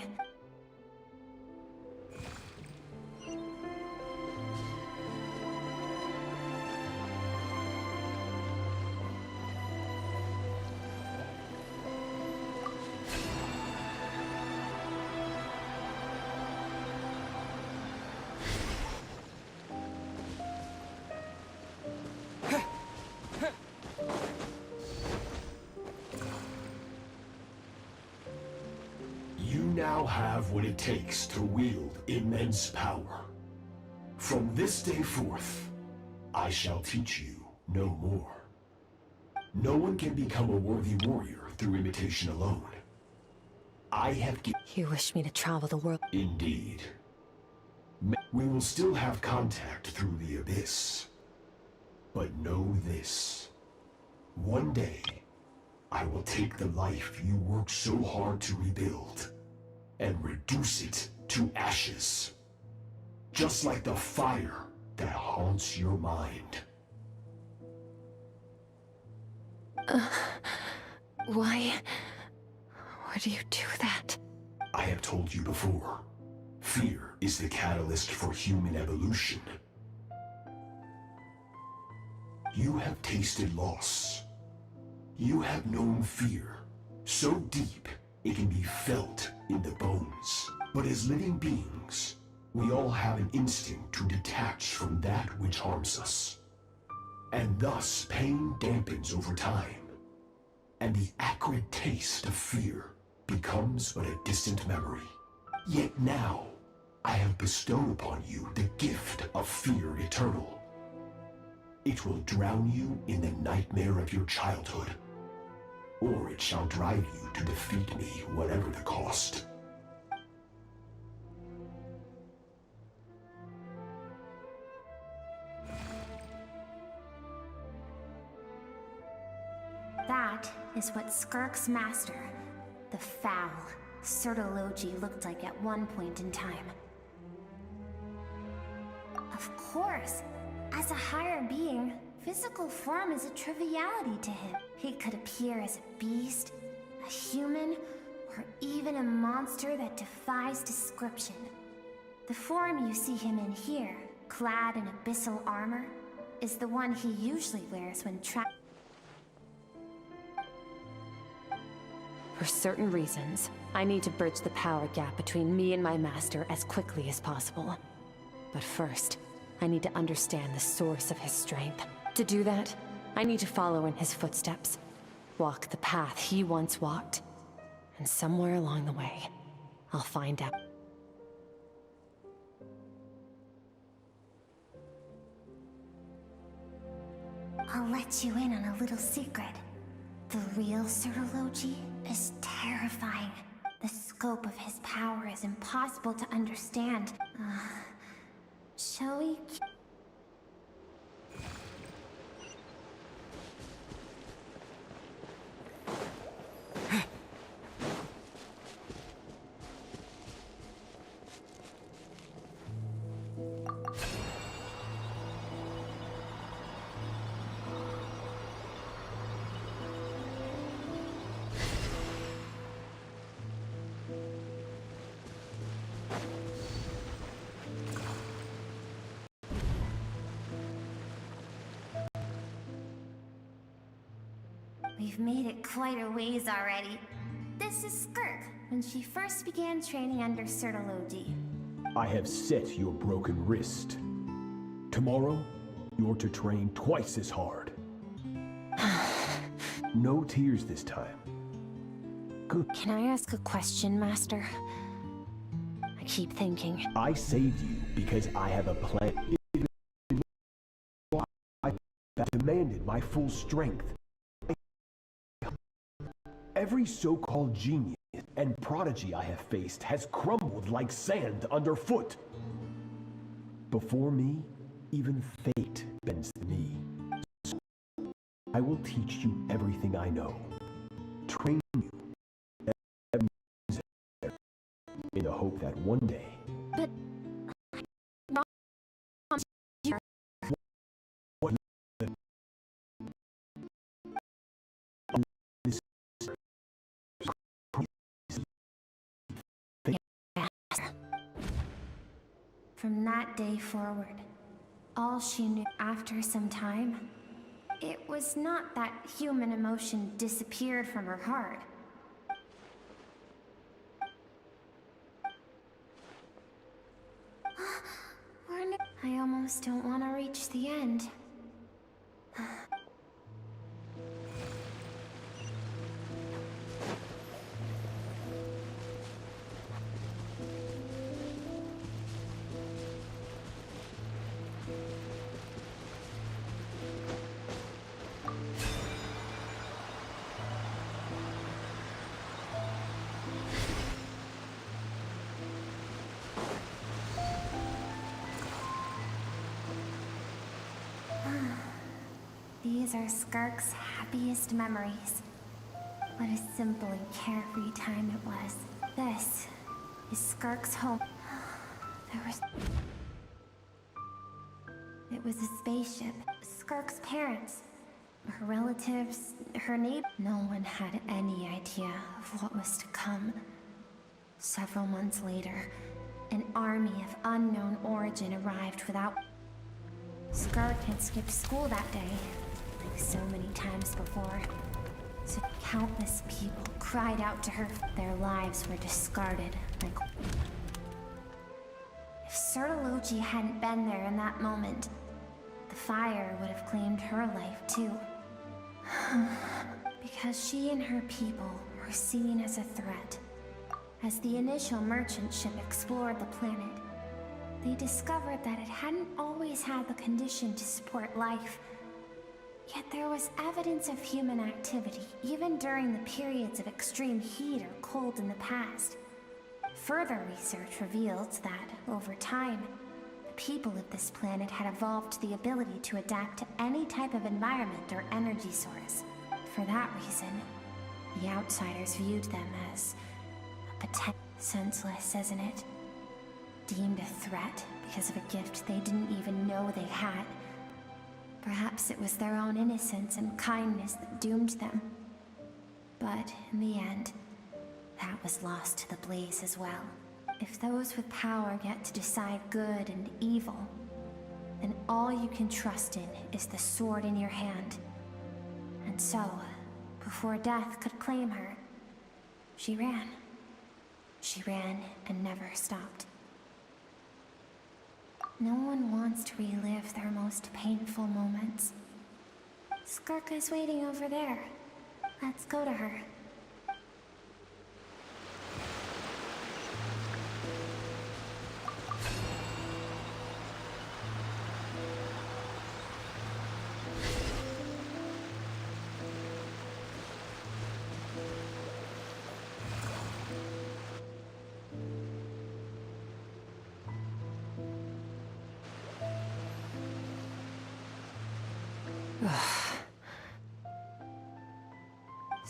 Now have what it takes to wield immense power. From this day forth, I shall teach you no more. No one can become a worthy warrior through imitation alone. I have You wish me to travel the world? Indeed. We will still have contact through the abyss. But know this. One day, I will take the life you worked so hard to rebuild and reduce it to ashes. Just like the fire that haunts your mind. Why do you do that? I have told you before. Fear is the catalyst for human evolution. You have tasted loss. You have known fear so deep it can be felt in the bones. But as living beings, we all have an instinct to detach from that which harms us. And thus, pain dampens over time. And the acrid taste of fear becomes but a distant memory. Yet now, I have bestowed upon you the gift of fear eternal. It will drown you in the nightmare of your childhood. Or it shall drive you to defeat me, whatever the cost. That is what Skirk's master, the foul Surtology, looked like at one point in time. Of course, as a higher being, physical form is a triviality to him. He could appear as a beast, a human, or even a monster that defies description. The form you see him in here, clad in abyssal armor, is the one he usually wears when For certain reasons, I need to bridge the power gap between me and my master as quickly as possible. But first, I need to understand the source of his strength. To do that, I need to follow in his footsteps, walk the path he once walked, and somewhere along the way, I'll find out. I'll let you in on a little secret. The real Surtology is terrifying. The scope of his power is impossible to understand. Shall we... We've made it quite a ways already. This is Skirk, when she first began training under Sertologi. I have set your broken wrist. Tomorrow, you're to train twice as hard. No tears this time. Good. Can I ask a question, Master? I keep thinking. I saved you because I have a plan. I demanded my full strength. Every so-called genius and prodigy I have faced has crumbled like sand underfoot. Before me, even fate bends the knee. So I will teach you everything I know. Train you in the hope that one day... But... From that day forward, all she knew after some time, it was not that human emotion disappeared from her heart. I almost don't want to reach the end. These are Skirk's happiest memories. What a simple and carefree time it was. This is Skirk's home. It was a spaceship. Skirk's parents, her relatives, her neighbors. No one had any idea of what was to come. Several months later, an army of unknown origin arrived without... Skirk had skipped school that day, like so many times before. So countless people cried out to her. Their lives were discarded like... If Sertologi hadn't been there in that moment, the fire would have claimed her life too. Because she and her people were seen as a threat. As the initial merchant ship explored the planet, they discovered that it hadn't always had the condition to support life. Yet there was evidence of human activity, even during the periods of extreme heat or cold in the past. Further research revealed that, over time, the people of this planet had evolved the ability to adapt to any type of environment or energy source. For that reason, the outsiders viewed them as a potential... Senseless, isn't it? Deemed a threat because of a gift they didn't even know they had. Perhaps it was their own innocence and kindness that doomed them. But in the end, that was lost to the blaze as well. If those with power get to decide good and evil, then all you can trust in is the sword in your hand. And so, before death could claim her, she ran. She ran and never stopped. No one wants to relive their most painful moments. Skirk is waiting over there. Let's go to her.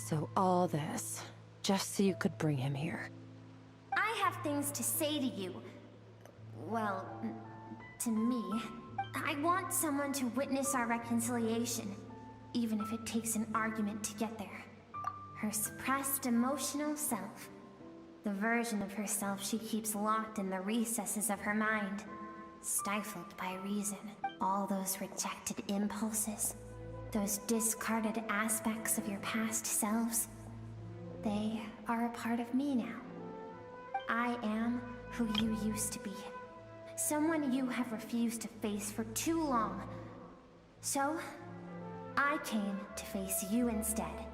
So all this, just so you could bring him here. I have things to say to you. Well, to me. I want someone to witness our reconciliation, even if it takes an argument to get there. Her suppressed emotional self. The version of herself she keeps locked in the recesses of her mind. Stifled by reason. All those rejected impulses. Those discarded aspects of your past selves, they are a part of me now. I am who you used to be. Someone you have refused to face for too long. So, I came to face you instead.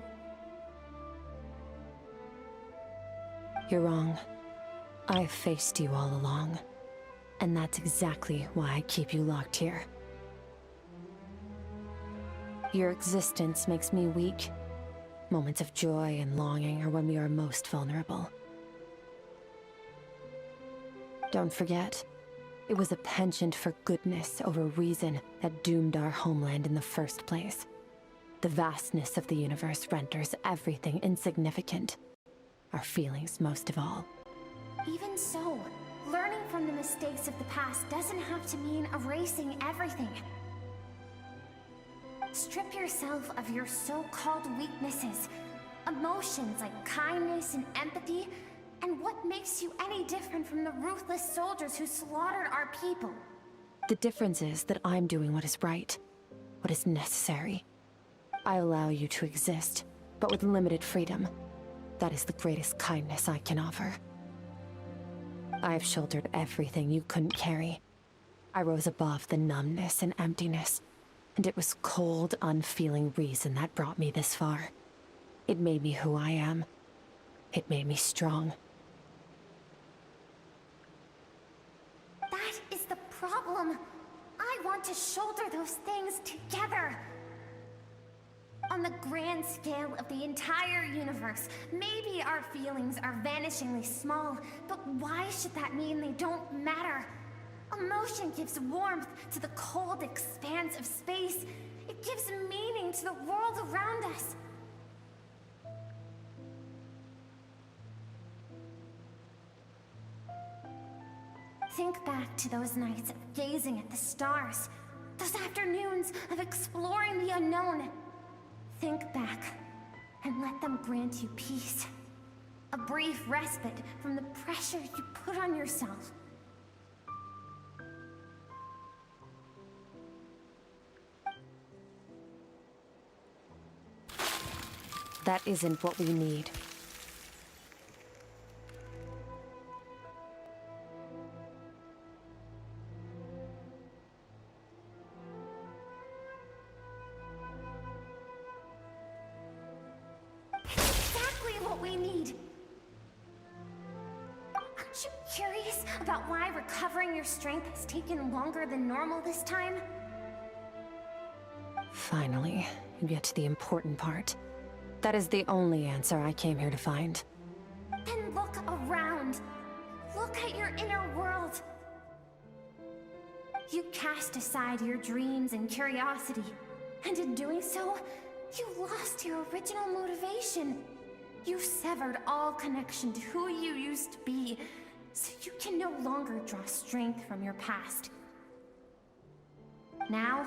You're wrong. I've faced you all along. And that's exactly why I keep you locked here. Your existence makes me weak. Moments of joy and longing are when we are most vulnerable. Don't forget, it was a penchant for goodness over reason that doomed our homeland in the first place. The vastness of the universe renders everything insignificant. Our feelings most of all. Even so, learning from the mistakes of the past doesn't have to mean erasing everything. Strip yourself of your so-called weaknesses, emotions like kindness and empathy, and what makes you any different from the ruthless soldiers who slaughtered our people? The difference is that I'm doing what is right, what is necessary. I allow you to exist, but with limited freedom. That is the greatest kindness I can offer. I've shouldered everything you couldn't carry. I rose above the numbness and emptiness, and it was cold, unfeeling reason that brought me this far. It made me who I am. It made me strong. That is the problem. I want to shoulder those things together. On the grand scale of the entire universe, maybe our feelings are vanishingly small, but why should that mean they don't matter? Emotion gives warmth to the cold expanse of space. It gives meaning to the world around us. Think back to those nights of gazing at the stars, those afternoons of exploring the unknown. Think back, and let them grant you peace. A brief respite from the pressure you put on yourself. That isn't what we need. Exactly what we need. Aren't you curious about why recovering your strength has taken longer than normal this time? Finally, you get to the important part. That is the only answer I came here to find. Then look around. Look at your inner world. You cast aside your dreams and curiosity, and in doing so, you lost your original motivation. You severed all connection to who you used to be, so you can no longer draw strength from your past. Now,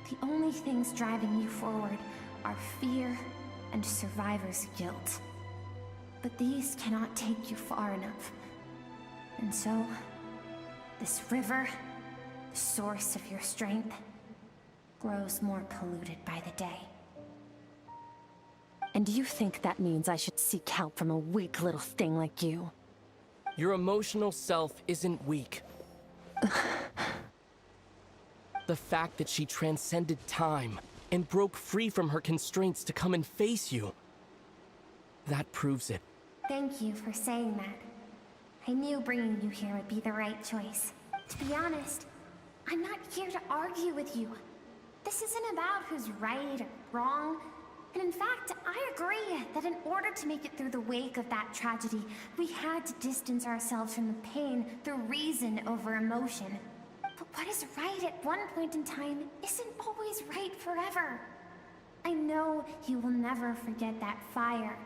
the only things driving you forward are fear and survivor's guilt. But these cannot take you far enough. And so, this river, the source of your strength, grows more polluted by the day. And you think that means I should seek help from a weak little thing like you? Your emotional self isn't weak. The fact that she transcended time and broke free from her constraints to come and face you, that proves it. Thank you for saying that. I knew bringing you here would be the right choice. To be honest, I'm not here to argue with you. This isn't about who's right or wrong. And in fact, I agree that in order to make it through the wake of that tragedy, we had to distance ourselves from the pain through reason over emotion. But what is right at one point in time isn't always right forever. I know you will never forget that fire.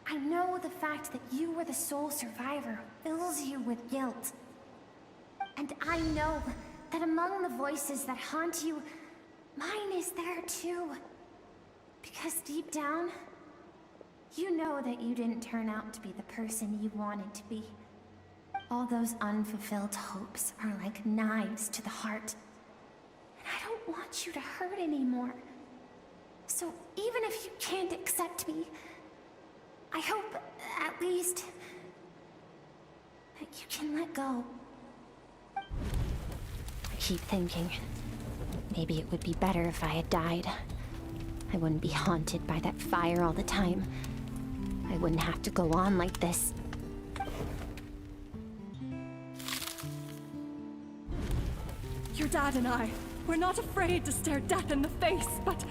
I know the fact that you were the sole survivor fills you with guilt. And I know that among the voices that haunt you, mine is there too. Because deep down, you know that you didn't turn out to be the person you wanted to be. All those unfulfilled hopes are like knives to the heart. And I don't want you to hurt anymore. So even if you can't accept me, I hope, at least, that you can let go. I keep thinking, maybe it would be better if I had died. I wouldn't be haunted by that fire all the time. I wouldn't have to go on like this. Your dad and I, we're not afraid to stare death in the face, but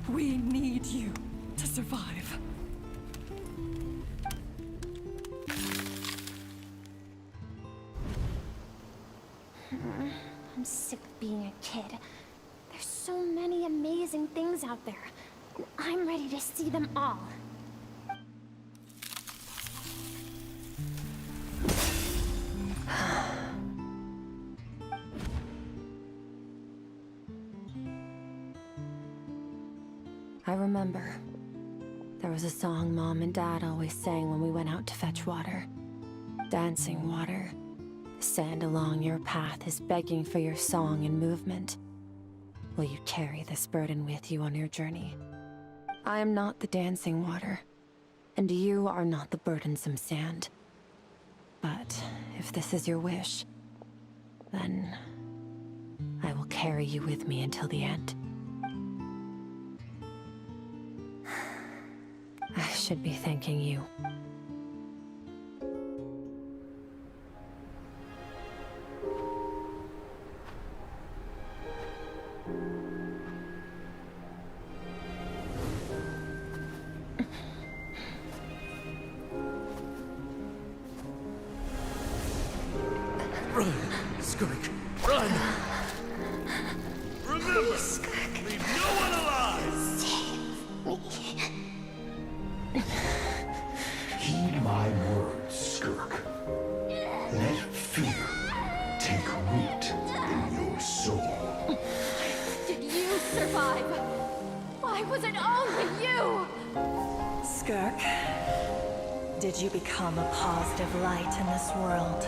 we need you to survive. I'm sick of being a kid. There's so many amazing things out there, and I'm ready to see them all. I remember. There was a song Mom and Dad always sang when we went out to fetch water. Dancing water. The sand along your path is begging for your song and movement. Will you carry this burden with you on your journey? I am not the dancing water, and you are not the burdensome sand. But if this is your wish, then I will carry you with me until the end. I should be thanking you. Run, Skirk, run! Remember, leave no one alive! Heed my words, Skirk. Let fear take root in your soul. Did you survive? Why was it only you? Skirk, did you become a positive light in this world?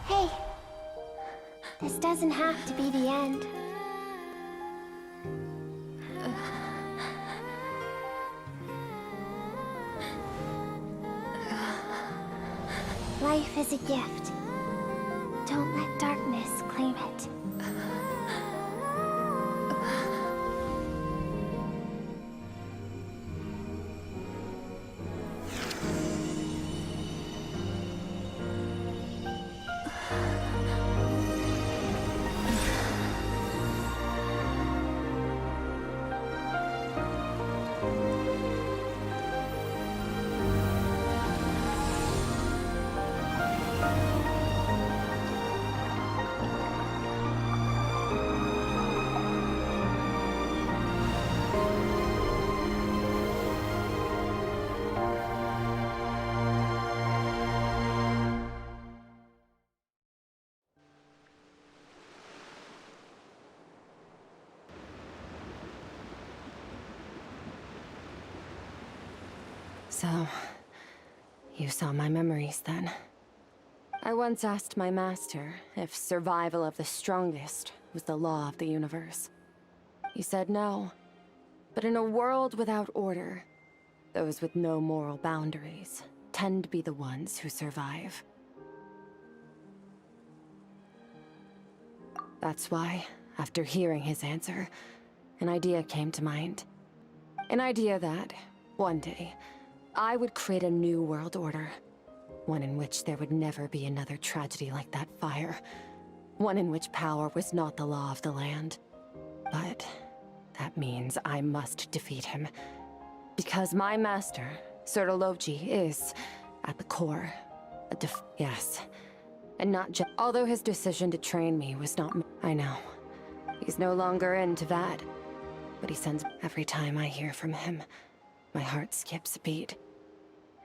Hey, this doesn't have to be the end. Life is a gift. Don't let darkness claim it. So, you saw my memories then. I once asked my master if survival of the strongest was the law of the universe. He said no. But in a world without order, those with no moral boundaries tend to be the ones who survive. That's why, after hearing his answer, an idea came to mind. An idea that, one day, I would create a new world order. One in which there would never be another tragedy like that fire. One in which power was not the law of the land. But that means I must defeat him. Because my master, Sir Logi, is, at the core, yes. And not just— although his decision to train me was not— I know. He's no longer into that. But he sends— every time I hear from him, my heart skips a beat.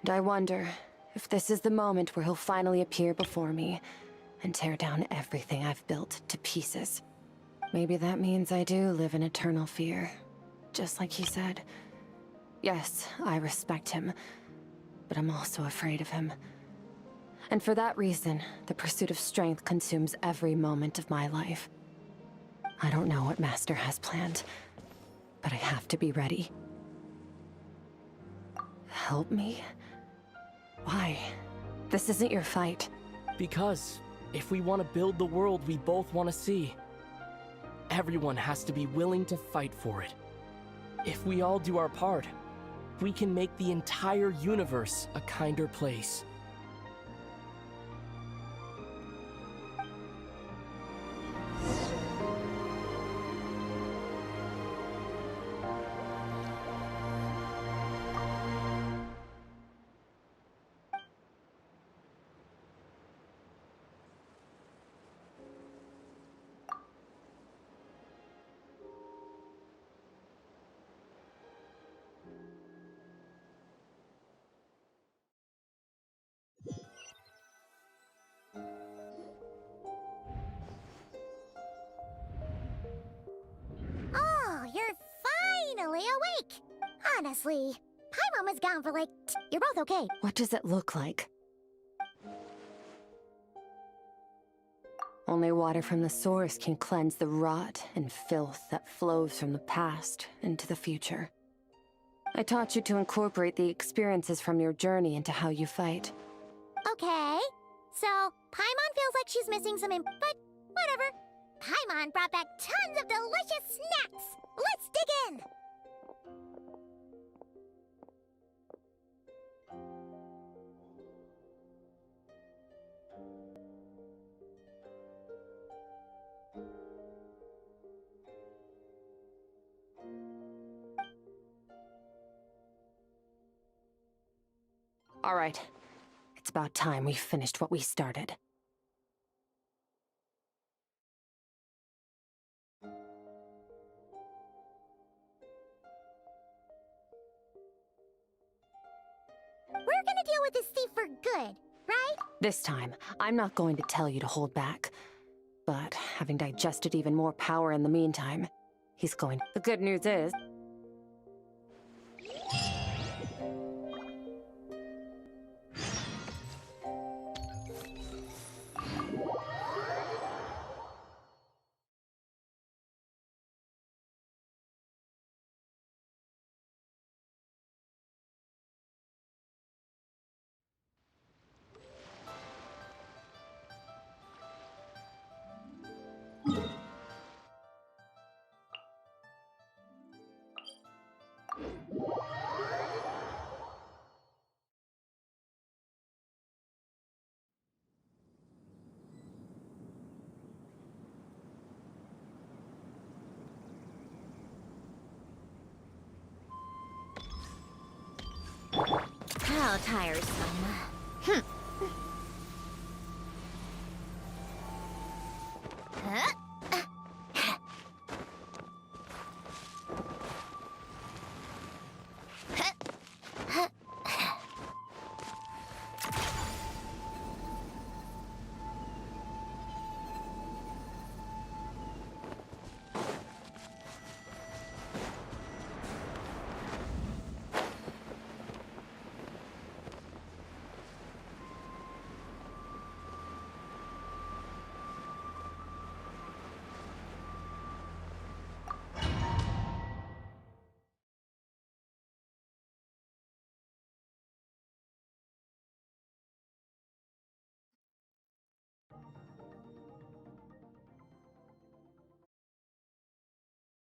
And I wonder if this is the moment where he'll finally appear before me and tear down everything I've built to pieces. Maybe that means I do live in eternal fear, just like he said. Yes, I respect him, but I'm also afraid of him. And for that reason, the pursuit of strength consumes every moment of my life. I don't know what Master has planned, but I have to be ready. Help me? Why? This isn't your fight. Because if we want to build the world we both want to see, everyone has to be willing to fight for it. If we all do our part, we can make the entire universe a kinder place. Oh, you're finally awake! Honestly, Paimon was gone for like... You're both okay. What does it look like? Only water from the source can cleanse the rot and filth that flows from the past into the future. I taught you to incorporate the experiences from your journey into how you fight. Okay, so Paimon feels like she's missing some but whatever. Paimon brought back tons of delicious snacks! Let's dig in! All right. It's about time we finished what we started. We're gonna deal with this thief for good, right? This time, I'm not going to tell you to hold back. But having digested even more power in the meantime, he's going... The good news is... How tiresome. Huh?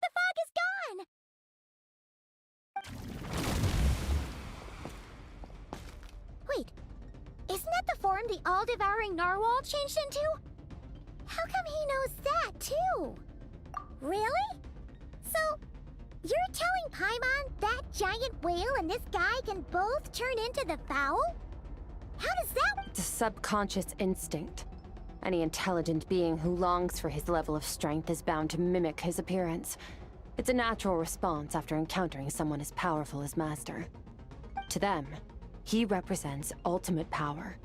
The fog is gone! Wait, isn't that the form the all-devouring narwhal changed into? How come he knows that, too? Really? So, you're telling Paimon that giant whale and this guy can both turn into the fowl? How does that... It's a subconscious instinct. Any intelligent being who longs for his level of strength is bound to mimic his appearance. It's a natural response after encountering someone as powerful as Master. To them, he represents ultimate power.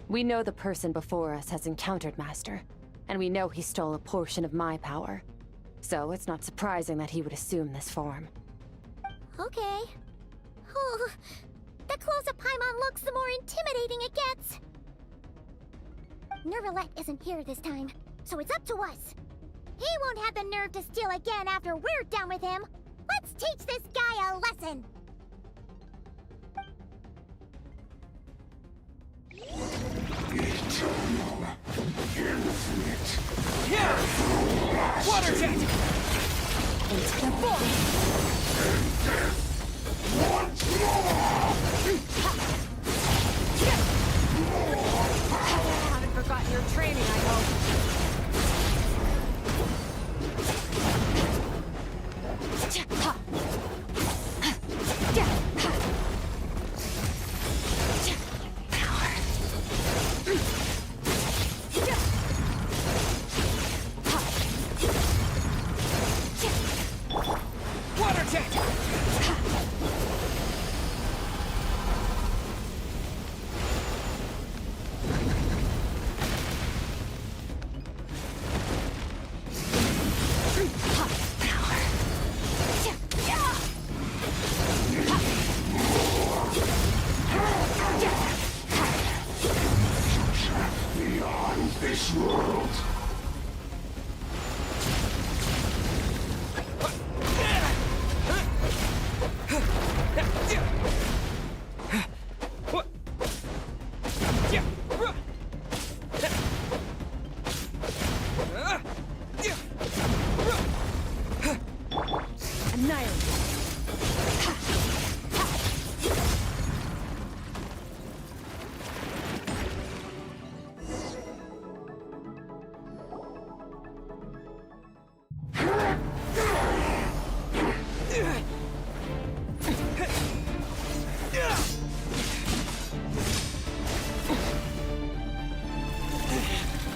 We know the person before us has encountered Master, and we know he stole a portion of my power. So it's not surprising that he would assume this form. Okay. The closer Paimon looks, the more intimidating it gets. Nervalette isn't here this time, so it's up to us. He won't have the nerve to steal again after we're done with him. Let's teach this guy a lesson. Eternal, infinite. Here! Water jet! Into the void! And death once more! Haven't forgotten your training, I hope. Water jet! Beyond this world.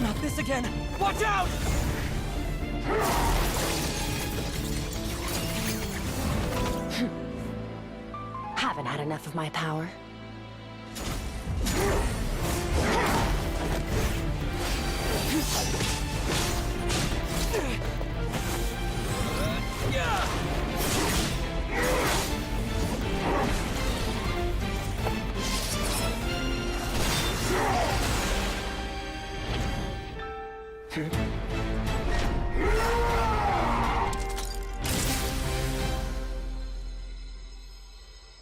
Not this again! Watch out! Haven't had enough of my power.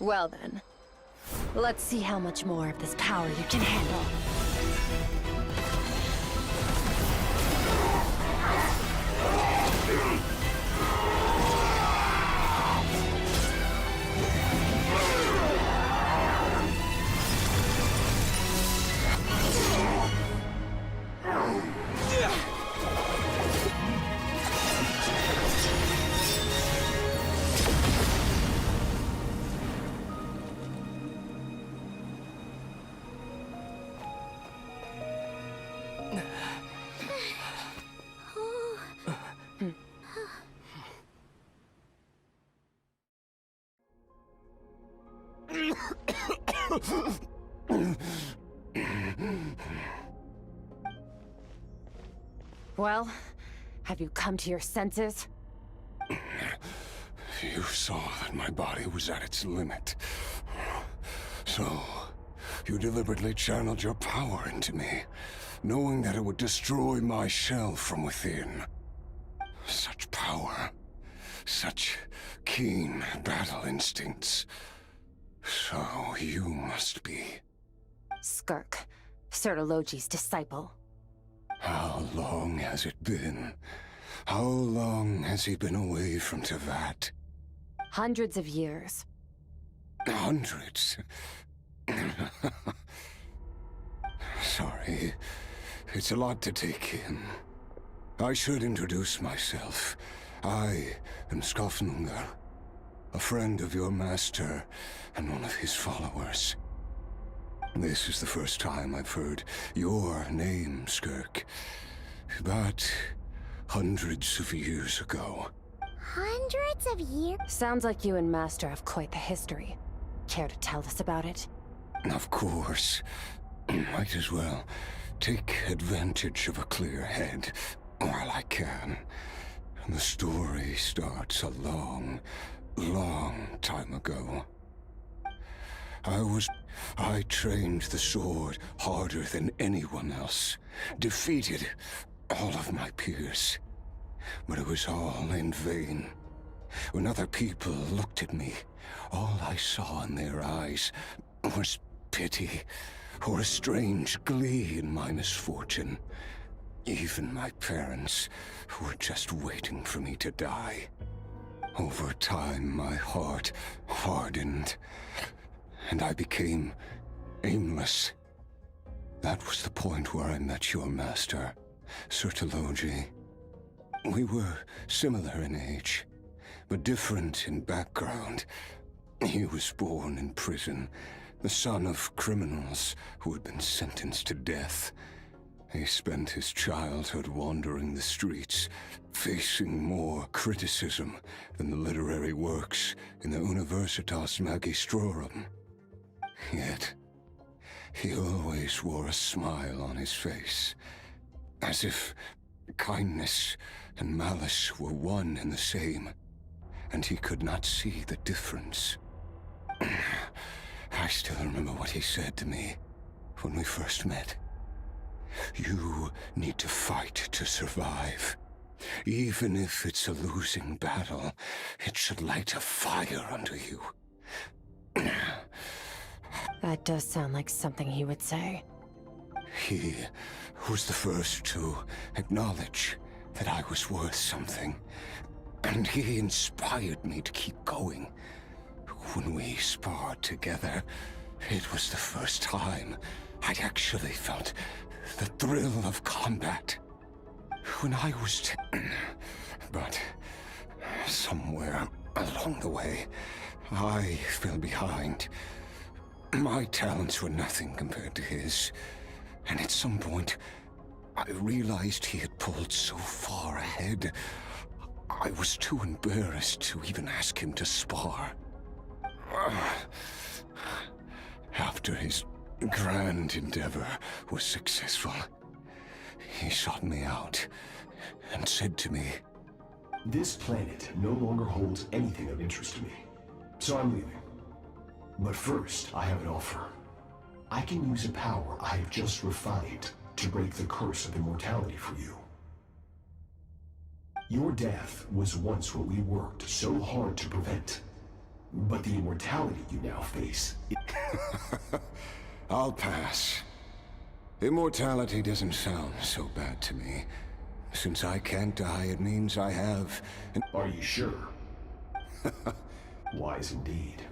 Well then, let's see how much more of this power you can handle. Well, have you come to your senses? You saw that my body was at its limit. So, you deliberately channeled your power into me, knowing that it would destroy my shell from within. Such power. Such keen battle instincts. So you must be... Skirk, Sertologi's disciple. How long has it been? How long has he been away from Tevat? Hundreds of years. Hundreds? Sorry. It's a lot to take in. I should introduce myself. I am Skafnungar, a friend of your master and one of his followers. This is the first time I've heard your name, Skirk. But hundreds of years ago. Hundreds of years? Sounds like you and Master have quite the history. Care to tell us about it? Of course. Might as well take advantage of a clear head while I can. The story starts a long, long time ago. I trained the sword harder than anyone else, defeated all of my peers. But it was all in vain. When other people looked at me, all I saw in their eyes was pity, or a strange glee in my misfortune. Even my parents were just waiting for me to die. Over time, my heart hardened, and I became aimless. That was the point where I met your master, Sir Taloji. We were similar in age, but different in background. He was born in prison, the son of criminals who had been sentenced to death. He spent his childhood wandering the streets, facing more criticism than the literary works in the Universitas Magistrorum. Yet, he always wore a smile on his face, as if kindness and malice were one and the same, and he could not see the difference. I still remember what he said to me when we first met. You need to fight to survive. Even if it's a losing battle, it should light a fire under you. That does sound like something he would say. He was the first to acknowledge that I was worth something, and he inspired me to keep going. When we sparred together, it was the first time I'd actually felt the thrill of combat. When I was but somewhere along the way, I fell behind. My talents were nothing compared to his, and at some point, I realized he had pulled so far ahead, I was too embarrassed to even ask him to spar. After his grand endeavor was successful, he sought me out and said to me, "This planet no longer holds anything of interest to me, so I'm leaving. But first, I have an offer. I can use a power I have just refined to break the curse of immortality for you. Your death was once what we worked so hard to prevent. But the immortality you now face..." I'll pass. Immortality doesn't sound so bad to me. Since I can't die, it means I have an... Are you sure? Wise indeed.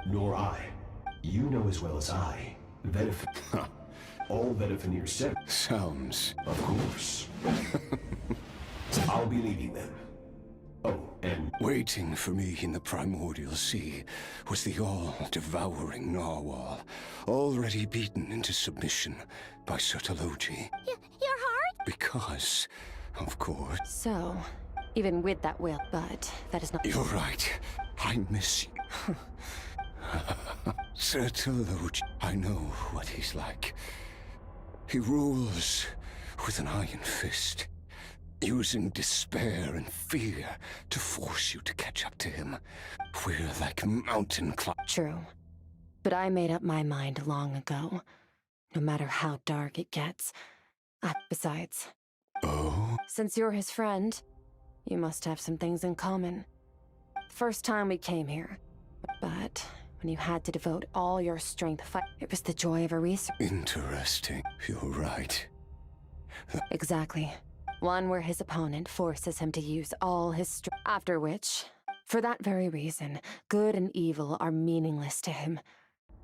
Nor I. You know as well as I, all Vedifenir said... Sounds... Of course. I'll be leaving them. Oh, and... Waiting for me in the primordial sea was the all-devouring narwhal, already beaten into submission by Sir Taloji. Your heart? Because, of course... So, even with that will, but that is not... You're right. I miss you. Sir Taloji, I know what he's like. He rules with an iron fist, using despair and fear to force you to catch up to him. We're like mountain climbers. True. But I made up my mind long ago. No matter how dark it gets. Besides... Oh? Since you're his friend, you must have some things in common. First time we came here. But when you had to devote all your strength to fight, it was the joy of a research. Interesting. You're right. Exactly. One where his opponent forces him to use all his strength. After which, for that very reason, good and evil are meaningless to him.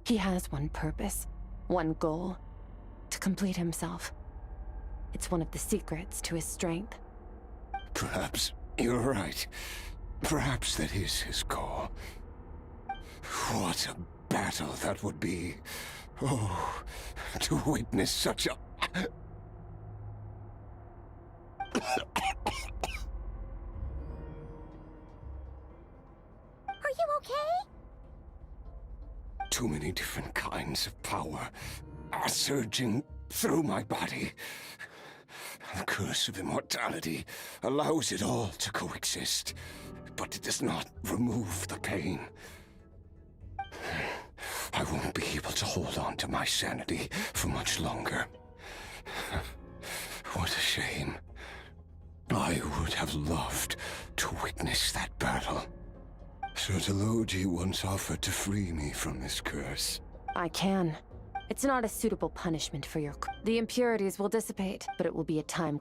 He has one purpose, one goal. To complete himself. It's one of the secrets to his strength. Perhaps you're right. Perhaps that is his goal. What a battle that would be. Oh, to witness such a... Are you okay? Too many different kinds of power are surging through my body. The curse of immortality allows it all to coexist, but it does not remove the pain. able to hold on to my sanity for much longer. What a shame. I would have loved to witness that battle. Sotologi once offered to free me from this curse. I can. It's not a suitable punishment for your... The impurities will dissipate, but it will be a time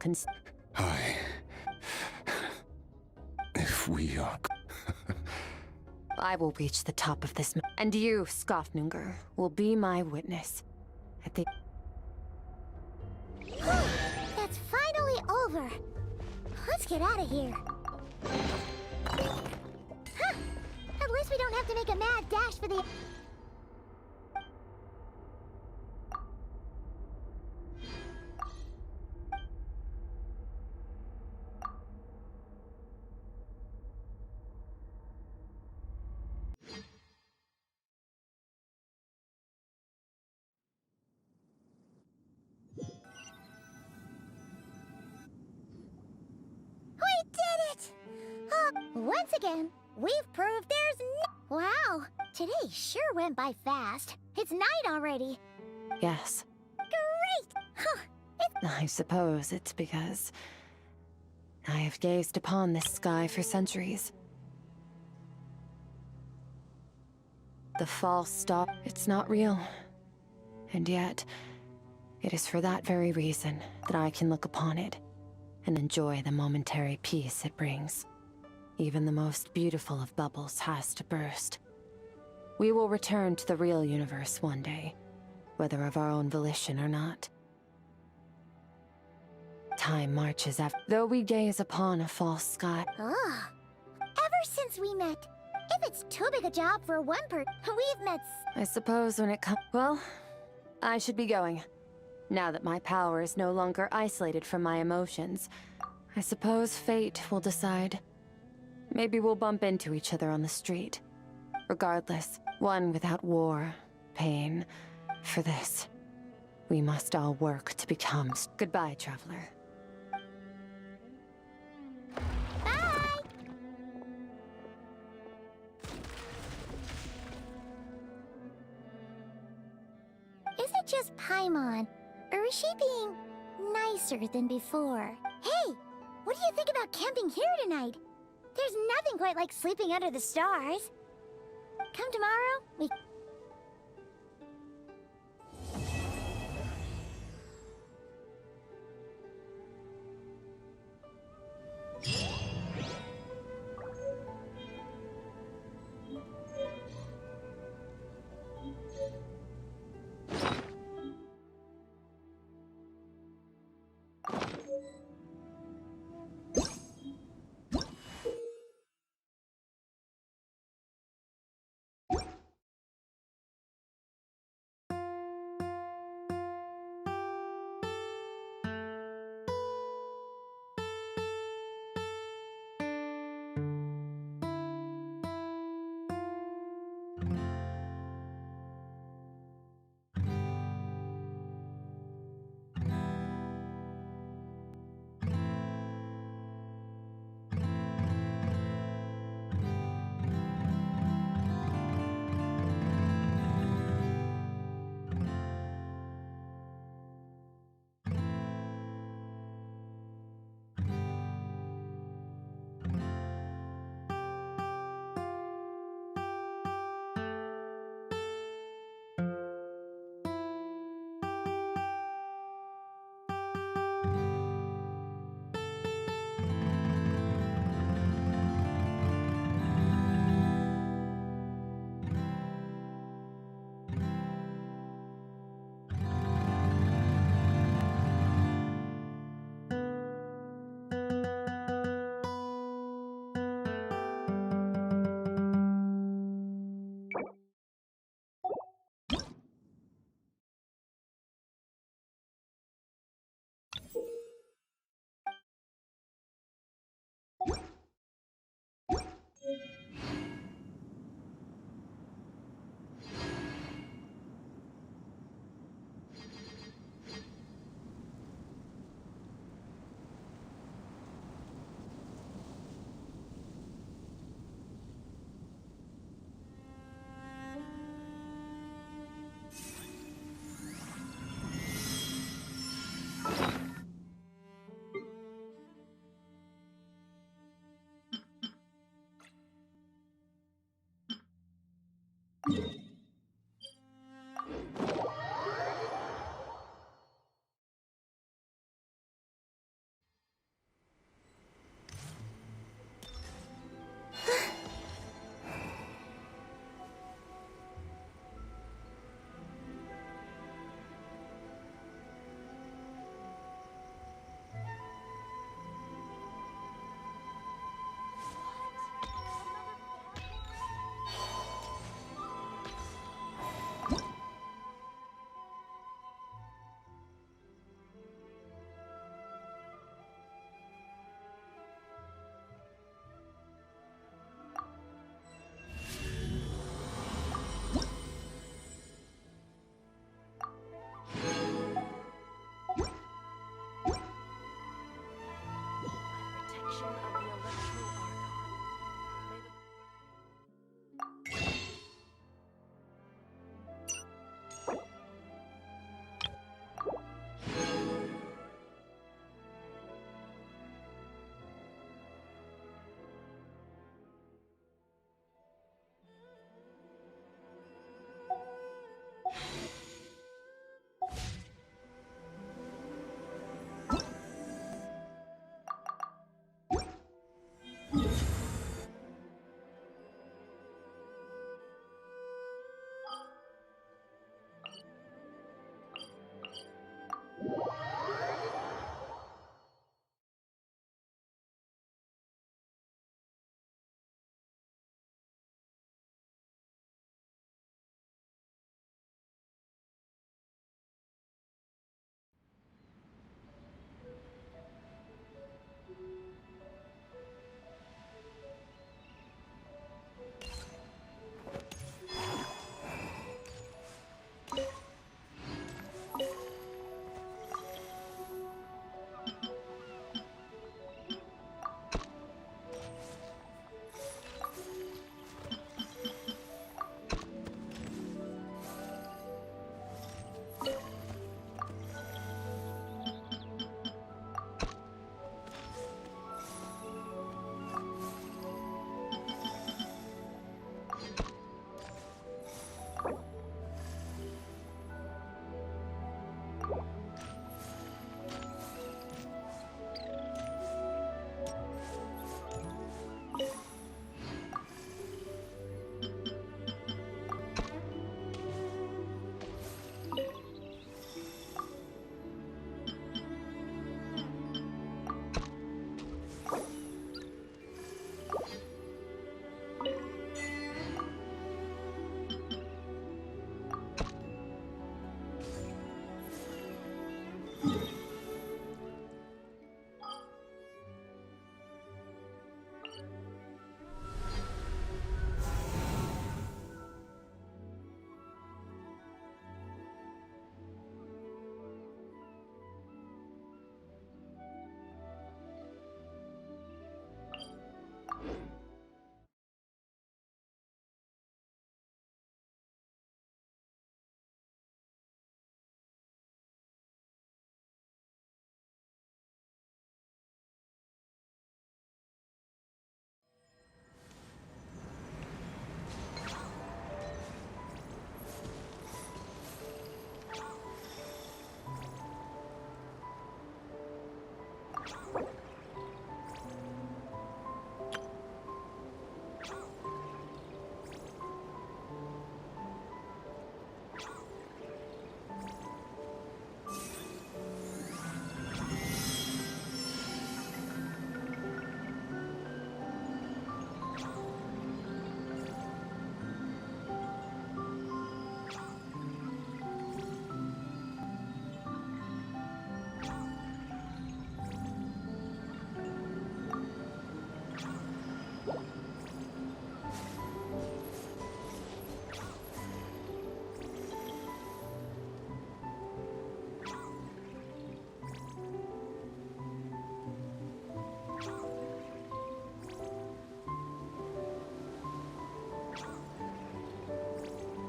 If we are... I will reach the top of this... And you, Skofnunger, will be my witness. At the... That's finally over. Let's get out of here. Huh. At least we don't have to make a mad dash for the... We did it! Once again, we've proved there's no... Wow, today sure went by fast. It's night already. Yes. Great! Huh. I suppose it's because... I have gazed upon this sky for centuries. The false star... It's not real. And yet, it is for that very reason that I can look upon it and enjoy the momentary peace it brings. Even the most beautiful of bubbles has to burst. We will return to the real universe one day, whether of our own volition or not. Time marches after, though we gaze upon a false sky. Ah, ever since we met, if it's too big a job for one person, we've met... I suppose when it comes... Well, I should be going. Now that my power is no longer isolated from my emotions, I suppose fate will decide. Maybe we'll bump into each other on the street. Regardless, one without war, pain. For this, we must all work to become... Goodbye, traveler. Bye! Is it just Paimon? Or is she being nicer than before? Hey! What do you think about camping here tonight? There's nothing quite like sleeping under the stars. Come tomorrow, we...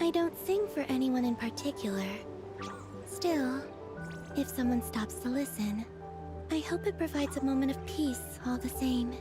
I don't sing for anyone in particular. Still, if someone stops to listen, I hope it provides a moment of peace all the same.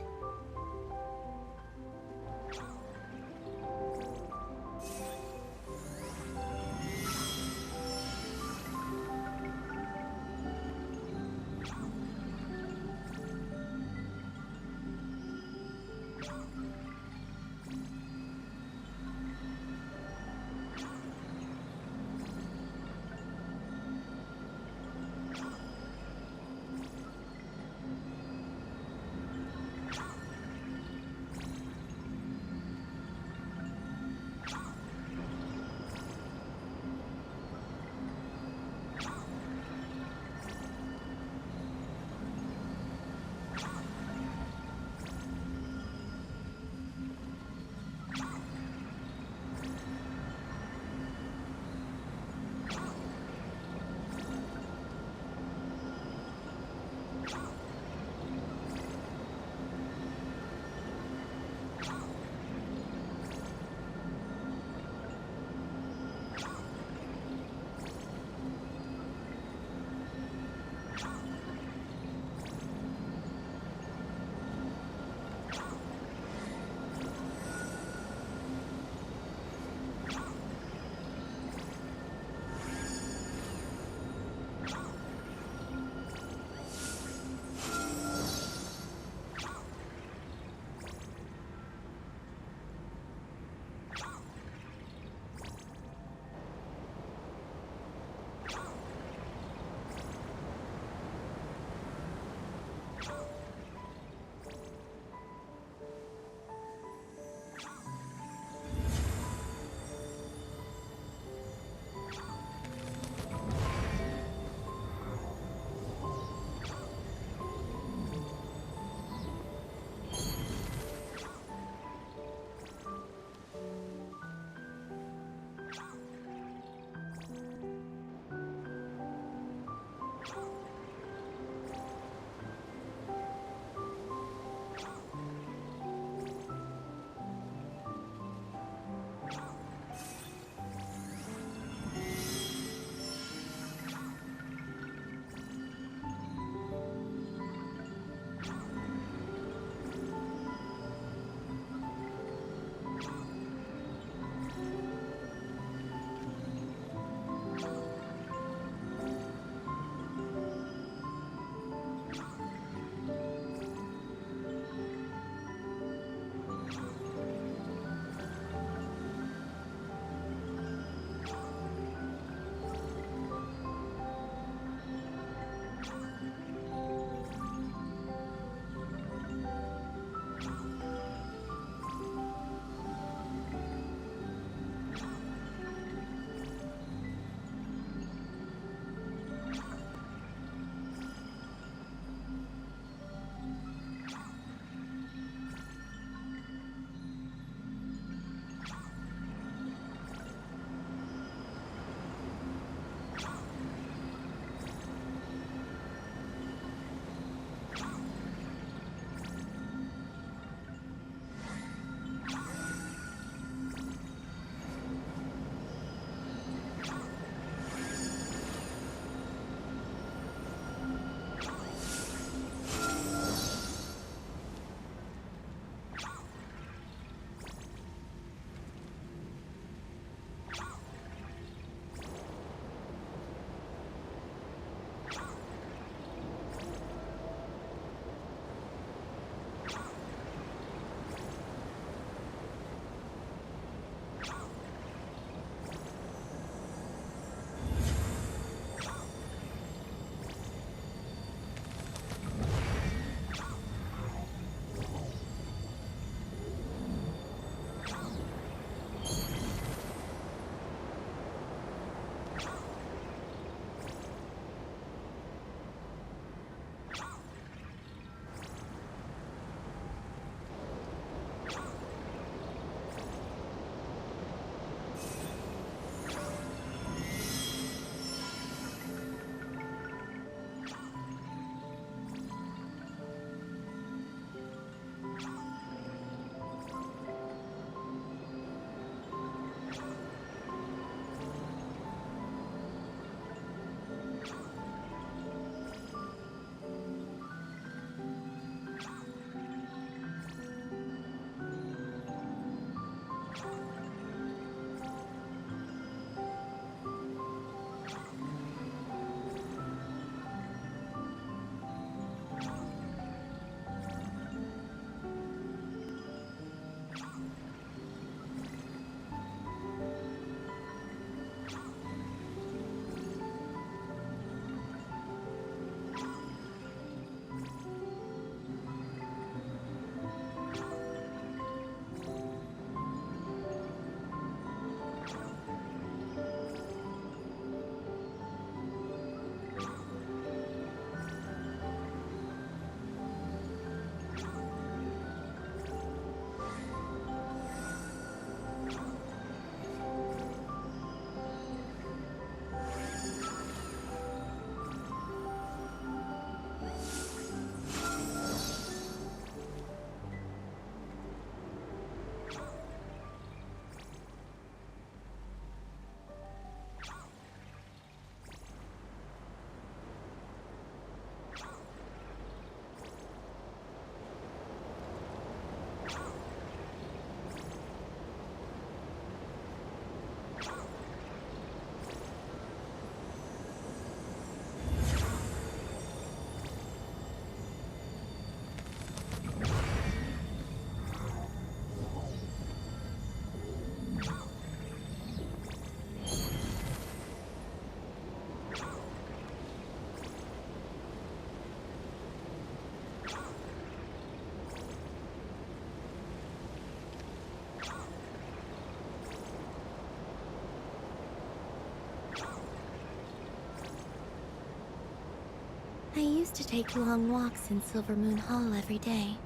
I used to take long walks in Silver Moon Hall every day.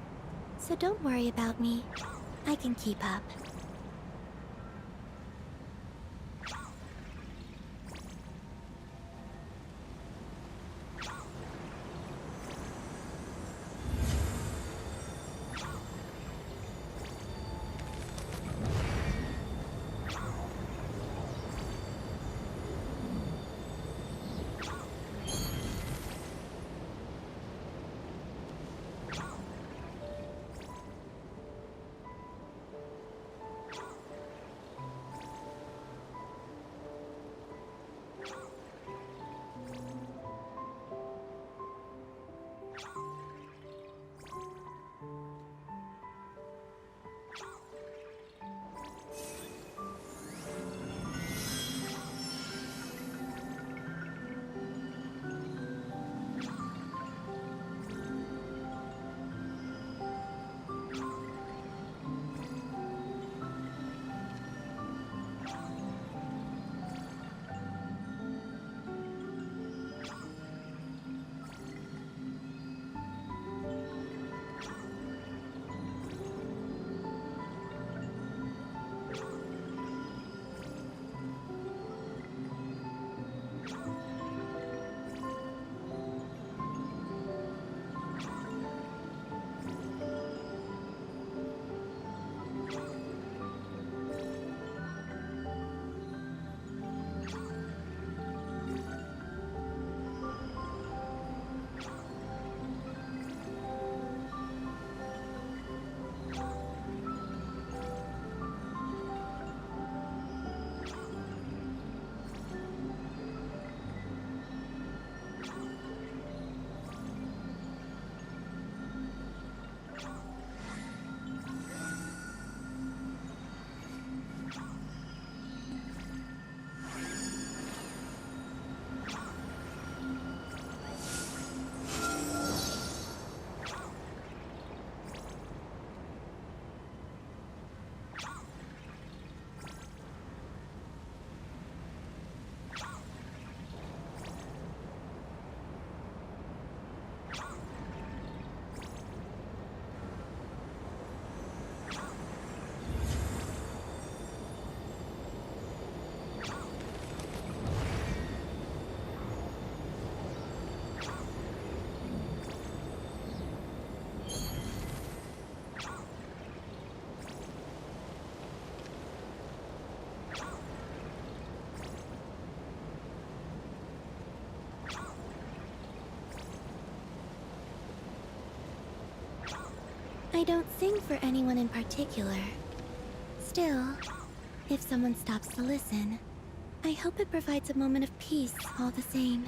So don't worry about me. I can keep up. I don't sing for anyone in particular. Still, if someone stops to listen, I hope it provides a moment of peace all the same.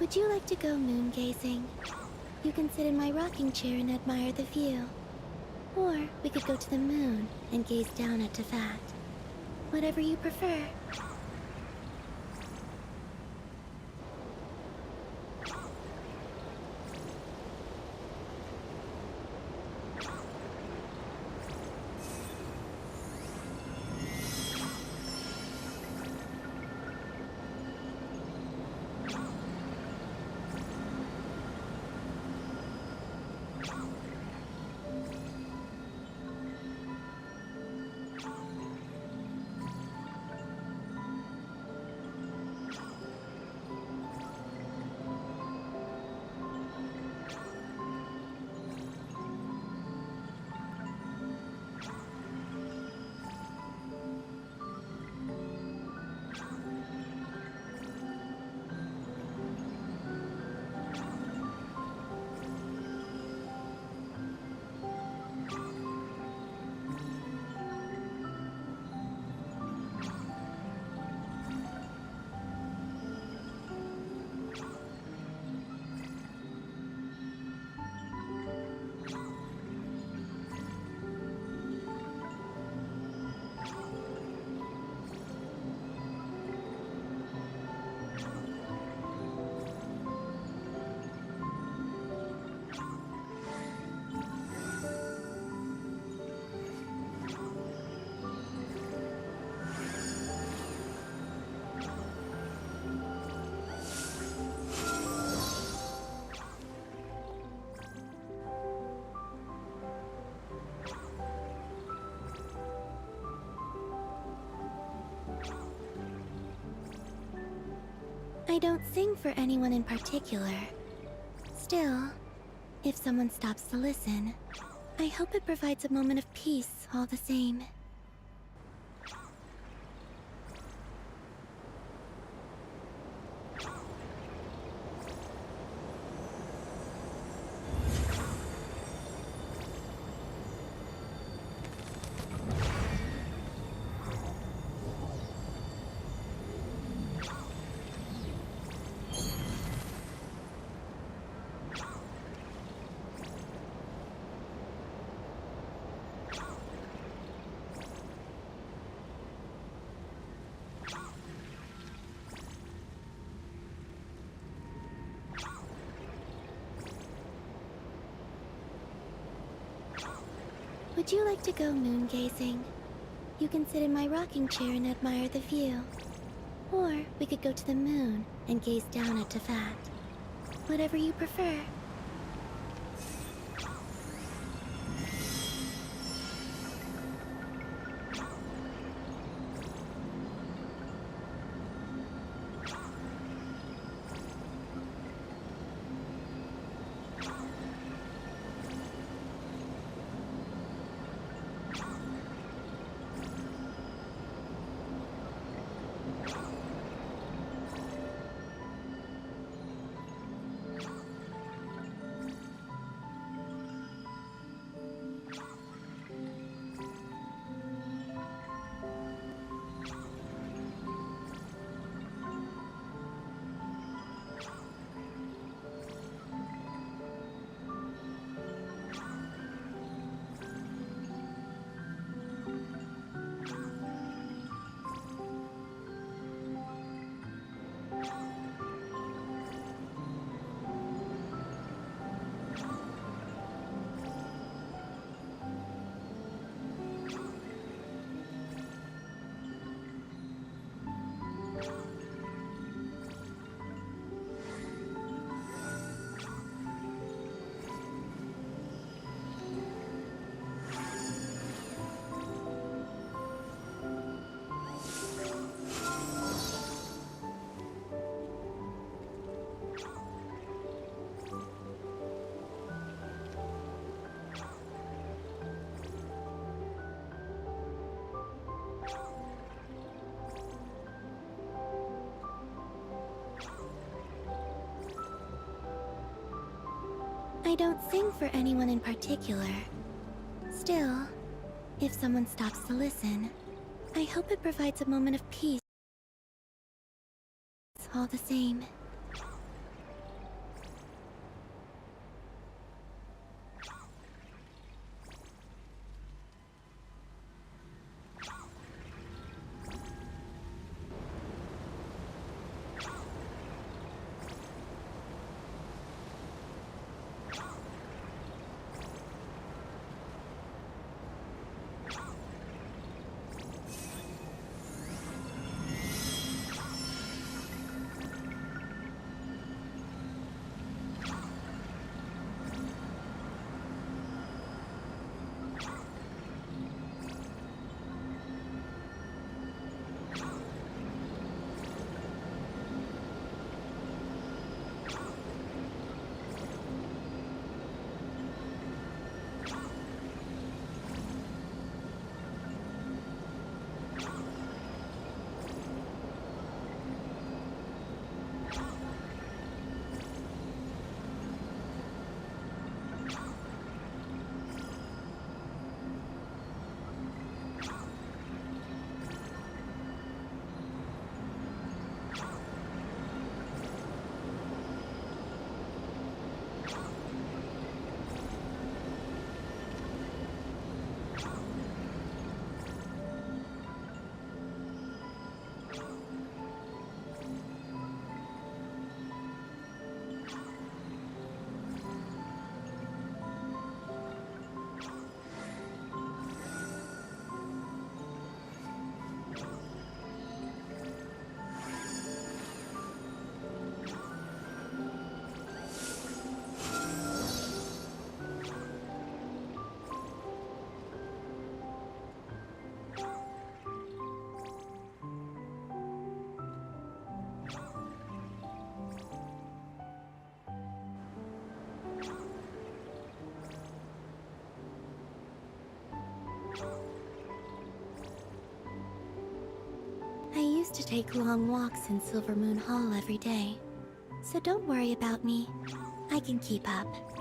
Would you like to go moon gazing? You can sit in my rocking chair and admire the view. Or we could go to the moon and gaze down at Tefat. Whatever you prefer. I don't sing for anyone in particular. Still, if someone stops to listen, I hope it provides a moment of peace all the same. Would you like to go moon gazing? You can sit in my rocking chair and admire the view. Or we could go to the moon and gaze down at Tefat. Whatever you prefer. I don't sing for anyone in particular. Still, if someone stops to listen, I hope it provides a moment of peace all the same. used to take long walks in Silver Moon Hall every day. So don't worry about me. I can keep up.